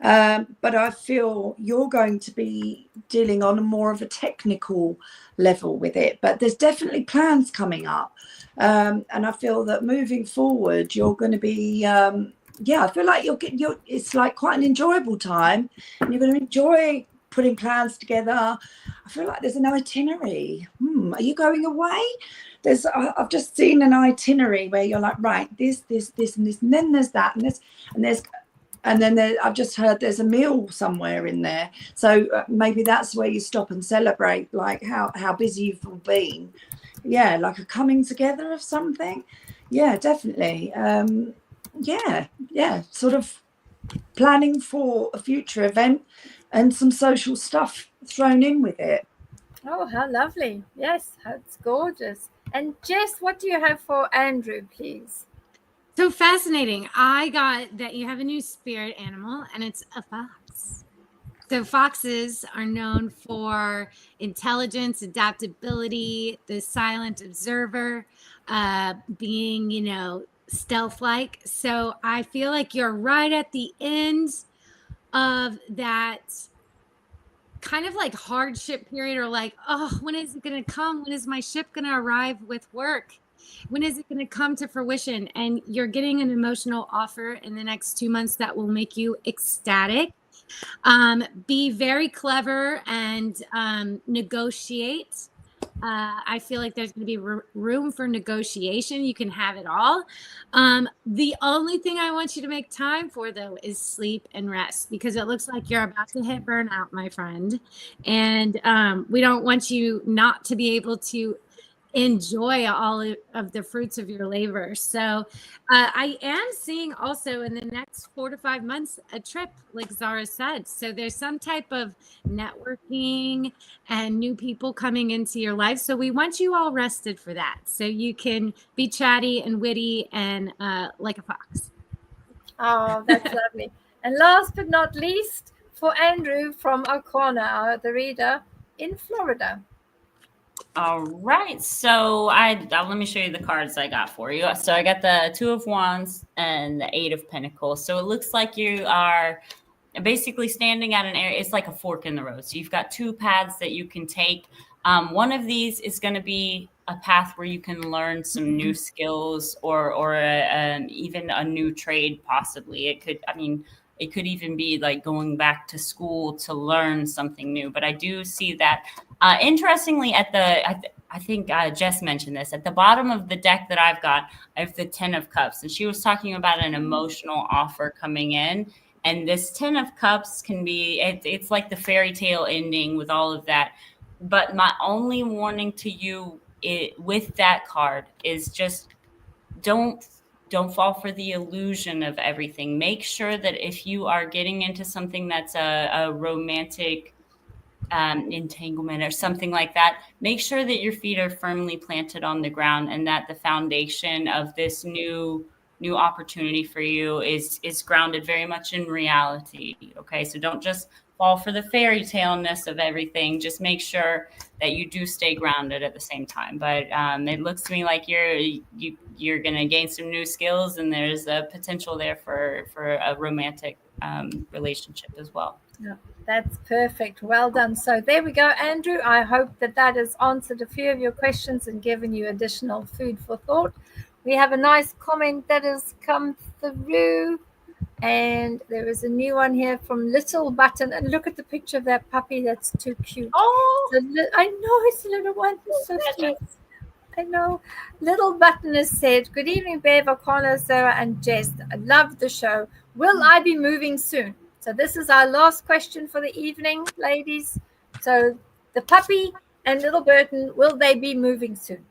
but I feel you're going to be dealing on a more of a technical level with it. But there's definitely plans coming up, and I feel that moving forward you're going to be I feel like it's like quite an enjoyable time, and you're going to enjoy putting plans together. I feel like there's an itinerary. Are you going away? I've just seen an itinerary where you're like, right, this, and this, and then there's that, and this, and then I've just heard there's a meal somewhere in there. So maybe that's where you stop and celebrate, like how busy you've all been. Yeah, like a coming together of something. Yeah, definitely. Sort of planning for a future event, and some social stuff thrown in with it. Oh, how lovely. Yes, it's gorgeous. And Jess, what do you have for Andrew, please? So fascinating. I got that you have a new spirit animal, and it's a fox. So foxes are known for intelligence, adaptability, the silent observer, being, stealth-like. So I feel like you're right at the end of that kind of like hardship period, or like, oh, when is it going to come? When is my ship going to arrive with work? When is it going to come to fruition? And you're getting an emotional offer in the next 2 months that will make you ecstatic. Be very clever and negotiate. I feel like there's going to be room for negotiation. You can have it all. The only thing I want you to make time for, though, is sleep and rest, because it looks like you're about to hit burnout, my friend. And we don't want you not to be able to enjoy all of the fruits of your labor. So I am seeing also in the next 4 to 5 months a trip, like Zara said. So there's some type of networking and new people coming into your life. So we want you all rested for that, so you can be chatty and witty and like a fox. Oh, that's lovely. And last but not least, for Andrew from O'Connor, the reader in Florida. All right, so let me show you the cards I got for you. So I got the 2 of Wands and the 8 of Pentacles. So it looks like you are basically standing at an area. It's like a fork in the road. So you've got 2 paths that you can take. One of these is going to be a path where you can learn some new skills or even a new trade, possibly. It could even be like going back to school to learn something new. But I do see that. Interestingly, I think Jess mentioned this. At the bottom of the deck that I've got, I have the 10 of Cups. And she was talking about an emotional offer coming in. And this 10 of Cups can be, it's like the fairy tale ending with all of that. But my only warning to you with that card is just don't fall for the illusion of everything. Make sure that if you are getting into something that's a romantic entanglement or something like that, make sure that your feet are firmly planted on the ground and that the foundation of this new opportunity for you is grounded very much in reality. Okay, so don't just fall for the fairy tale-ness of everything. Just make sure that you do stay grounded at the same time. But it looks to me like you're going to gain some new skills, and there's a potential there for a romantic relationship as well. Yeah, that's perfect. Well done. So there we go, Andrew. I hope that has answered a few of your questions and given you additional food for thought. We have a nice comment that has come through, and there is a new one here from Little Button. And look at the picture of that puppy. That's too cute. Oh, I know, it's a little one. It's so sweet. I know. Little Button has said, "Good evening, Bev, O'Connor, Sarah, and Jess. I love the show. Will I be moving soon?" So this is our last question for the evening, ladies. So the puppy and Little Burton, will they be moving soon?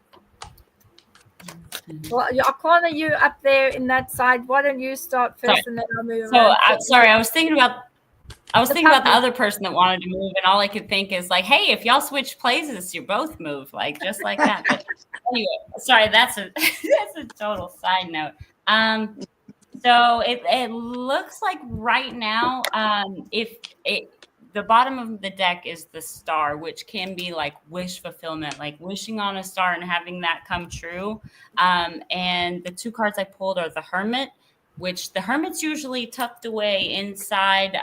Well, O'Connor, you up there in that side. Why don't you start first, and then I'll move around. Sorry, I was thinking about the other person that wanted to move, and all I could think is like, hey, if y'all switch places, you both move, like just like that. But anyway, sorry, that's a total side note. So it looks like right now, the bottom of the deck is the Star, which can be like wish fulfillment, like wishing on a star and having that come true. And the 2 cards I pulled are the Hermit, which the Hermit's usually tucked away inside,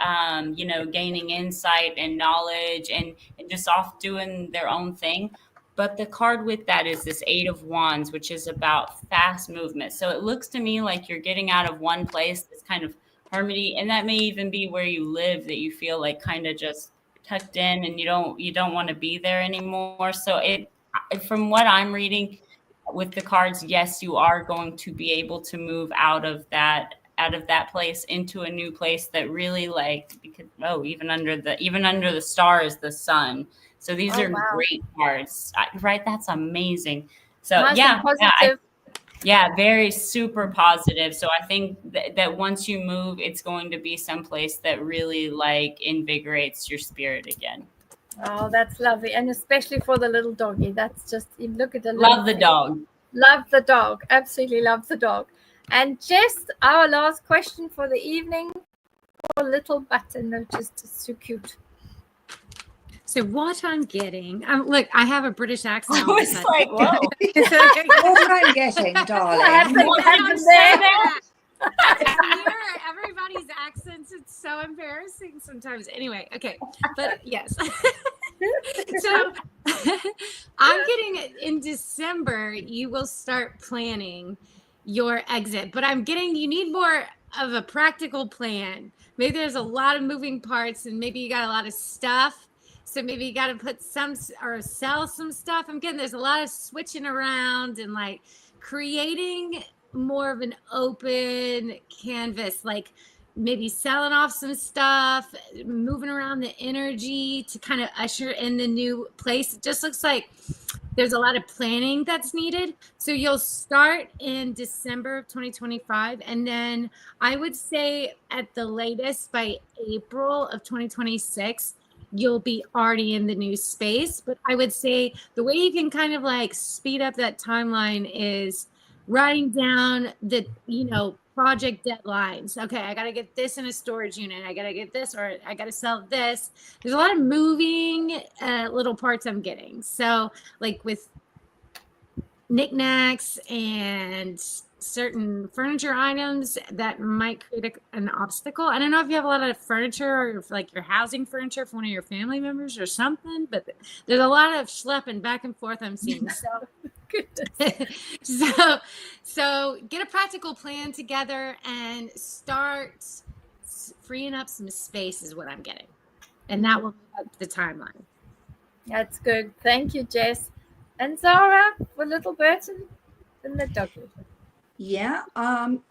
gaining insight and knowledge and just off doing their own thing. But the card with that is this 8 of Wands, which is about fast movement. So it looks to me like you're getting out of one place that's kind of hermity, and that may even be where you live, that you feel like kind of just tucked in and you don't want to be there anymore. So from what I'm reading with the cards, yes, you are going to be able to move out of that place into a new place that really even under the Star is the Sun. So these are great cards, right? That's amazing. So very super positive. So I think that once you move, it's going to be someplace that really like invigorates your spirit again. Oh, that's lovely. And especially for the little doggy. That's just, look at the love the dog. Love the dog. Absolutely love the dog. And just our last question for the evening for Little Button, which is just so cute. So what I'm getting, look, I have a British accent. I was like, whoa. What I'm getting, darling. Everybody's accents, it's so embarrassing sometimes. Anyway, okay, but yes. So I'm getting in December, you will start planning your exit, but I'm getting, you need more of a practical plan. Maybe there's a lot of moving parts and maybe you got a lot of stuff. So maybe you got to put some or sell some stuff. I'm getting there's a lot of switching around and like creating more of an open canvas, like maybe selling off some stuff, moving around the energy to kind of usher in the new place. It just looks like there's a lot of planning that's needed. So you'll start in December of 2025. And then I would say at the latest by April of 2026, you'll be already in the new space. But I would say the way you can kind of like speed up that timeline is writing down the, project deadlines. Okay, I got to get this in a storage unit. I got to get this, or I got to sell this. There's a lot of moving little parts I'm getting. So like with knickknacks and certain furniture items that might create an obstacle. I don't know if you have a lot of furniture or if like you're housing furniture for one of your family members or something, but there's a lot of schlepping back and forth I'm seeing. So so get a practical plan together and start freeing up some space is what I'm getting. And that will move up the timeline. That's good. Thank you, Jess. And Zara for Little Burton and the doggy. Yeah, I'm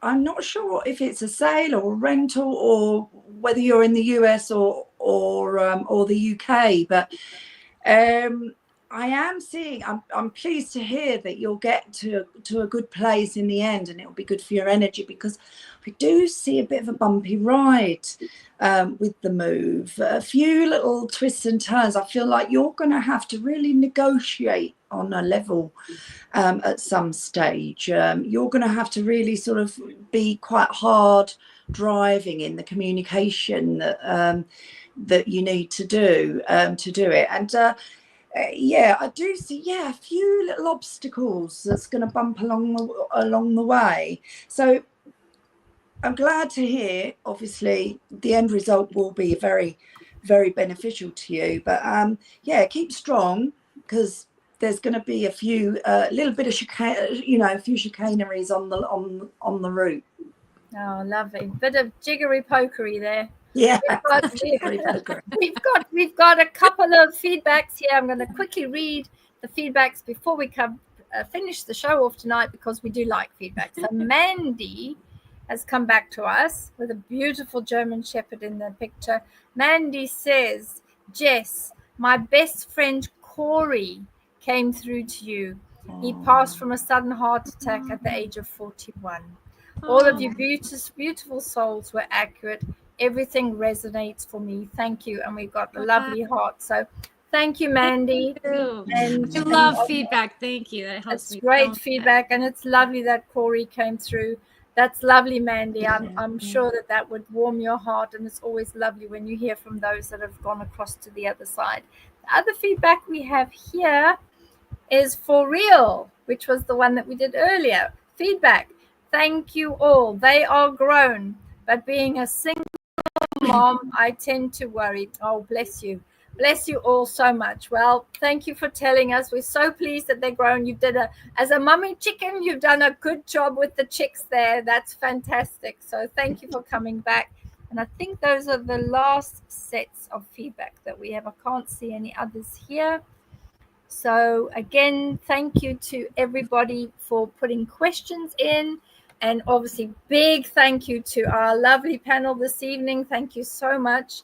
not sure if it's a sale or a rental or whether you're in the US or the UK, but I am seeing. I'm pleased to hear that you'll get to a good place in the end, and it'll be good for your energy, because we do see a bit of a bumpy ride with the move. A few little twists and turns. I feel like you're going to have to really negotiate on a level at some stage. You're going to have to really sort of be quite hard driving in the communication that you need to do it. And I do see a few little obstacles that's going to bump along the way. So I'm glad to hear, obviously, the end result will be very, very beneficial to you. But keep strong, because there's going to be a few little bit of a few chicaneries on the route. Oh, lovely. Bit of jiggery pokery there. Yeah, we've got a couple of feedbacks here. I'm going to quickly read the feedbacks before we finish the show off tonight, because we do like feedback. So Mandy has come back to us with a beautiful German Shepherd in the picture. Mandy says, Jess, my best friend Corey came through to you. He passed from a sudden heart attack at the age of 41. All of you beautiful souls were accurate. Everything resonates for me. Thank you. And we've got a lovely heart. So thank you, Mandy. And I love feedback. Thank you. That helps me. It's great feedback. And it's lovely that Corey came through. That's lovely, Mandy. I'm sure that would warm your heart. And it's always lovely when you hear from those that have gone across to the other side. The other feedback we have here is for real, which was the one that we did earlier. Feedback. Thank you all. They are grown. But being a single mom, I tend to worry. Oh, bless you. Bless you all so much. Well, thank you for telling us. We're so pleased that they're grown. You did as a mummy chicken, you've done a good job with the chicks there. That's fantastic. So thank you for coming back. And I think those are the last sets of feedback that we have. I can't see any others here. So again, thank you to everybody for putting questions in. And obviously, big thank you to our lovely panel this evening. Thank you so much.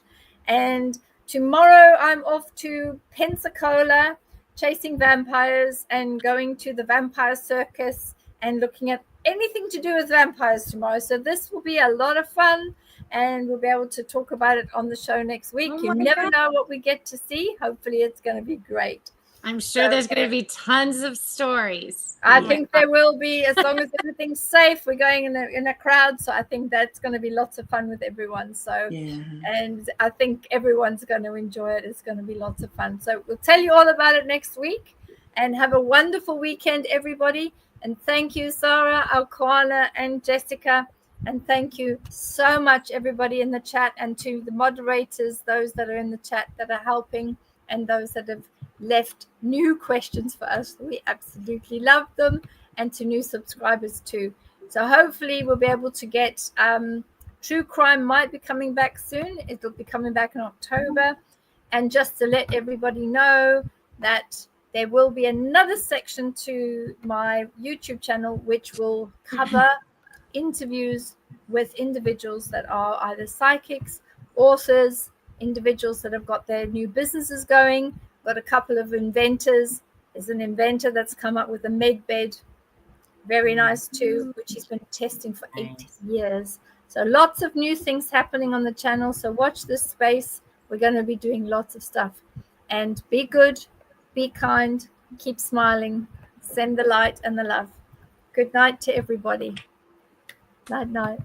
And tomorrow, I'm off to Pensacola, chasing vampires and going to the vampire circus and looking at anything to do with vampires tomorrow. So this will be a lot of fun, and we'll be able to talk about it on the show next week. You never know what we get to see. Hopefully, it's going to be great. I'm sure there's going to be tons of stories. I think there will be, as long as everything's safe. We're going in a crowd, so I think that's going to be lots of fun with everyone. So, and I think everyone's going to enjoy it. It's going to be lots of fun. So we'll tell you all about it next week, and have a wonderful weekend, everybody. And thank you, Sarah, Alquana, and Jessica. And thank you so much, everybody in the chat, and to the moderators, those that are in the chat that are helping, and those that have left new questions for us. We absolutely love them. And to new subscribers too. So hopefully we'll be able to get true crime might be coming back soon. It'll be coming back in October. And just to let everybody know that there will be another section to my YouTube channel which will cover interviews with individuals that are either psychics, authors, individuals that have got their new businesses going. Got a couple of inventors. There's an inventor that's come up with a med bed, very nice too, which he's been testing for 8 years. So lots of new things happening on the channel. So watch this space. We're going to be doing lots of stuff. And be good, be kind, keep smiling, send the light and the love. Good night to everybody. Night, night.